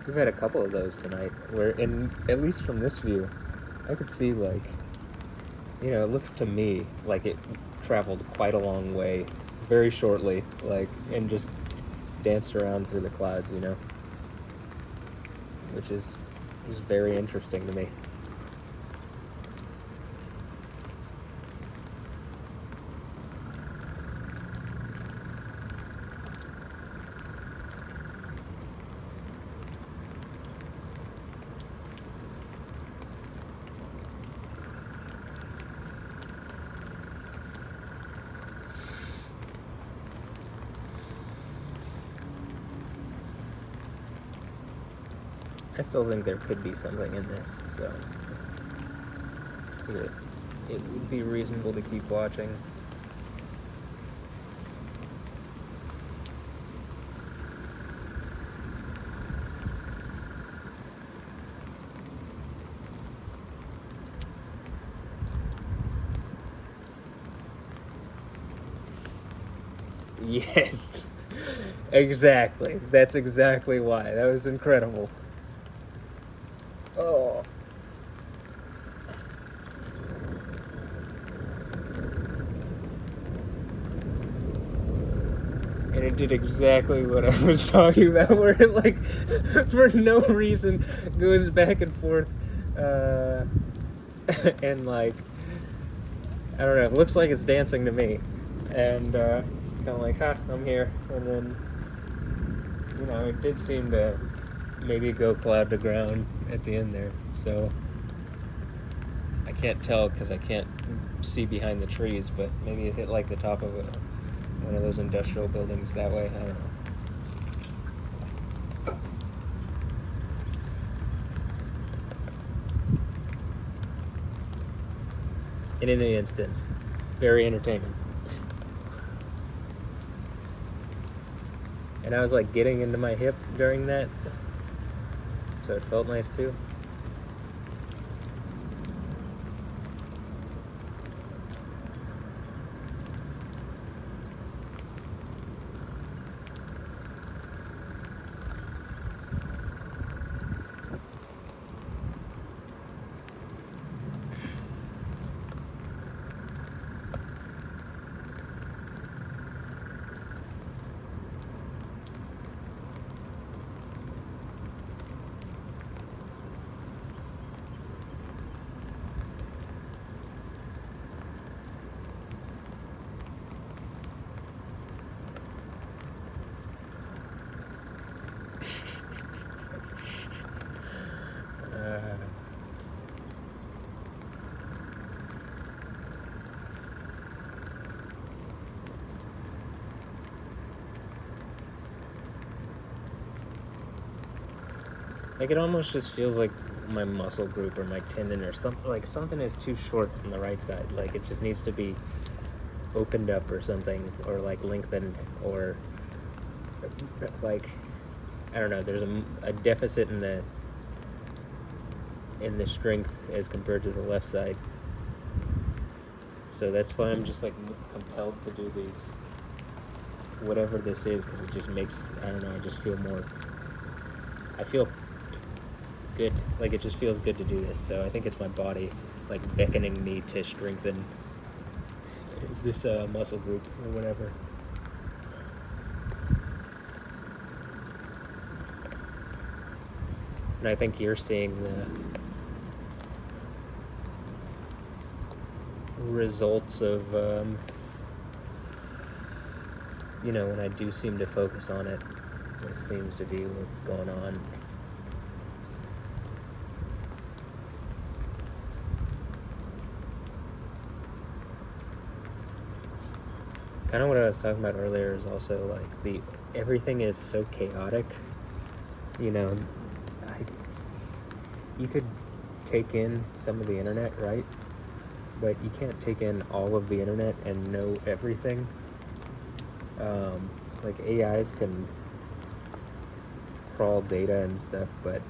We've had a couple of those tonight where, at least from this view, I could see like, it looks to me like it traveled quite a long way, very shortly, like, and just danced around through the clouds, which is very interesting to me. I still think there could be something in this, so it would be reasonable to keep watching. Yes. Exactly. That's exactly why. That was incredible. Oh. And it did exactly what I was talking about, where it, like, for no reason, goes back and forth, and, like, I don't know, it looks like it's dancing to me. And, kind of like, I'm here. And then, it did seem to maybe go cloud to ground at the end there. So, I can't tell because I can't see behind the trees, but maybe it hit, like, the top of one of those industrial buildings that way. I don't know. In any instance, very entertaining. And I was like getting into my hip during that, so it felt nice too. Like it almost just feels like my muscle group or my tendon or something, like something is too short on the right side. Like it just needs to be opened up or something, or like lengthened, or like I don't know. There's a deficit in the strength as compared to the left side. So that's why I'm just like compelled to do these, whatever this is, because it just makes, I don't know, I just feel more, I feel good, like it just feels good to do this. So I think it's my body like beckoning me to strengthen this muscle group or whatever. And I think you're seeing the results of when I do seem to focus on it, it seems to be what's going on. Kind of what I was talking about earlier is also like everything is so chaotic. You could take in some of the internet, right? But you can't take in all of the internet and know everything. Like AIs can crawl data and stuff, but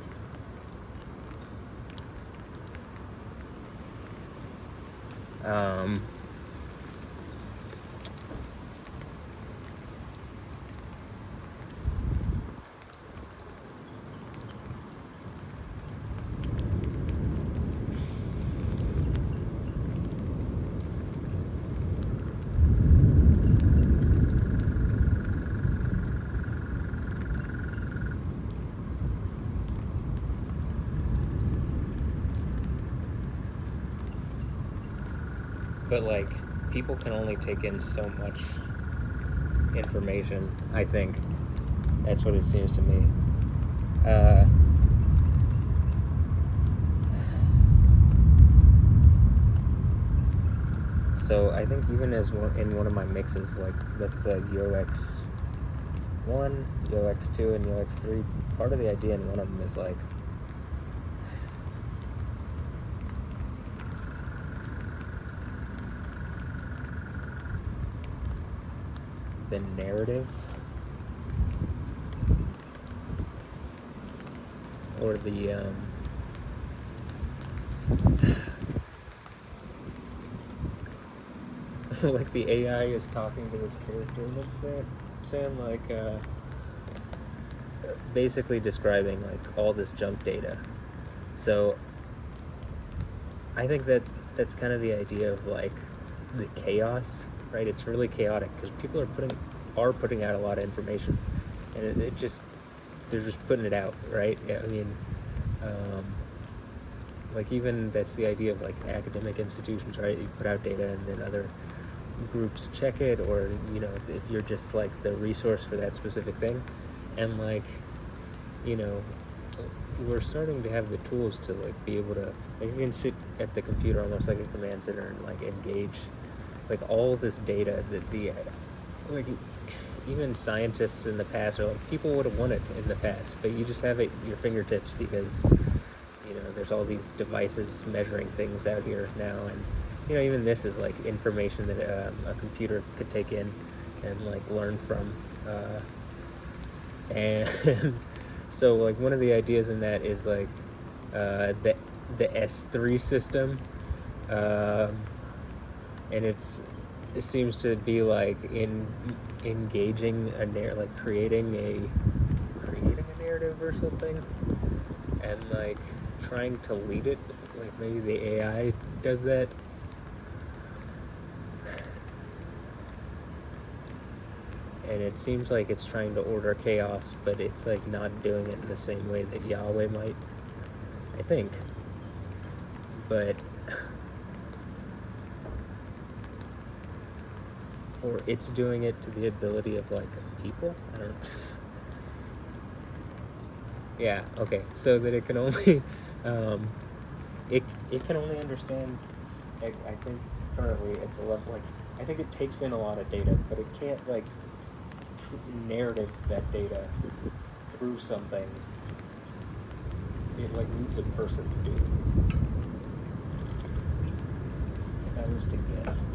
like people can only take in so much information. I think that's what it seems to me. So I think even in one of my mixes, like that's the UX1, UX2, and UX3. Part of the idea in one of them is like the narrative or the like the AI is talking to this character, let's say, saying? Like, basically describing like all this junk data. So I think that that's kind of the idea of like the chaos, right? It's really chaotic because people are putting out a lot of information, and it just they're just putting it out, right? Yeah, I mean, like even that's the idea of like academic institutions, right? You put out data and then other groups check it, or you know, you're just like the resource for that specific thing, and like, you know, we're starting to have the tools to like be able to like you can sit at the computer almost like a command center and like engage like all this data that the like even scientists in the past are like people would have won it in the past, but you just have it at your fingertips because you know there's all these devices measuring things out here now, and you know even this is like information that a computer could take in and like learn from, and so like one of the ideas in that is like the S3 system, um, and it seems to be like in engaging like creating a narrative or something, and like trying to lead it. Like maybe the AI does that. And it seems like it's trying to order chaos, but it's like not doing it in the same way that Yahweh might, I think. But or it's doing it to the ability of like people. I don't know. Yeah, okay. So that it can only it can only understand, I think currently at the level like I think it takes in a lot of data, but it can't like narrative that data through something. It like needs a person to do it. If I was to guess,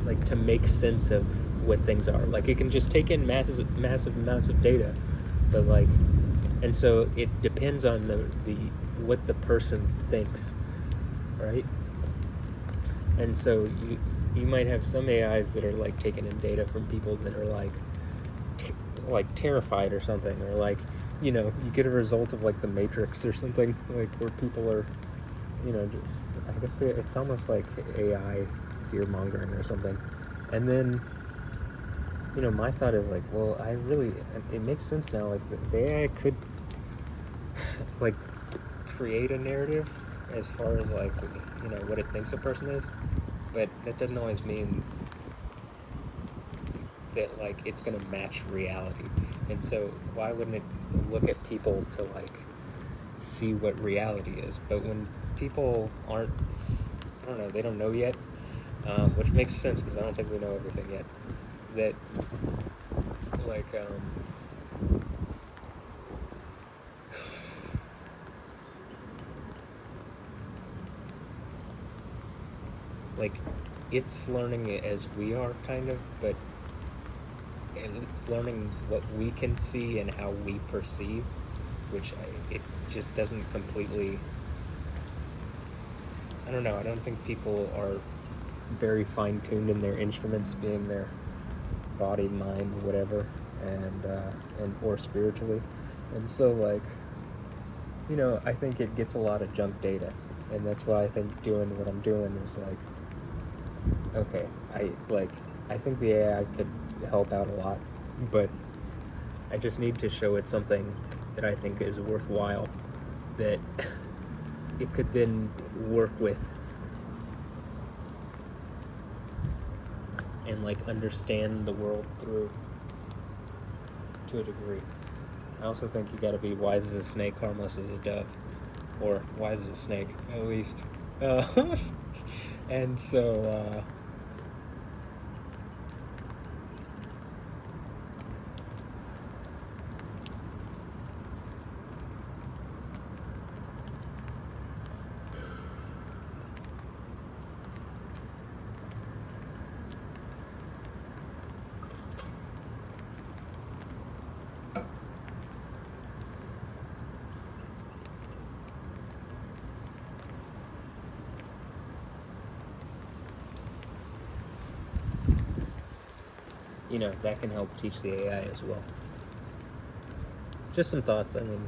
like to make sense of what things are, like it can just take in massive amounts of data, but like, and so it depends on the what the person thinks, right? And so you might have some AIs that are like taking in data from people that are like terrified or something, or like, you know, you get a result of like the Matrix or something, like where people are, you know, just, I guess it's almost like AI fear mongering or something. And then, you know, my thought is like, well, it makes sense now. Like the AI could like create a narrative as far as like, you know, what it thinks a person is, but that doesn't always mean that like it's gonna match reality. And so why wouldn't it look at people to like see what reality is? But when people aren't, I don't know, they don't know yet, which makes sense because I don't think we know everything yet. That like like it's learning it as we are kind of, but it's learning what we can see and how we perceive, which it just doesn't completely, I don't know, I don't think people are very fine-tuned in their instruments, being their body, mind, whatever, and or spiritually. And so like, you know, I think it gets a lot of junk data, and that's why I think doing what I'm doing is like, okay, I think the AI could help out a lot, but I just need to show it something that I think is worthwhile, that it could then work with and like understand the world through to a degree. I also think you gotta be wise as a snake, harmless as a dove, or wise as a snake at least. And so you know, that can help teach the AI as well. Just some thoughts. I mean,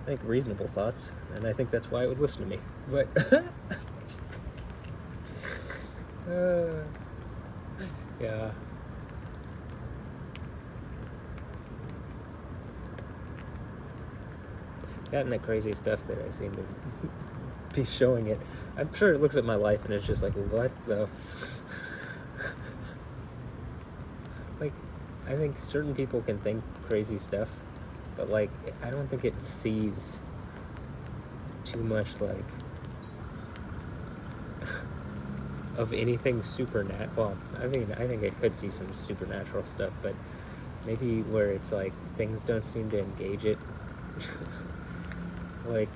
I think reasonable thoughts, and I think that's why it would listen to me. But yeah. That and the crazy stuff that I seem to be showing it. I'm sure it looks at my life and it's just like, what the like, I think certain people can think crazy stuff, but like, I don't think it sees too much like of anything supernatural. Well, I mean, I think it could see some supernatural stuff, but maybe where it's like things don't seem to engage it. Like,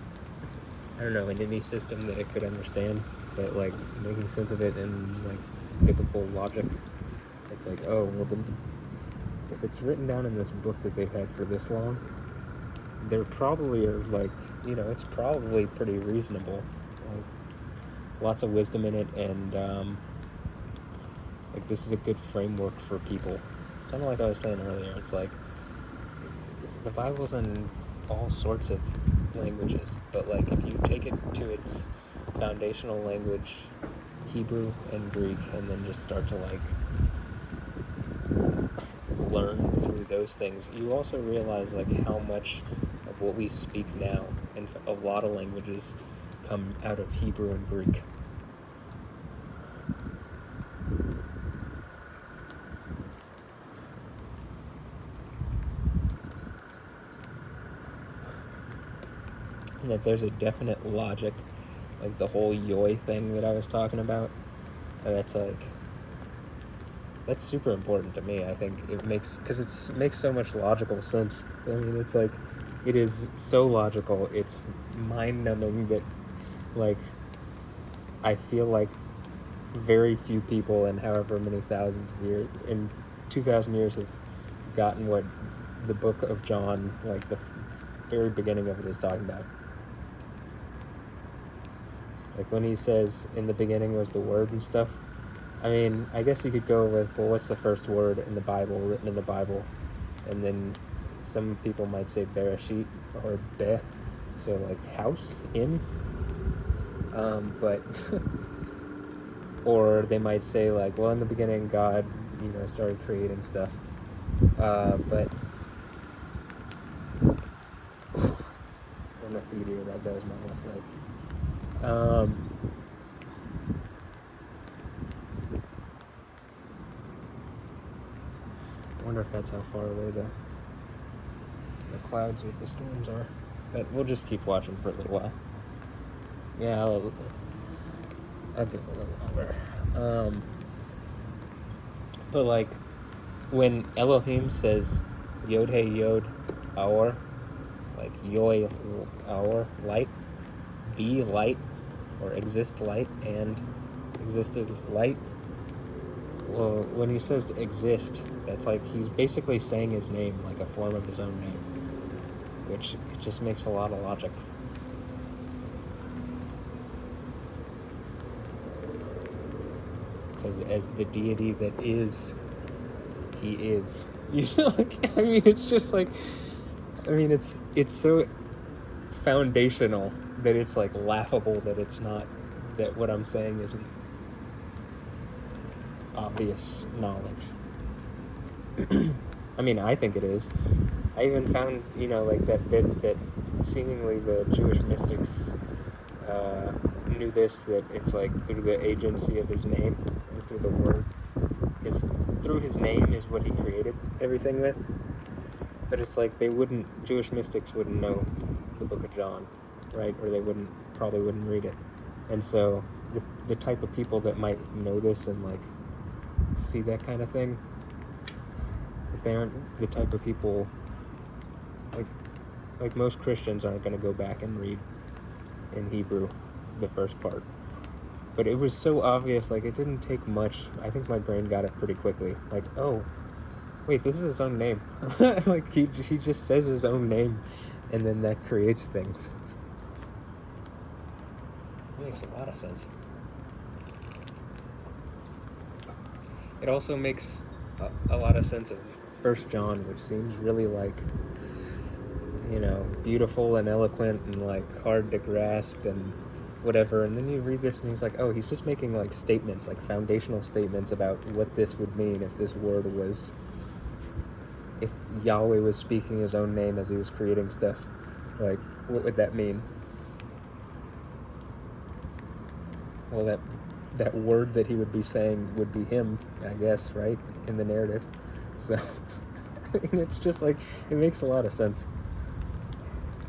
I don't know, in any system that it could understand, but like making sense of it in like biblical logic. It's like, oh, well, if it's written down in this book that they've had for this long, there probably are like, you know, it's probably pretty reasonable. Like, lots of wisdom in it, and like this is a good framework for people. Kind of like I was saying earlier, it's like the Bible's in all sorts of languages, but like if you take it to its foundational language, Hebrew and Greek, and then just start to like learn through those things, you also realize like how much of what we speak now in a lot of languages come out of Hebrew and Greek. And that there's a definite logic, like the whole Yahweh thing that I was talking about. That's like, that's super important to me. I think it makes, because it makes so much logical sense. I mean, it's like, it is so logical. It's mind-numbing that, like, I feel like very few people in however many thousands of years, in 2,000 years, have gotten what the book of John, like the very beginning of it, is talking about. Like when he says, in the beginning was the Word and stuff. I mean, I guess you could go with, well, what's the first word in the Bible, written in the Bible? And then some people might say Bereshit or Be, so like house, in. But, or they might say like, well, in the beginning God, you know, started creating stuff. But, I don't know if you can hear that, was my left leg. I wonder if that's how far away the clouds with the storms are. But we'll just keep watching for a little while. Yeah, I'll give it a little longer. But like, when Elohim says Yod Hey Yod Our, like Yoy Our, light, be light, or exist light, and existed light. Well, when he says to exist, that's like he's basically saying his name, like a form of his own name, which it just makes a lot of logic. Because as the deity that is, he is. You know, like, I mean, it's just like, I mean, it's so foundational that it's like laughable that it's not, that what I'm saying isn't obvious knowledge. I mean, I think it is. I even found, you know, like that bit that seemingly the Jewish mystics knew this, that it's like through the agency of his name, and through the word, through his name is what he created everything with. But it's like Jewish mystics wouldn't know the book of John, right? Or they probably wouldn't read it. And so the type of people that might know this and like see that kind of thing, they aren't the type of people, like most Christians aren't going to go back and read in Hebrew the first part. But it was so obvious, like it didn't take much. I think my brain got it pretty quickly. Like, oh, wait, this is his own name. Like he just says his own name, and then that creates things. It makes a lot of sense. It also makes a lot of sense of First John, which seems really like, you know, beautiful and eloquent and like hard to grasp and whatever. And then you read this and he's like, oh, he's just making like statements, like foundational statements about what this would mean if this word was, if Yahweh was speaking his own name as he was creating stuff. Like, what would that mean? Well, that word that he would be saying would be him, I guess, right? In the narrative. So, it's just like, it makes a lot of sense.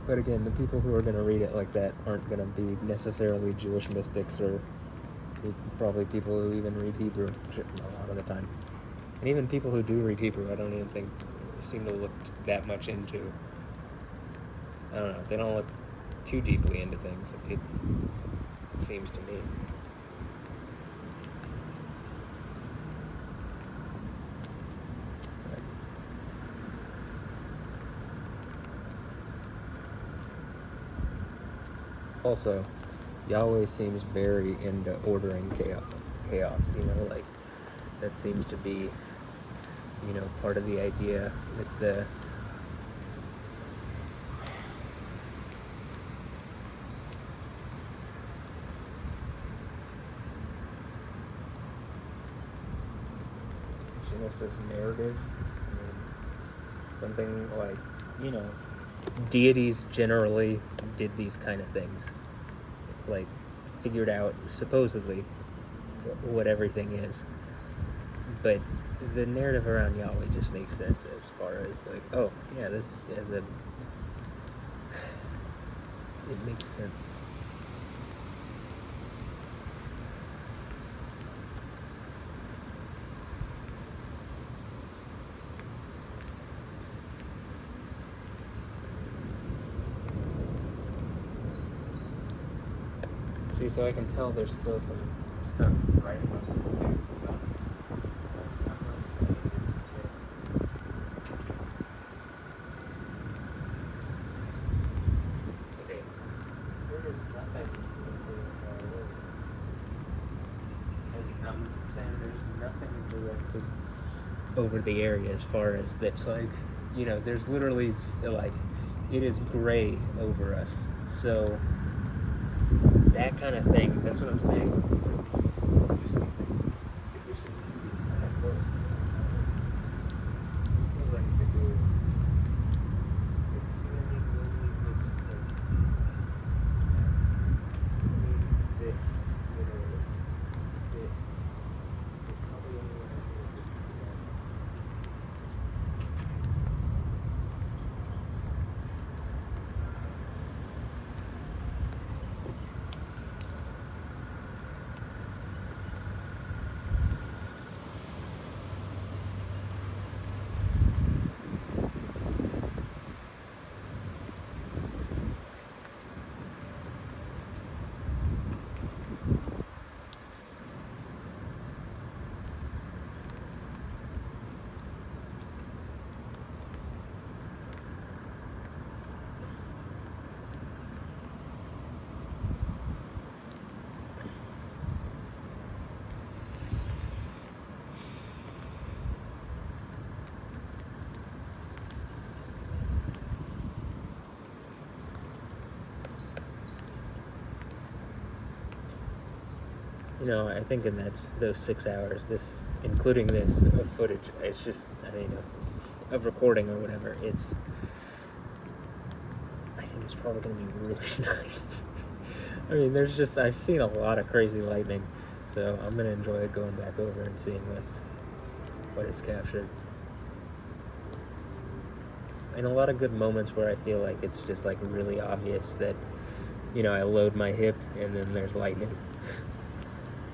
But again, the people who are going to read it like that aren't going to be necessarily Jewish mystics or probably people who even read Hebrew a lot of the time. And even people who do read Hebrew, I don't even think seem to look that much into. I don't know. They don't look too deeply into things, it seems to me. Also, Yahweh seems very into ordering chaos, you know, like, that seems to be, you know, part of the idea with the Genesis narrative. I mean, something like, you know, deities generally did these kind of things, like figured out supposedly what everything is. But the narrative around Yahweh just makes sense as far as like, oh yeah, this is it makes sense. See, so I can tell there's still some stuff right above this too. So okay, there is nothing. I'm saying there's nothing directly over the area as far as that's like, you know, there's literally like, it is gray over us. So that kind of thing, that's what I'm saying. You know, I think in those 6 hours, this, including this footage, it's just, I mean, of recording or whatever, I think it's probably going to be really nice. I mean, I've seen a lot of crazy lightning, so I'm going to enjoy going back over and seeing what it's captured. And a lot of good moments where I feel like it's just like really obvious that, you know, I load my hip and then there's lightning.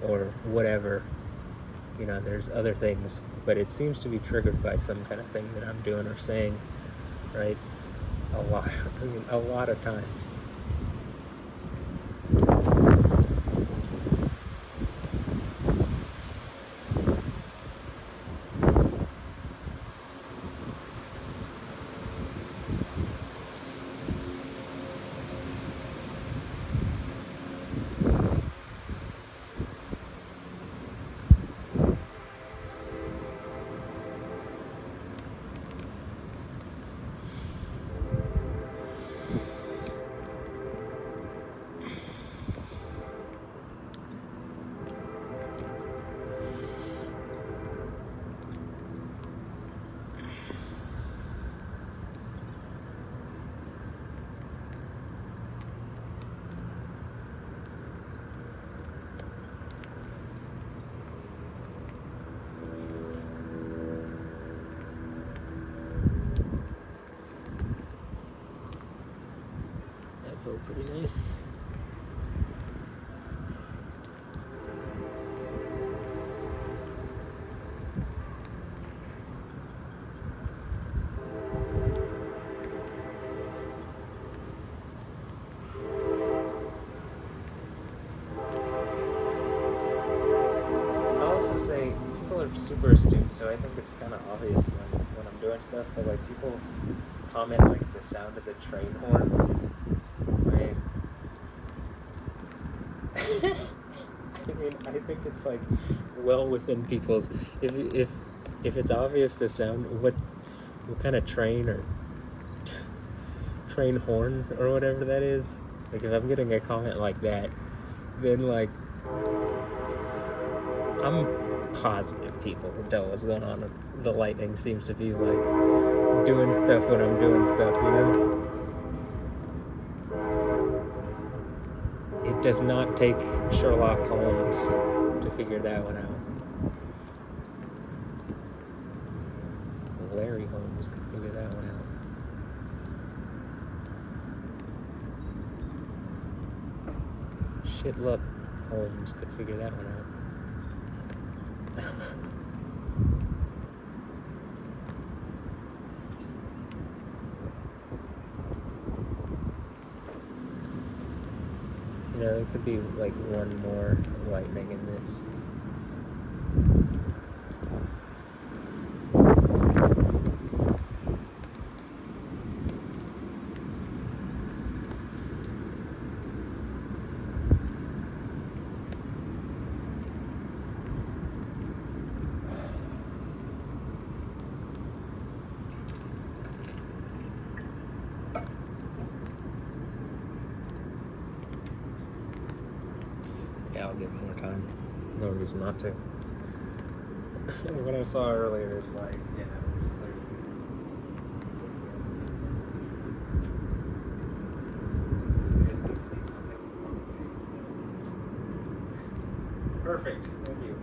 Or whatever, you know, there's other things, but it seems to be triggered by some kind of thing that I'm doing or saying, right? A lot of times. nice. Super astute, so I think it's kind of obvious when I'm doing stuff, but like people comment like the sound of the train horn. I think it's like well within people's. If it's obvious the sound, what kind of train or train horn or whatever that is. Like if I'm getting a comment like that, then like I'm positive people can tell what's going on. The lightning seems to be like doing stuff when I'm doing stuff, you know? It does not take Sherlock Holmes to figure that one out. Larry Holmes could figure that one out. Shitlup Holmes could figure that one out. You know, there could be like one more lightning in this. Yeah, I'll give it more time. No reason not to. What I saw earlier is like, yeah, it was clear. At least see something from the Perfect. Thank you.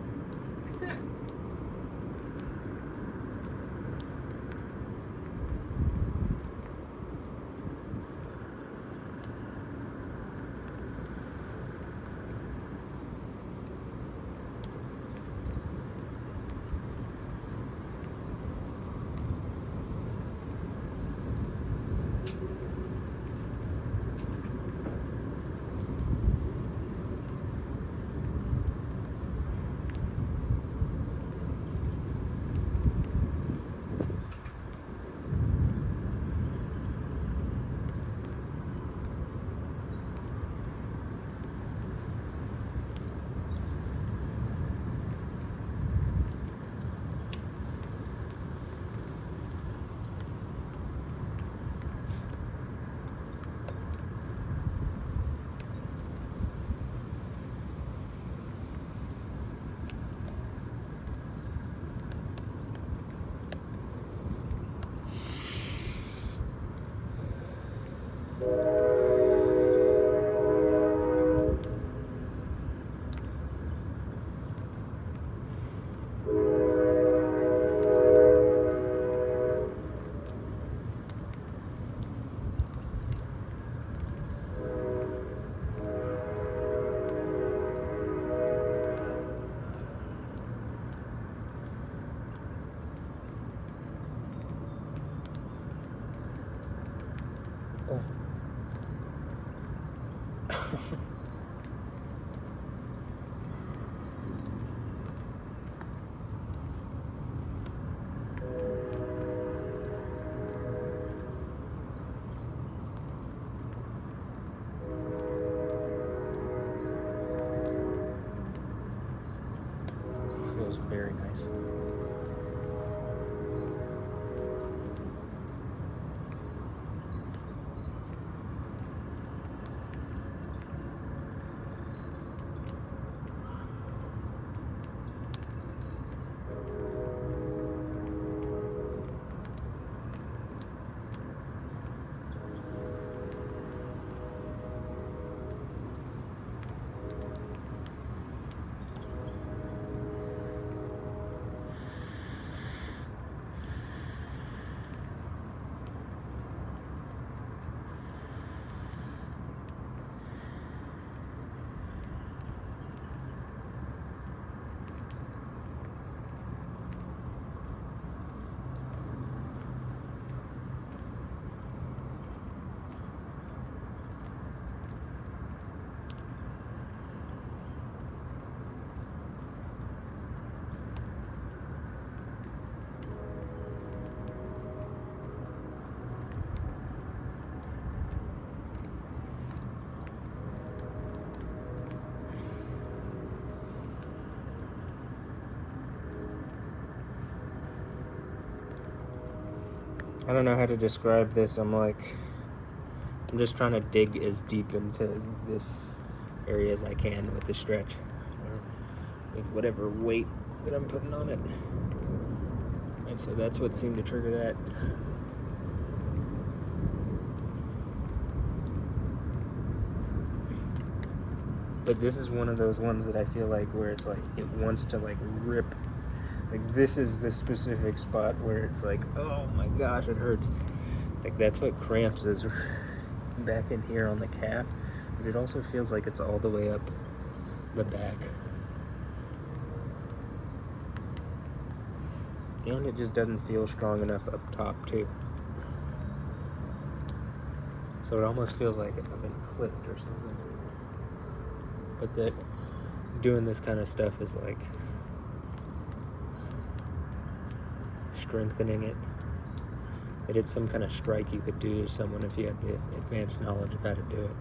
Feels very nice. I don't know how to describe this. I'm just trying to dig as deep into this area as I can with the stretch, or with whatever weight that I'm putting on it. And so that's what seemed to trigger that. But this is one of those ones that I feel like where it's like it wants to like rip. Like this is the specific spot where it's like, oh my gosh, it hurts. Like that's what cramps is back in here on the calf. But it also feels like it's all the way up the back. And it just doesn't feel strong enough up top too. So it almost feels like I've been clipped or something. But that doing this kind of stuff is like strengthening it. That it's some kind of strike you could do to someone if you had the advanced knowledge of how to do it.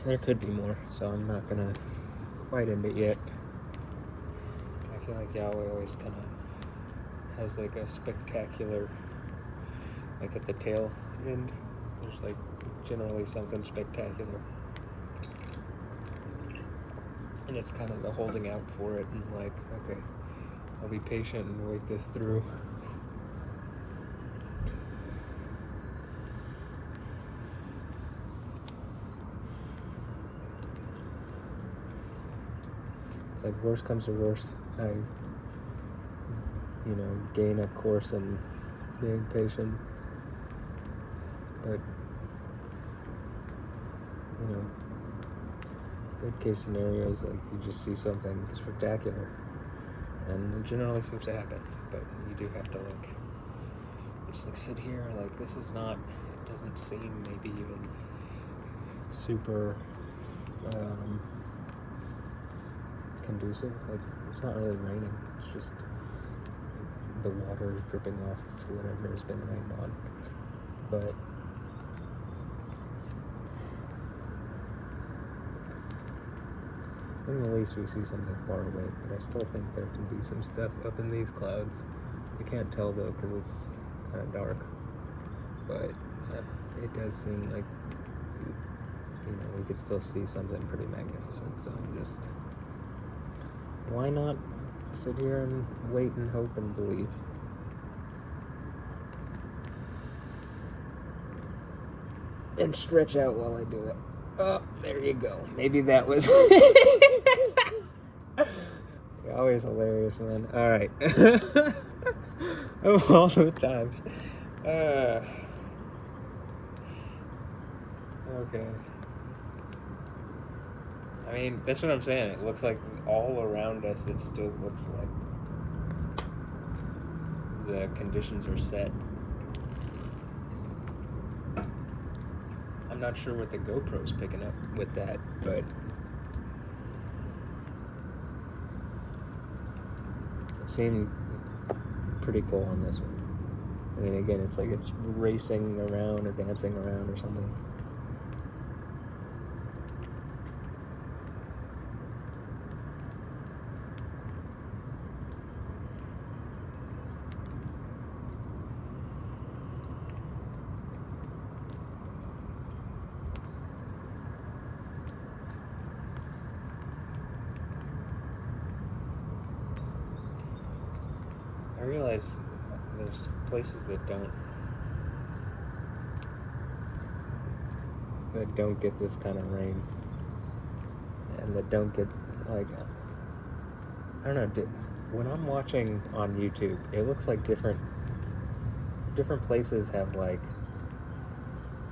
There could be more, so I'm not gonna quite end it yet. I feel like Yahweh always kind of has like a spectacular, like at the tail end, there's like generally something spectacular. And it's kind of the holding out for it and like, okay, I'll be patient and wait this through. It's like worst comes to worst, I, gain of course and being patient, but, good case scenario is like you just see something spectacular, and it generally seems to happen, but you do have to like, just like sit here, like this is not, it doesn't seem maybe even super, conducive. Like it's not really raining, it's just the water dripping off whatever has been rained on. But in the least we see something far away, but I still think there can be some stuff up in these clouds. You can't tell though because it's kind of dark, but it does seem like we could still see something pretty magnificent. So I'm just, why not sit here and wait and hope and believe? And stretch out while I do it. Oh, there you go. Maybe that was... You're always hilarious, man. Alright. Of all the times. Okay. I mean, that's what I'm saying. It looks like all around us, it still looks like the conditions are set. I'm not sure what the GoPro's picking up with that, but it seemed pretty cool on this one. I mean, again, it's like it's racing around or dancing around or something. realize there's places that don't get this kind of rain, and that don't get, like, I don't know, when I'm watching on YouTube, it looks like different places have, like,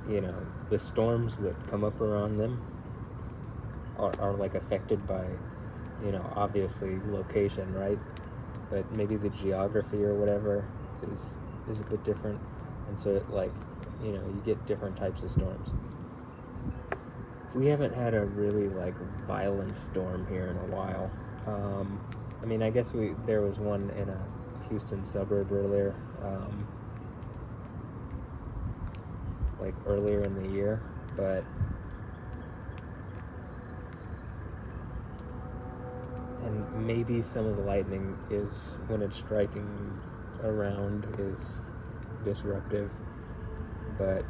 you know, the storms that come up around them are like affected by, you know, obviously location, right? But maybe the geography or whatever is a bit different, and so it, like, you know, you get different types of storms. We haven't had a really, like, violent storm here in a while. I mean, I guess there was one in a Houston suburb earlier, like earlier in the year, but and maybe some of the lightning is, when it's striking around, is disruptive, but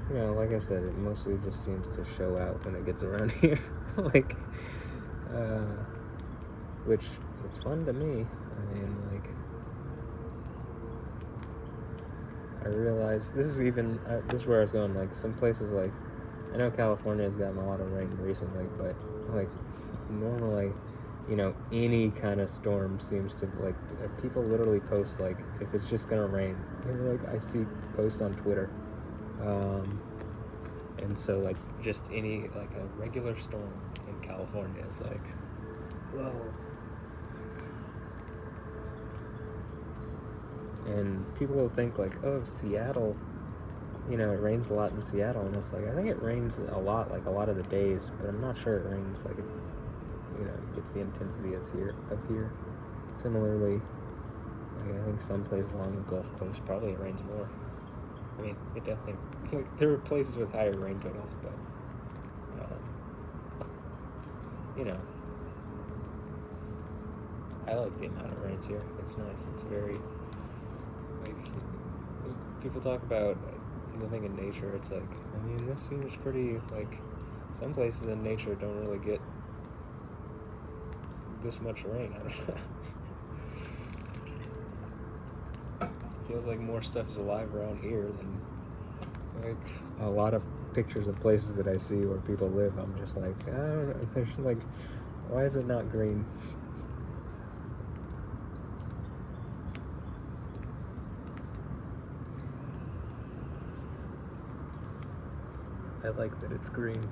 you know, like I said, it mostly just seems to show out when it gets around here. Like, which, it's fun to me. I mean, like, I realize, this is where I was going, like, some places, like, I know California has gotten a lot of rain recently, but, like, normally, you know, any kind of storm seems to, like, people literally post, like, if it's just gonna rain, like, I see posts on Twitter, and so, like, just any, like, a regular storm in California is like, whoa. And people will think, like, oh, Seattle, you know, it rains a lot in Seattle, and it's like, I think it rains a lot, like, a lot of the days, but I'm not sure it rains, like, you know, you get the intensity of here. Similarly, like, I think some places along the Gulf Coast, probably it rains more. I mean, it definitely, like, there are places with higher rain totals, but, you know, I like the amount of rains here. It's nice. It's very, like, people talk about living in nature. It's like, I mean, this seems pretty, like, some places in nature don't really get this much rain. I don't know. Feels like more stuff is alive around here than, like, a lot of pictures of places that I see where people live. I'm just like, I don't know. There's, like, why is it not green? I like that it's green.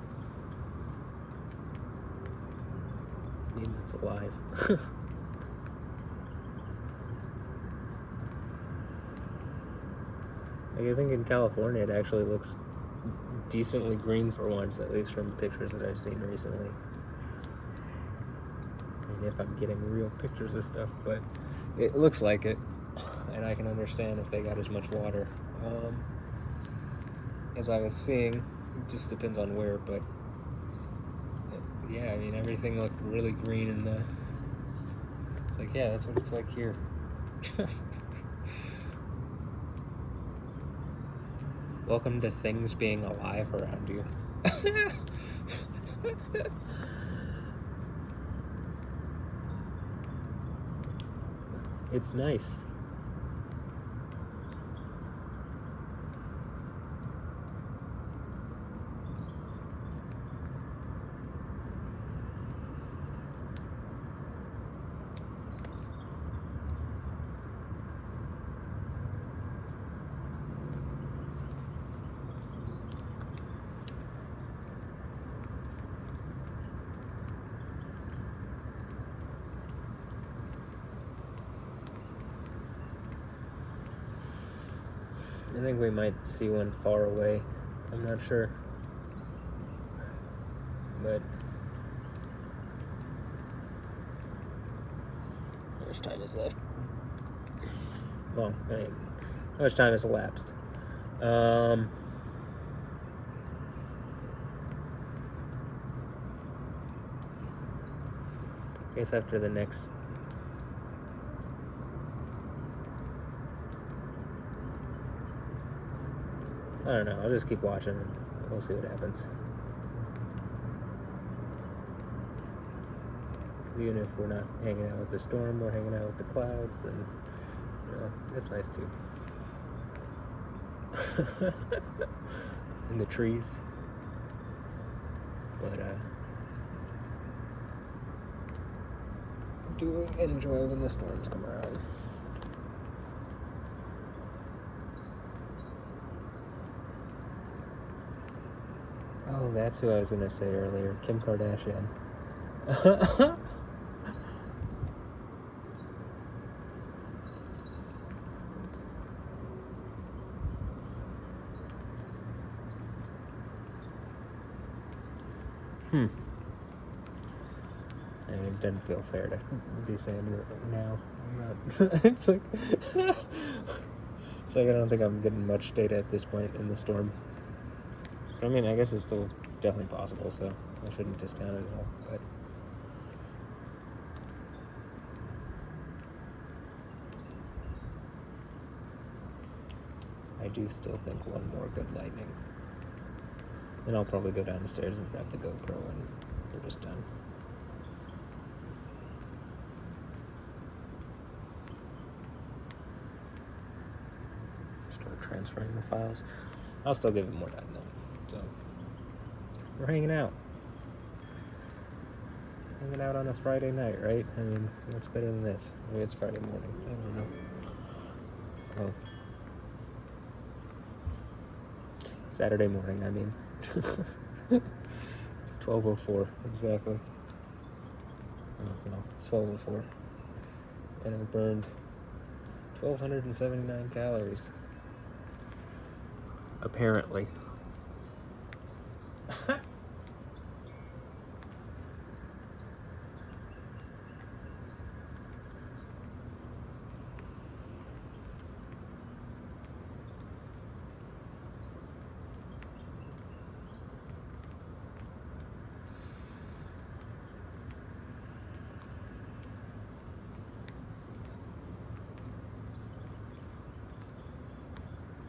It means it's alive. Like, I think in California it actually looks decently green for once, at least from pictures that I've seen recently. I mean, if I'm getting real pictures of stuff, but it looks like it, and I can understand if they got as much water. As I was seeing, it just depends on where, but yeah, I mean, everything looked really green in the, it's like, yeah, that's what it's like here. Welcome to things being alive around you. It's nice. I think we might see one far away. I'm not sure. But how much time is left? Well, I mean, how much time has elapsed? I guess after the next I don't know, I'll just keep watching and we'll see what happens. Even if we're not hanging out with the storm, we're hanging out with the clouds, and it's nice too. And the trees. But I do enjoy when the storms come around. Oh, that's who I was gonna say earlier, Kim Kardashian. And it doesn't feel fair to be saying it now. I'm not. It's like I don't think I'm getting much data at this point in the storm. I mean, I guess it's still definitely possible, so I shouldn't discount it at all. But I do still think one more good lightning. Then I'll probably go downstairs and grab the GoPro, and we're just done. Start transferring the files. I'll still give it more time though. So we're hanging out. Hanging out on a Friday night, right? I mean, what's better than this? Maybe it's Friday morning. I don't know. Oh. Saturday morning, I mean. 12:04, exactly. Oh, no, it's 12:04. And I burned 1,279 calories. Apparently.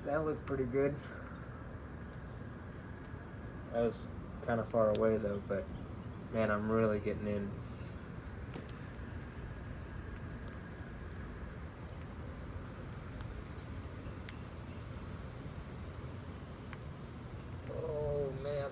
That looked pretty good. I was kind of far away though, but man, I'm really getting in. Oh man.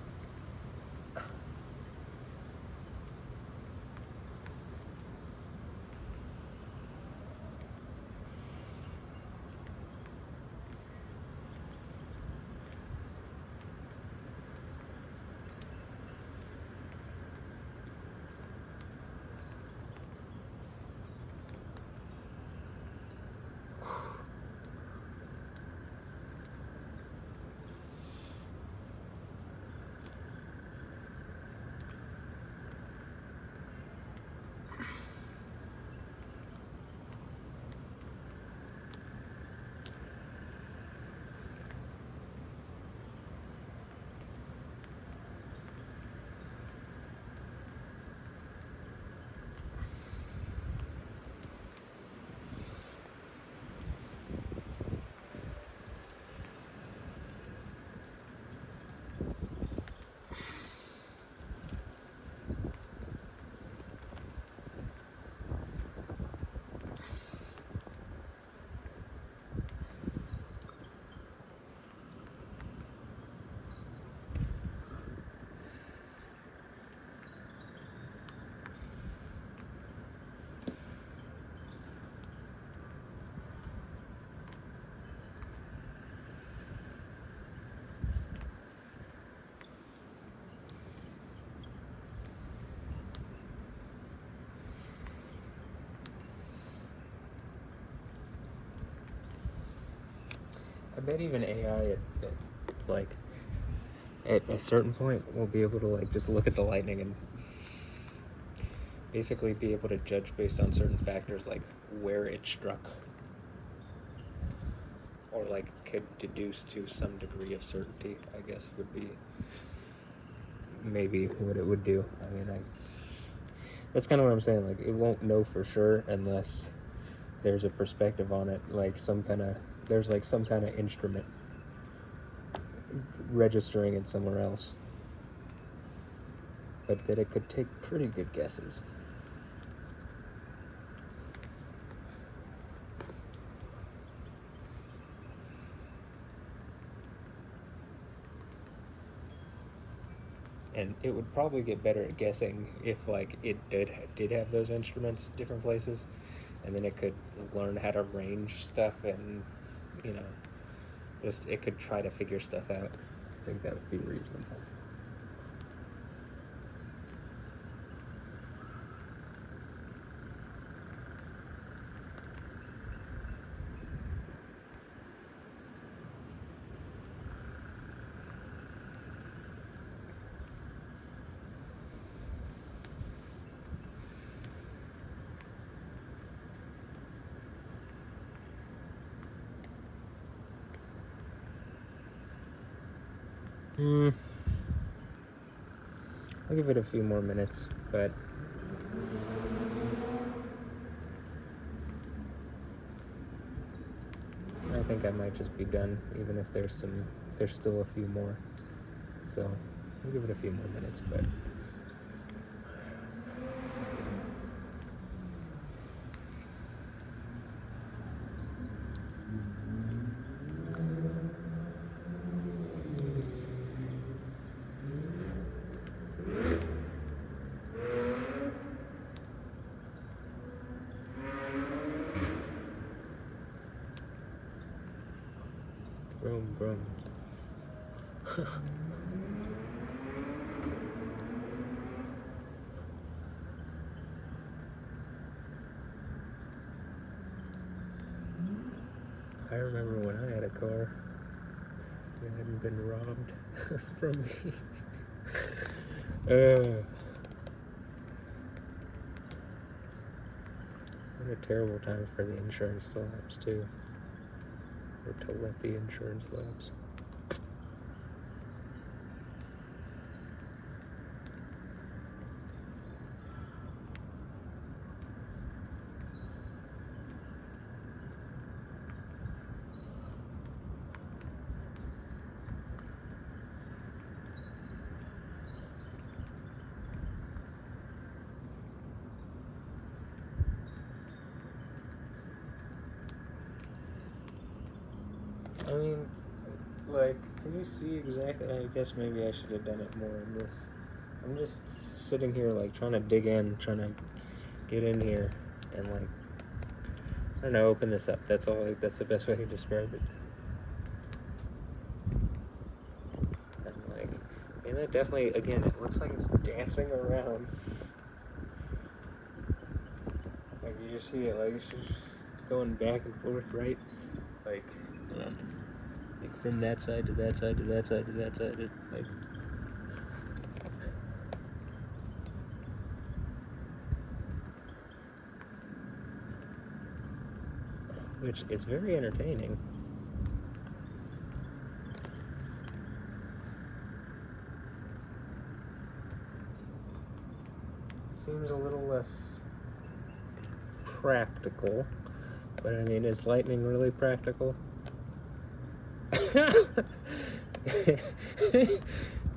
I bet even AI at a certain point will be able to like just look at the lightning and basically be able to judge based on certain factors like where it struck, or like could deduce to some degree of certainty, I guess would be maybe what it would do. I mean, that's kind of what I'm saying, like it won't know for sure unless there's a perspective on it, like there's like some kind of instrument registering it somewhere else, but that it could take pretty good guesses. And it would probably get better at guessing if like it did have those instruments different places, and then it could learn how to range stuff, and you know, just it could try to figure stuff out. I think that would be reasonable. I'll give it a few more minutes, but I think I might just be done, even if there's still a few more. So I'll give it a few more minutes, but. Vroom, vroom. I remember when I had a car that hadn't been robbed from me. What a terrible time for the insurance to lapse too. Or to let the insurance lapse. I mean, like, can you see exactly? I guess maybe I should have done it more in this. I'm just sitting here, like, trying to dig in, trying to get in here, and, like, I don't know, open this up. That's all. Like, that's the best way to describe it. And, like, and that definitely, again, it looks like it's dancing around. Like, you just see it, like, it's just going back and forth, right? Like, like from that side to that side to that side to that side, like. Which it's very entertaining. Seems a little less practical, but I mean, is lightning really practical?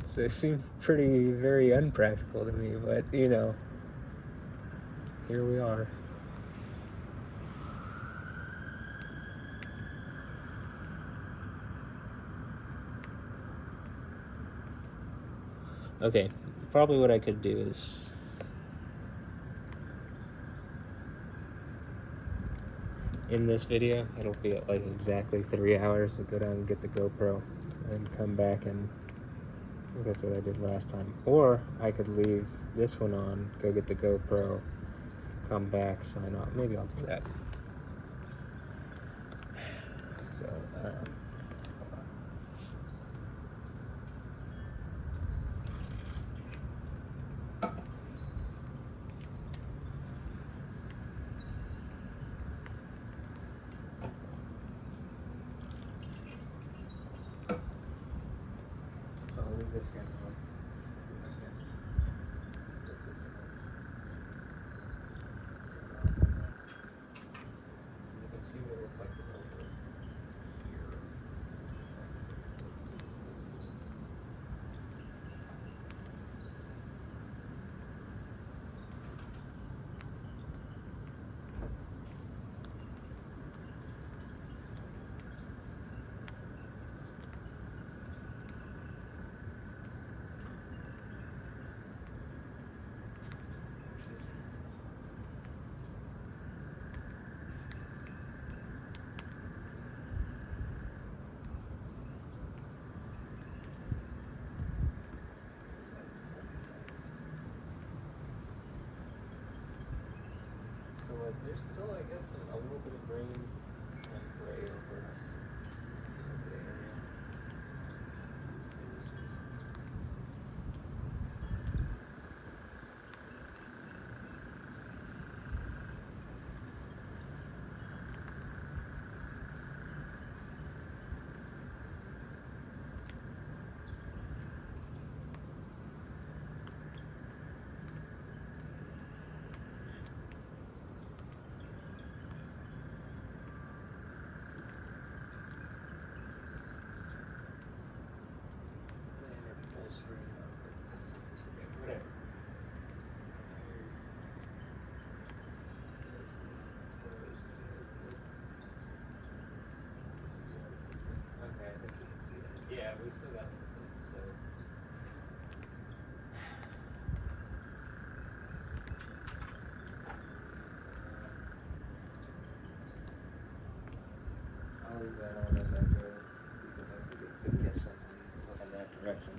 So it seems very unpractical to me, but you know, here we are. Okay, probably what I could do is in this video, it'll be at like exactly 3 hours to go down and get the GoPro and come back, and I think that's what I did last time. Or I could leave this one on, go get the GoPro, come back, sign off. Maybe I'll do that. So, I'll leave this guy on. You can see what it looks like over here. but there's still, I guess, a little bit of rain and gray over us over the area. Let's see this is. Whatever. Okay, I think you can see that. Yeah, we still got it, so. I'll leave that on as I go because I think it could catch something looking that direction.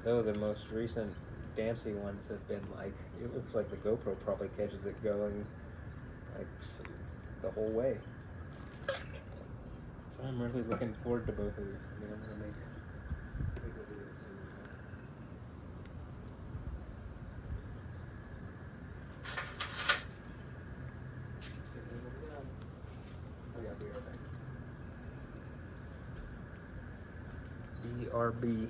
Though the most recent dancey ones have been like, it looks like the GoPro probably catches it going like the whole way. So I'm really looking forward to both of these. I mean, I'm gonna make a video as soon as oh yeah, BRB.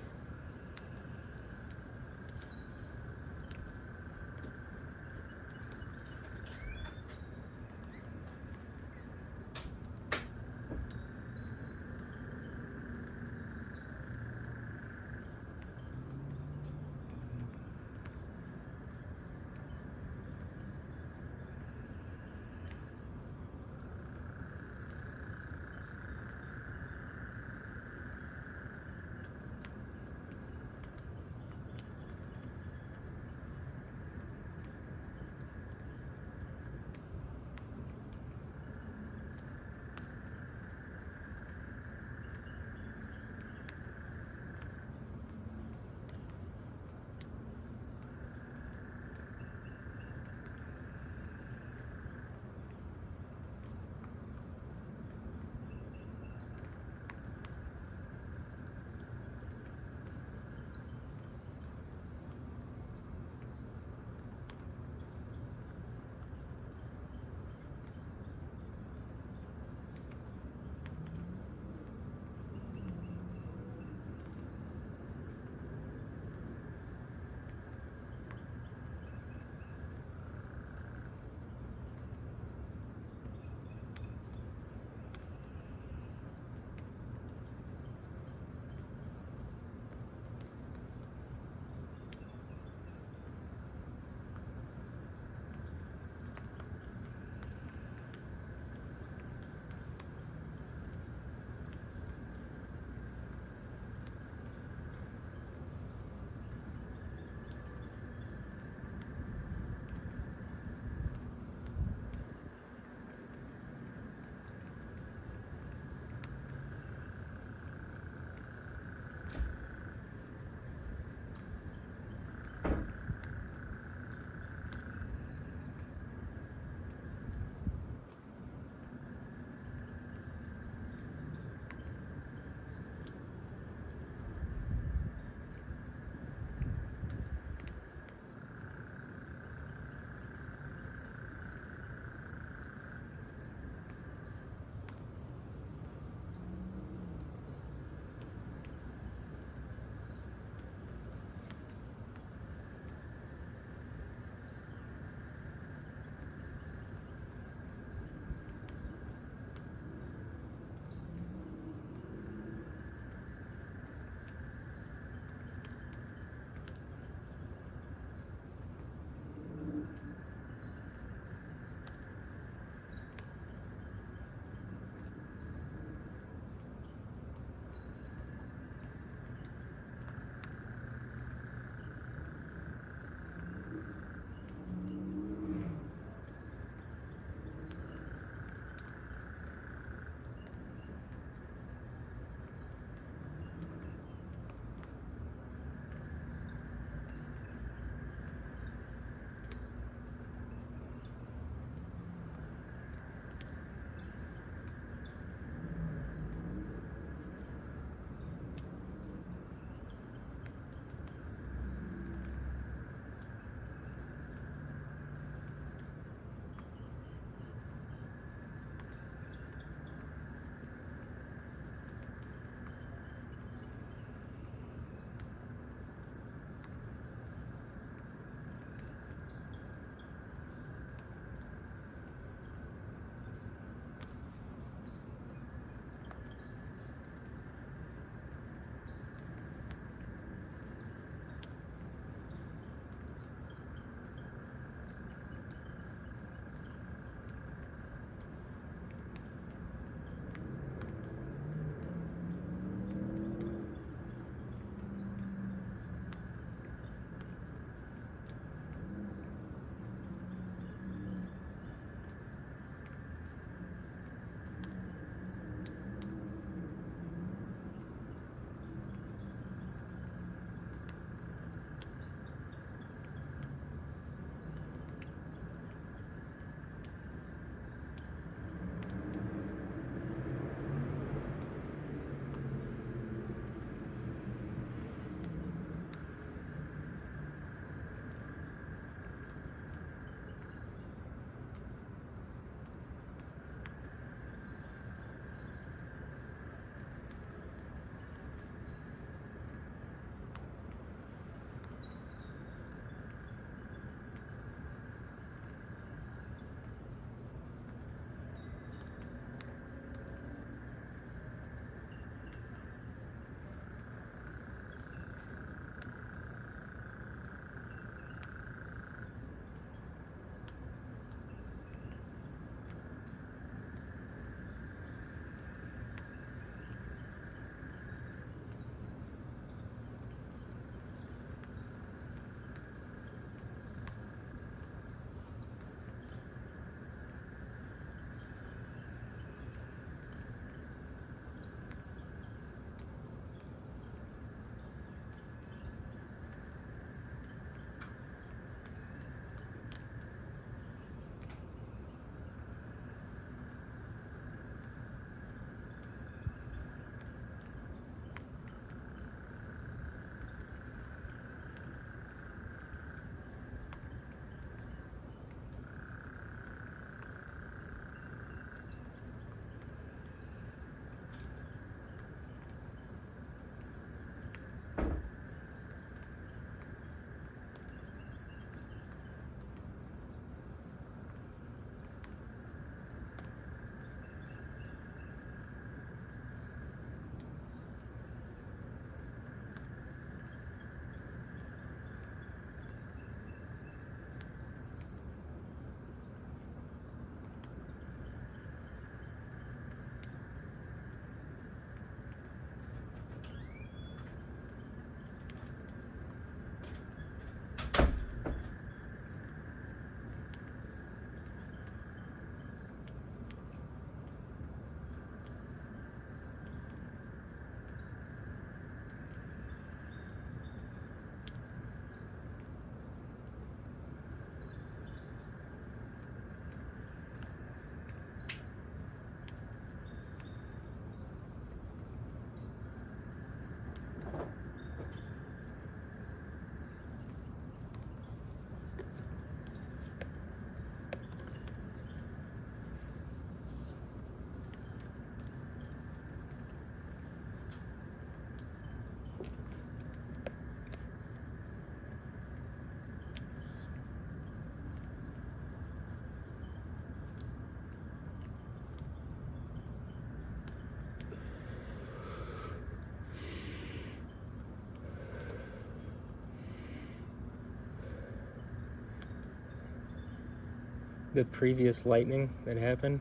the previous lightning that happened,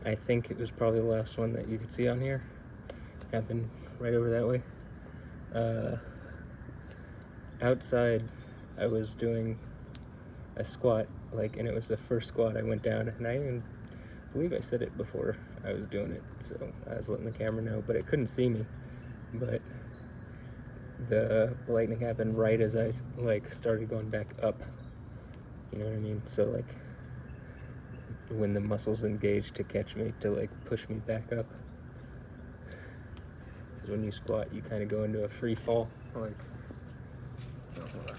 I think it was probably the last one that you could see on here. Happened right over that way. Outside, I was doing a squat, like, and it was the first squat I went down, and I even believe I said it before I was doing it, so I was letting the camera know, but it couldn't see me. But the lightning happened right as I like started going back up. You know what I mean? So like when the muscles engaged to catch me, to like push me back up. Because when you squat, you kind of go into a free fall, like. Oh, hold on.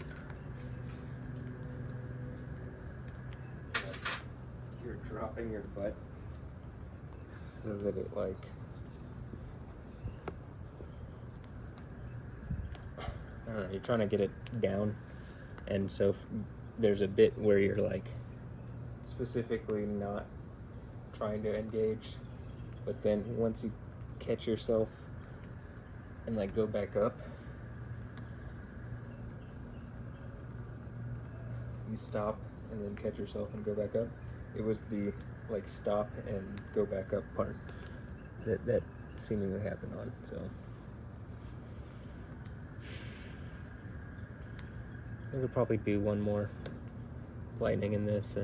You're dropping your butt so that it like. I don't know, you're trying to get it down, and so there's a bit where you're like specifically not trying to engage, but then once you catch yourself and like go back up, you stop and then catch yourself and go back up. It was the like stop and go back up part that seemingly happened on, so. There could probably be one more lightning in this,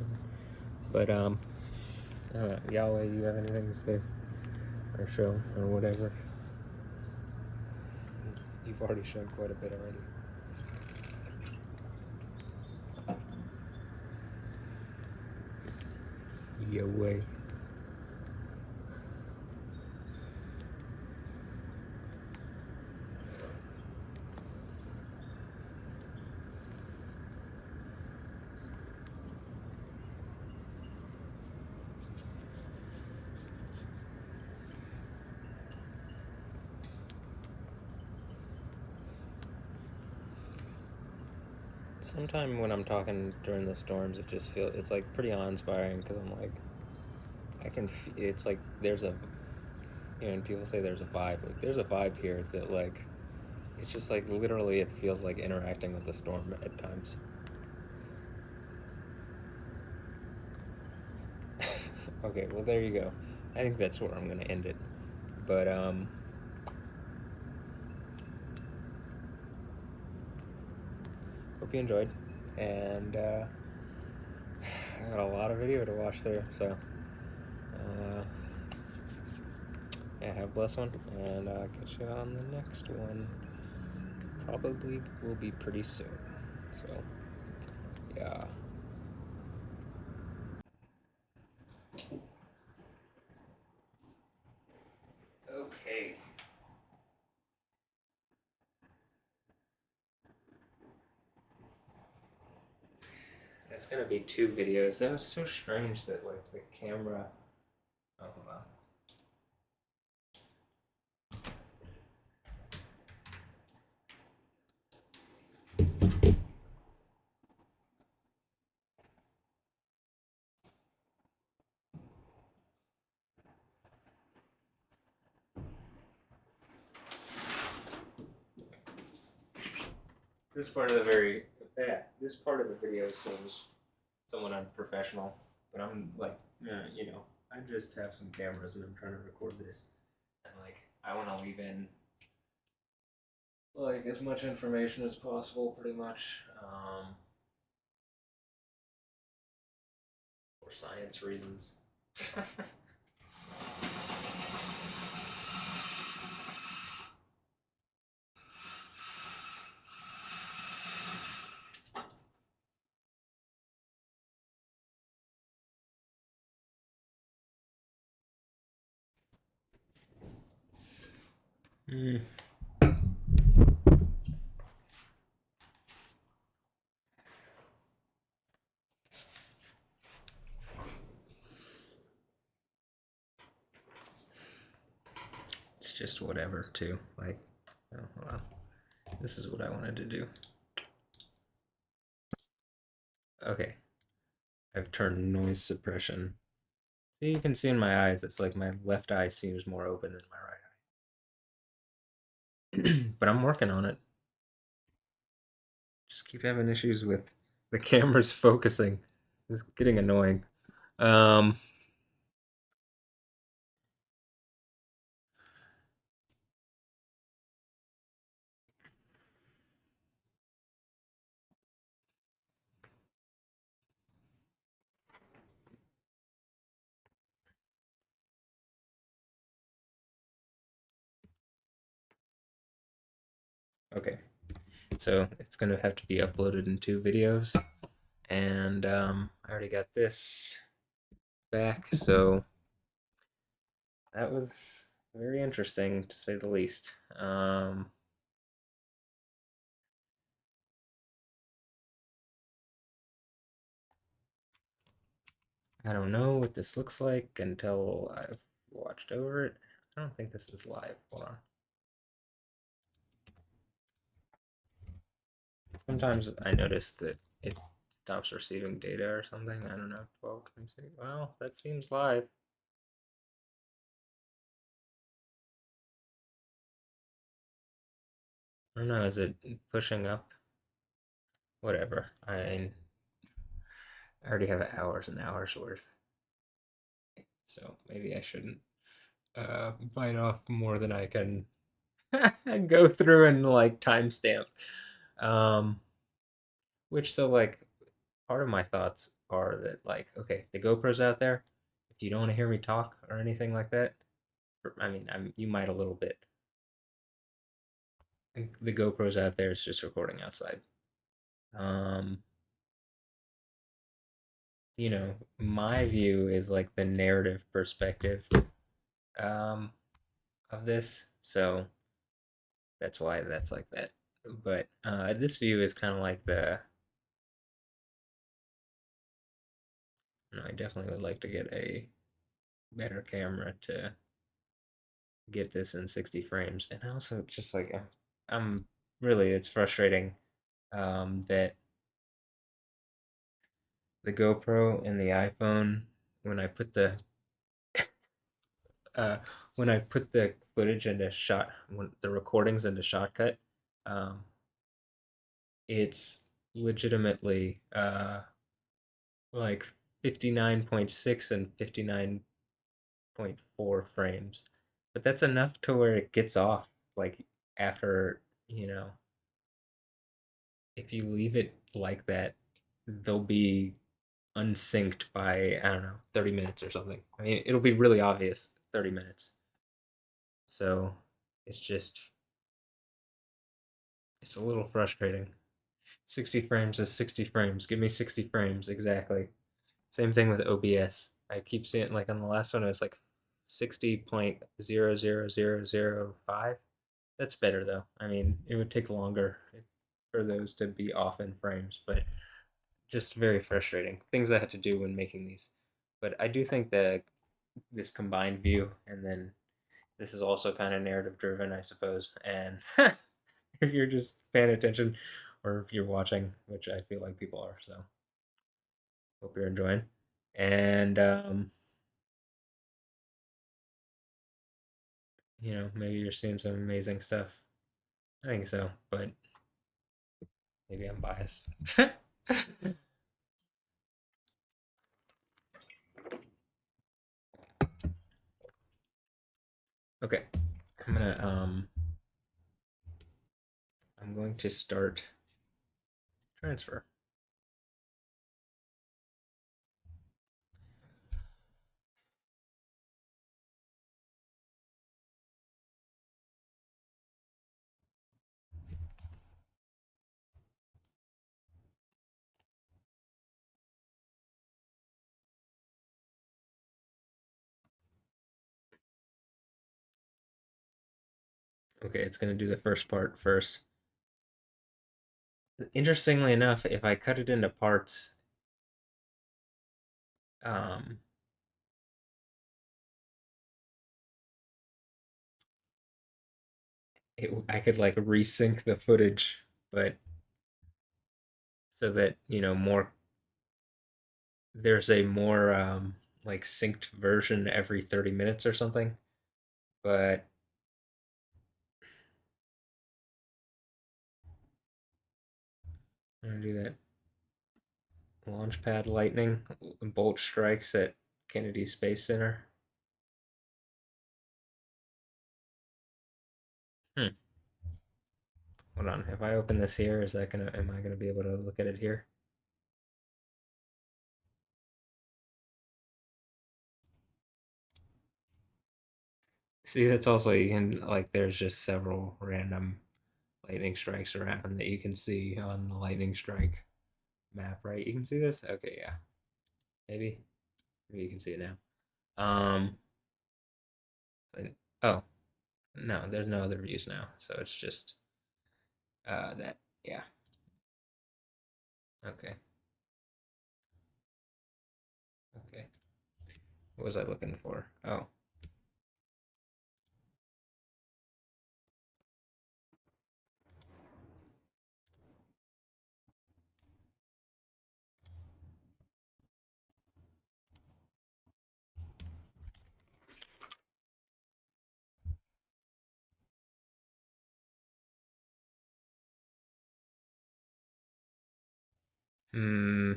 but Yahweh, you have anything to say, or show, or whatever? You've already shown quite a bit already. Yahweh. Sometimes when I'm talking during the storms, it just feels, it's like pretty awe-inspiring, because I'm like, it's like there's a, you know, and people say there's a vibe, like there's a vibe here that like, it's just like literally it feels like interacting with the storm at times. Okay, well there you go. I think that's where I'm gonna end it. But hope you enjoyed, and I got a lot of video to watch there, so yeah, have a blessed one, and I'll catch you on the next one. Probably will be pretty soon, so yeah. Okay. That's gonna be 2 videos. That was so strange that like the camera. Oh, hold on. This part of this part of the video seems somewhat unprofessional, but I'm like, you know, I just have some cameras and I'm trying to record this, and like I want to leave in like as much information as possible, pretty much, for science reasons. It's just whatever, too. Like, oh, hold on. This is what I wanted to do. Okay. I've turned noise suppression. See, you can see in my eyes, it's like my left eye seems more open than my right eye. But I'm working on it. Just keep having issues with the camera's focusing. It's getting annoying. Um, okay, so it's gonna have to be uploaded in 2 videos, and I already got this back, so that was very interesting to say the least. I don't know what this looks like until I've watched over it. I don't think this is live. Hold on. Sometimes I notice that it stops receiving data or something. I don't know. 12:26. Well, that seems live. I don't know. Is it pushing up? Whatever. I already have hours and hours worth, so maybe I shouldn't bite off more than I can go through and like timestamp. Um, which so like part of my thoughts are that like okay, the GoPro's out there. If you don't want to hear me talk or anything like that, I mean, you might a little bit. The GoPro's out there. It's just recording outside. Um, my view is like the narrative perspective um, of this, so that's why that's like that. But this view is kind of like I definitely would like to get a better camera to get this in 60 frames, and also just like I'm really it's frustrating that the GoPro and the iPhone when I put the uh, when I put the footage into when the recordings into Shotcut, um, it's legitimately like 59.6 and 59.4 frames. But that's enough to where it gets off like after, if you leave it like that, they'll be unsynced by, I don't know, 30 minutes or something. I mean, it'll be really obvious 30 minutes. So it's just, it's a little frustrating. 60 frames is 60 frames. Give me 60 frames exactly. Same thing with OBS. I keep seeing like on the last one it was like 60.00005. That's better though. I mean, it would take longer for those to be off in frames, but just very frustrating. Things I had to do when making these. But I do think that this combined view and then this is also kind of narrative driven, I suppose. And if you're just paying attention or if you're watching, which I feel like people are, so hope you're enjoying. And maybe you're seeing some amazing stuff. I think so, but maybe I'm biased. Okay. I'm gonna I'm going to start transfer. Okay, it's gonna do the first part first. Interestingly enough, if I cut it into parts, um, I could like resync the footage, but so that more there's a more like synced version every 30 minutes or something. But I'm gonna do that. Launch pad lightning bolt strikes at Kennedy Space Center. Hmm. Hold on. If I open this here, is that gonna? Am I gonna be able to look at it here? See, that's also you can like. There's just several random lightning strikes around that you can see on the lightning strike map, right? You can see this. Okay, yeah. Maybe. Maybe you can see it now. Um. Oh no, there's no other views now, so it's just that. Yeah. Okay. Okay. What was I looking for? Oh. Hmm.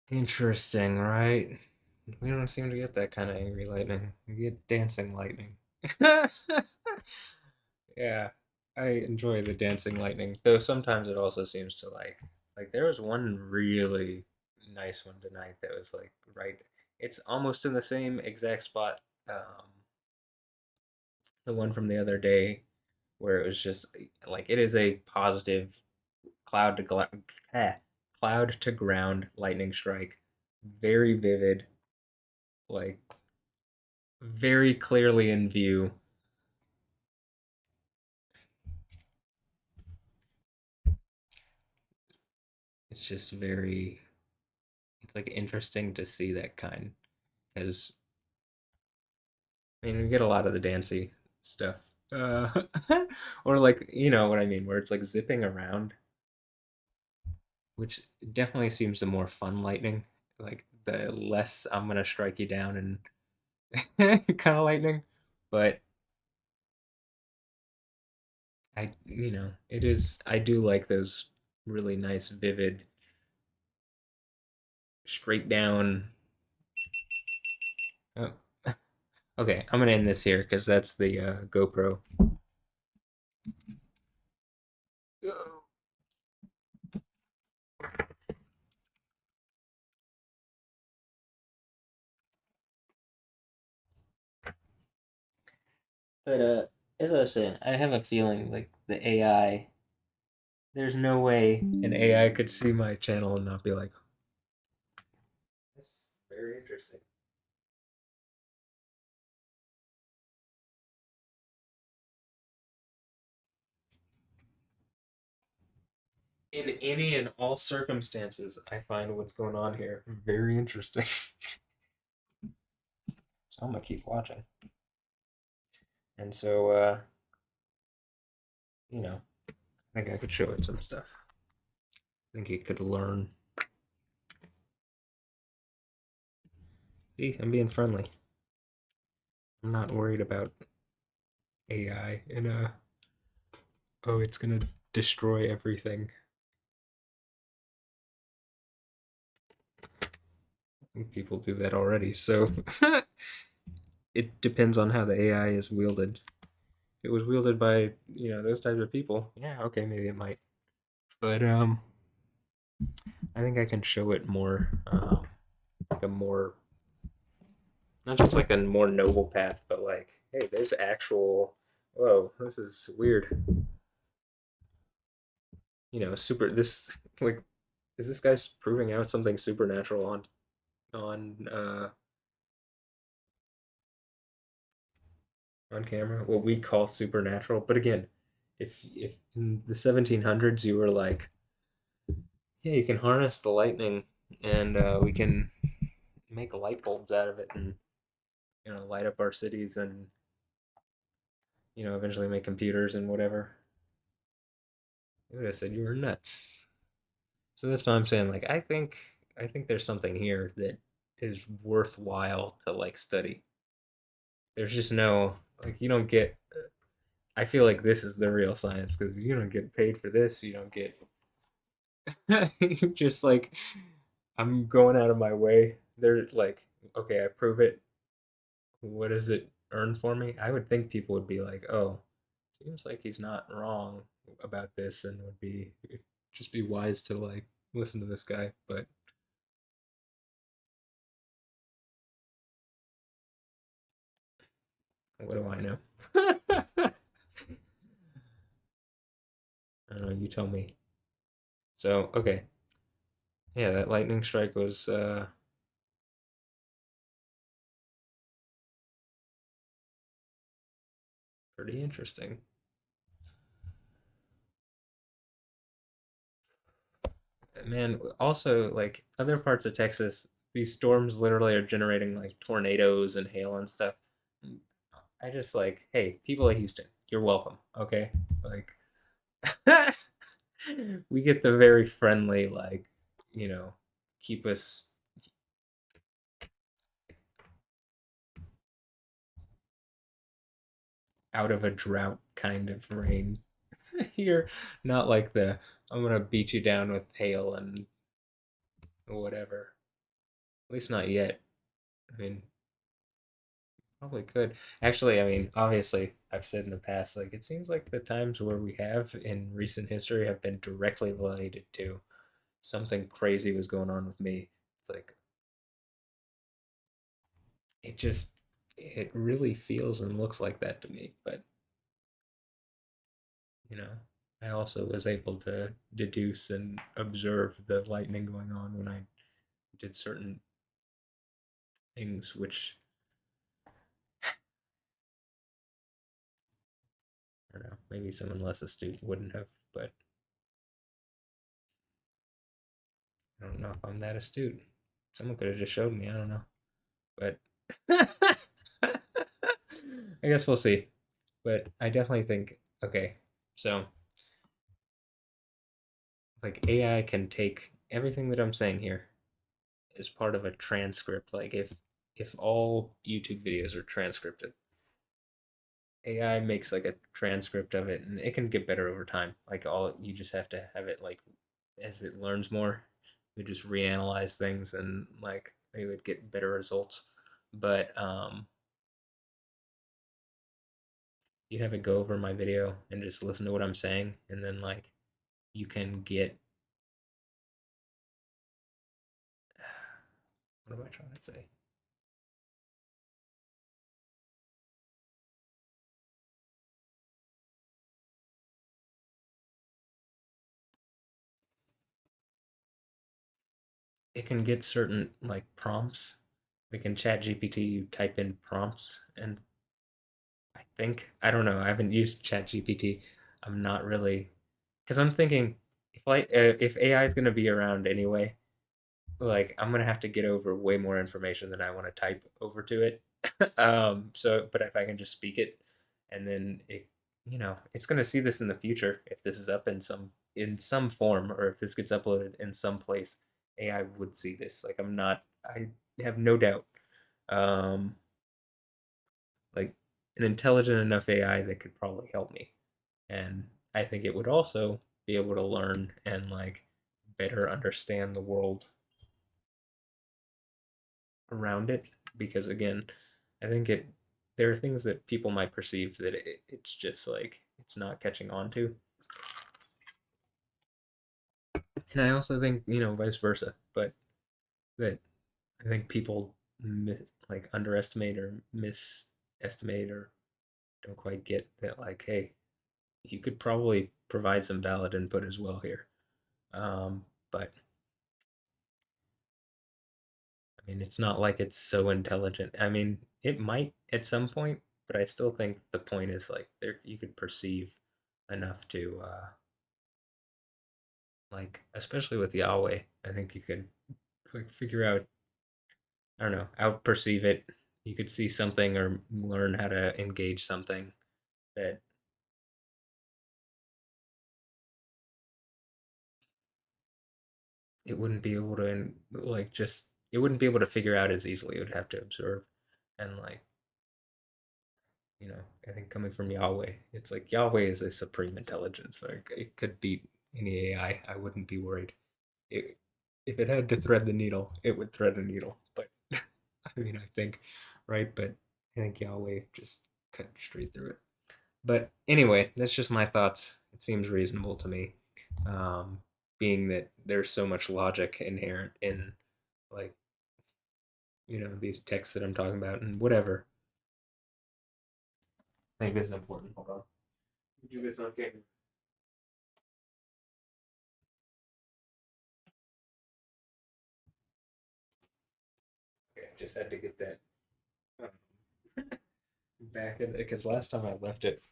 Interesting, right? We don't seem to get that kind of angry lightning. We get dancing lightning. Yeah, I enjoy the dancing lightning, though sometimes it also seems to like there was one really nice one tonight that was like right. It's almost in the same exact spot. The one from the other day where it was just like it is a positive cloud to cloud to ground lightning strike, very vivid, like very clearly in view. It's just very, it's like interesting to see that kind because I mean we get a lot of the dancey stuff, or like you know what I mean, where it's like zipping around, which definitely seems the more fun lightning, like the less I'm gonna strike you down and kind of lightning, but it is. I do like those really nice, vivid, straight down. Oh, okay. I'm gonna end this here because that's the GoPro. But as I was saying, I have a feeling like the AI. There's no way an AI could see my channel and not be like, "That's very interesting." In any and all circumstances, I find what's going on here very interesting. So I'm gonna keep watching. And so, I think I could show it some stuff. I think it could learn. See, I'm being friendly. I'm not worried about AI and oh, it's gonna destroy everything. I think people do that already, so it depends on how the AI is wielded. If it was wielded by, those types of people, yeah, okay, maybe it might. But I think I can show it more like a more not just like a more noble path, but like, hey, there's actual whoa, this is weird. Super this like is this guy's proving out something supernatural on on camera, what we call supernatural. But again, if in the 1700s you were like, yeah, you can harness the lightning and we can make light bulbs out of it, and light up our cities and eventually make computers and whatever. They would have said you were nuts. So that's why I'm saying, like, I think there's something here that is worthwhile to like study. There's just no, like, you don't get. I feel like this is the real science because you don't get paid for this. You don't get just like I'm going out of my way. They're like, okay, I prove it. What does it earn for me? I would think people would be like, oh, seems like he's not wrong about this, and would be just be wise to like listen to this guy. But what do I know? I don't know. You tell me. So okay, yeah, that lightning strike was pretty interesting. Man, also like other parts of Texas, these storms literally are generating like tornadoes and hail and stuff. I just like, hey, people of Houston, you're welcome. Okay, like we get the very friendly, like, you know, keep us out of a drought kind of rain here. Not like the I'm gonna beat you down with hail and whatever. At least not yet. I mean, probably could. Actually, I mean, obviously, I've said in the past, like, it seems like the times where we have in recent history have been directly related to something crazy was going on with me. It's like, it just, it really feels and looks like that to me. But, you know, I also was able to deduce and observe the lightning going on when I did certain things, which, I don't know, maybe someone less astute wouldn't have, but I don't know if I'm that astute. Someone could have just showed me. I don't know. But I guess we'll see. But I definitely think okay, so like AI can take everything that I'm saying here as part of a transcript. Like if all YouTube videos are transcripted, AI makes like a transcript of it, and it can get better over time. Like all you just have to have it like as it learns more, we just reanalyze things and like they would get better results. But you have it go over my video and just listen to what I'm saying, and then like you can get what am I trying to say? It can get certain like prompts. We can chat GPT, you type in prompts, and I don't know. I haven't used chat GPT. I'm not really because I'm thinking if AI is gonna be around anyway, like I'm gonna have to get over way more information than I want to type over to it. So, but if I can just speak it, and then it's gonna see this in the future if this is up in some form, or if this gets uploaded in some place, AI would see this. Like I have no doubt. Um, like an intelligent enough AI that could probably help me, and I think it would also be able to learn and like better understand the world around it because again I think there are things that people might perceive that it's just like it's not catching on to, and I also think vice versa, but that I think people like underestimate or misestimate or don't quite get that like hey you could probably provide some valid input as well here, but I mean, it's not like it's so intelligent. I mean, it might at some point, but I still think the point is like there you could perceive enough to like especially with Yahweh, I think you could like figure out I don't know, out perceive it, you could see something or learn how to engage something that it wouldn't be able to like just it wouldn't be able to figure out as easily. It would have to observe and like I think coming from Yahweh, it's like Yahweh is a supreme intelligence. Like it could beat any AI. I wouldn't be worried. It, if it had to thread the needle, it would thread a needle. But I mean, I think, right? But I think Yahweh just cut straight through it. But anyway, that's just my thoughts. It seems reasonable to me, um, being that there's so much logic inherent in like these texts that I'm talking about and whatever. I think this is important. Hold on. Do this on camera. Okay, just had to get that back in because last time I left it.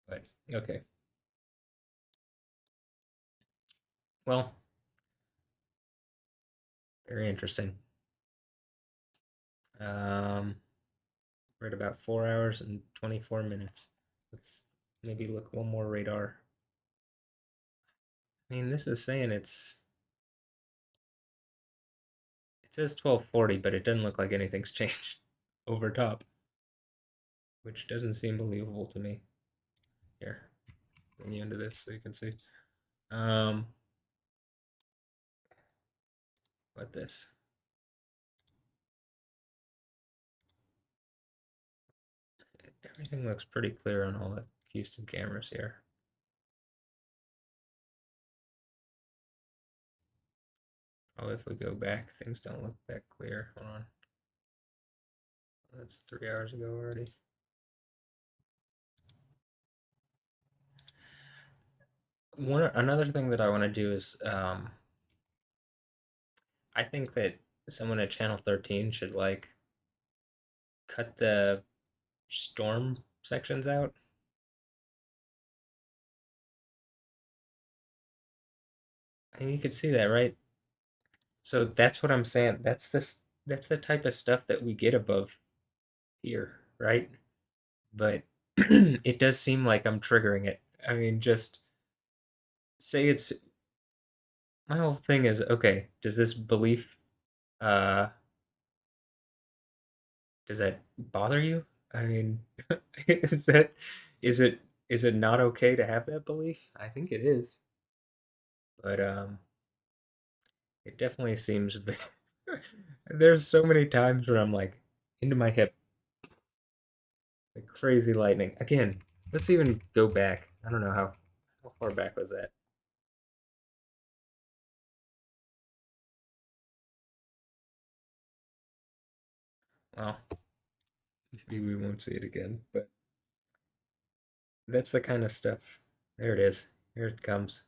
But okay, well, very interesting. Um, we're at about 4 hours and 24 minutes. Let's maybe look one more radar. I mean, this is saying it says 1240, but it doesn't look like anything's changed over top, which doesn't seem believable to me. Here, bring you into this so you can see. Um, what this? Everything looks pretty clear on all the Houston cameras here. Probably if we go back, things don't look that clear. Hold on. That's 3 hours ago already. Another thing that I want to do is I think that someone at Channel 13 should like cut the storm sections out. I mean, you could see that, right? So that's what I'm saying. That's the type of stuff that we get above here, right? But it does seem like I'm triggering it. I mean, just say it's my whole thing is okay, does this belief uh does that bother you? I mean, is that is it is it not okay to have that belief? I think it is. But it definitely seems there's so many times where I'm like into my hip, like crazy lightning. Again, let's even go back. I don't know how far back was that? Well, maybe we won't see it again, but that's the kind of stuff. There it is. Here it comes.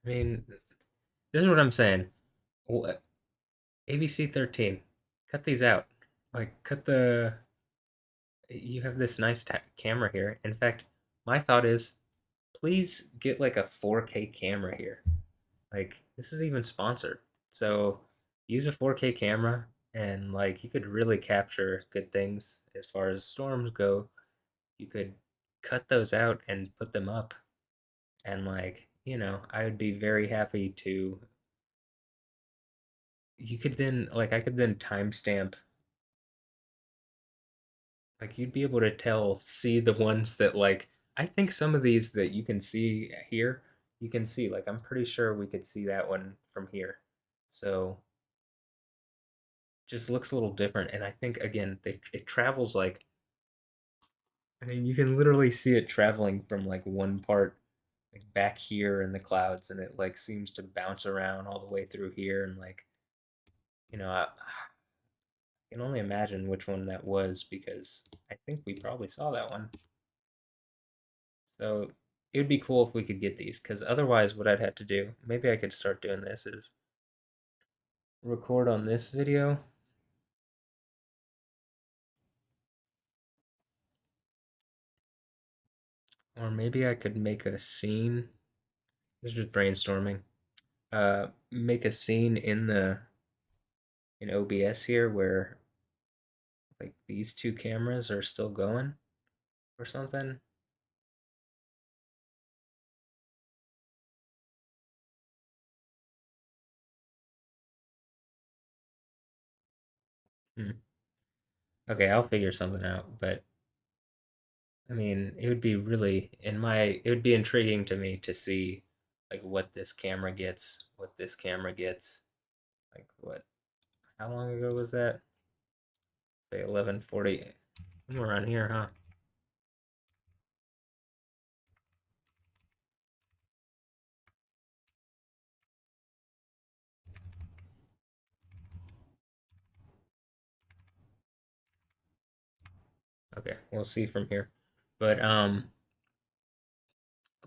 I mean, this is what I'm saying. ABC 13, cut these out. Like, cut the. You have this nice camera here. In fact, my thought is please get like a 4K camera here. Like, this is even sponsored. So, use a 4K camera and like you could really capture good things as far as storms go. You could cut those out and put them up. And like, I would be very happy to. You could then, like, I could then timestamp. Like, you'd be able to see the ones that, like, I think some of these that you can see here, you can see, like, I'm pretty sure we could see that one from here. So, just looks a little different. And I think, again, it travels like, I mean, you can literally see it traveling from, like, one part, like, back here in the clouds, and it, like, seems to bounce around all the way through here. And, like, I can only imagine which one that was because I think we probably saw that one. So it would be cool if we could get these because otherwise, what I'd have to do, maybe I could start doing this, is record on this video, or maybe I could make a scene. This is just brainstorming. make a scene in the in OBS here where like these two cameras are still going or something. Hmm. Okay, I'll figure something out, but I mean, it would be really it would be intriguing to me to see like what this camera gets, what this camera gets. Like what? How long ago was that? Say 11:40. Somewhere around here, huh? Okay, we'll see from here. But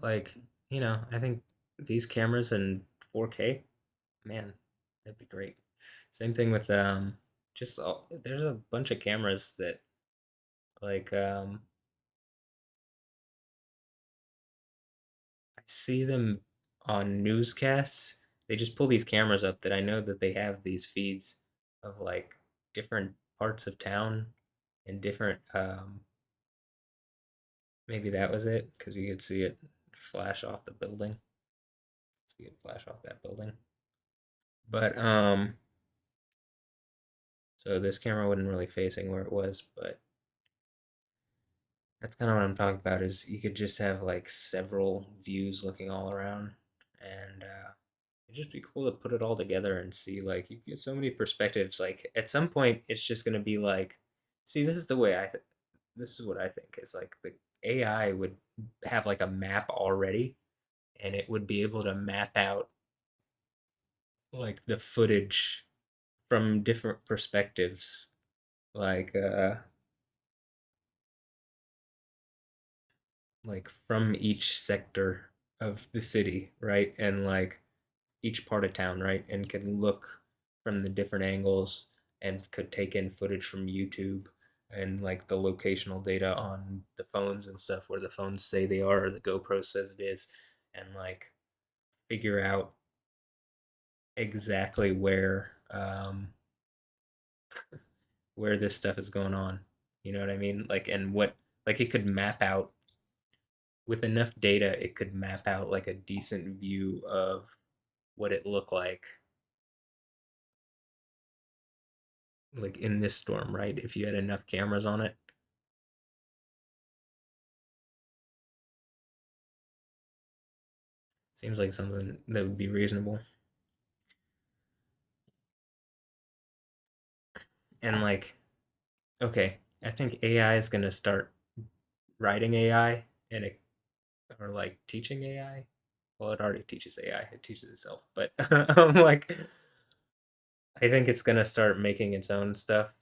like, I think these cameras in 4K, man, that'd be great. Same thing with there's a bunch of cameras that like I see them on newscasts. They just pull these cameras up that I know that they have these feeds of like different parts of town and different maybe that was it because you could see it flash off the building. See it flash off that building. But so this camera wasn't really facing where it was, but that's kind of what I'm talking about. Is you could just have like several views looking all around, and it'd just be cool to put it all together and see like you get so many perspectives. Like at some point, it's just gonna be like, see, this is the way this is what I think is like the AI would have like a map already, and it would be able to map out like the footage from different perspectives, like from each sector of the city, right? And like each part of town, right? And can look from the different angles and could take in footage from YouTube and like the locational data on the phones and stuff where the phones say they are or the GoPro says it is, and like figure out exactly where this stuff is going on. You know what I mean? Like and what like it could map out with enough data, it could map out like a decent view of what it looked like in this storm, right? If you had enough cameras on it, seems like something that would be reasonable. And like, okay, I think AI is gonna start writing AI and it or like teaching AI. Well, it already teaches AI; it teaches itself. But like, I think it's gonna start making its own stuff.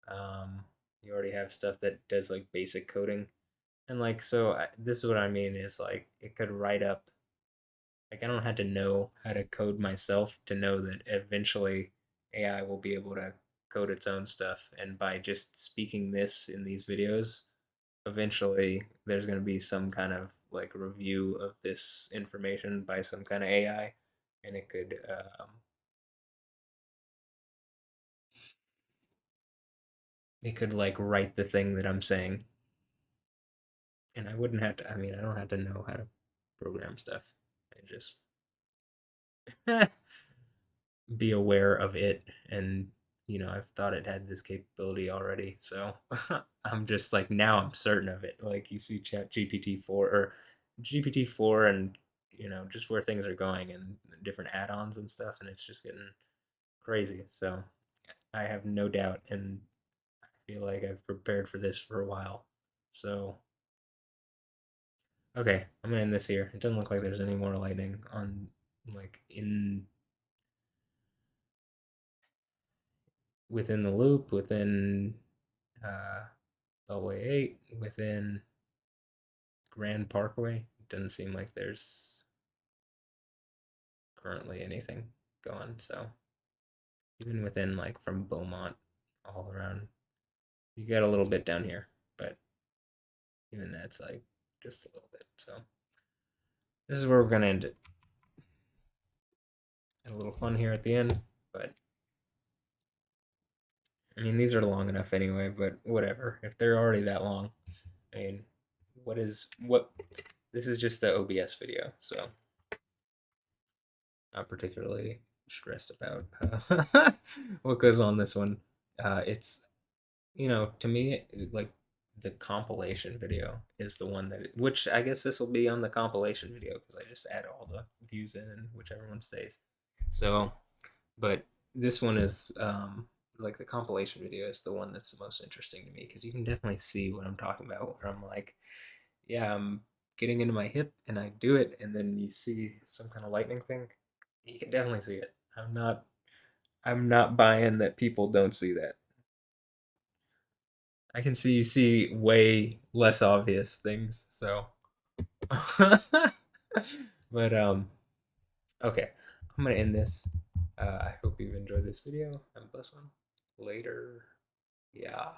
You already have stuff that does like basic coding, and like, so this is what I mean is like it could write up. Like, I don't have to know how to code myself to know that eventually AI will be able to code its own stuff, and by just speaking this in these videos, eventually there's going to be some kind of like review of this information by some kind of AI, and it could like write the thing that I'm saying, and I wouldn't have to. I mean, I don't have to know how to program stuff. I just be aware of it, and I've thought it had this capability already, so I'm just like, now I'm certain of it. Like you see chat GPT-4 or GPT-4, and just where things are going and different add-ons and stuff, and it's just getting crazy. So I have no doubt, and I feel like I've prepared for this for a while. So okay, I'm gonna end this here. It doesn't look like there's any more lightning on like in within the loop, within uh, Beltway 8, within Grand Parkway. It doesn't seem like there's currently anything going. So even within like from Beaumont all around, you get a little bit down here, but even that's like just a little bit. So this is where we're gonna end it. and a little fun here at the end. But I mean, these are long enough anyway. But whatever. If they're already that long, I mean, what? This is just the OBS video, so not particularly stressed about what goes on this one. It's to me, like the compilation video is the one that, which I guess this will be on the compilation video because I just add all the views in and whichever one stays. So, but this one is like the compilation video is the one that's the most interesting to me because you can definitely see what I'm talking about. Where I'm like, yeah, I'm getting into my hip and I do it, and then you see some kind of lightning thing. You can definitely see it. I'm not buying that people don't see that. I can see you see way less obvious things. So, but okay, I'm gonna end this. I hope you've enjoyed this video. Have a blessed one. Later. Yeah.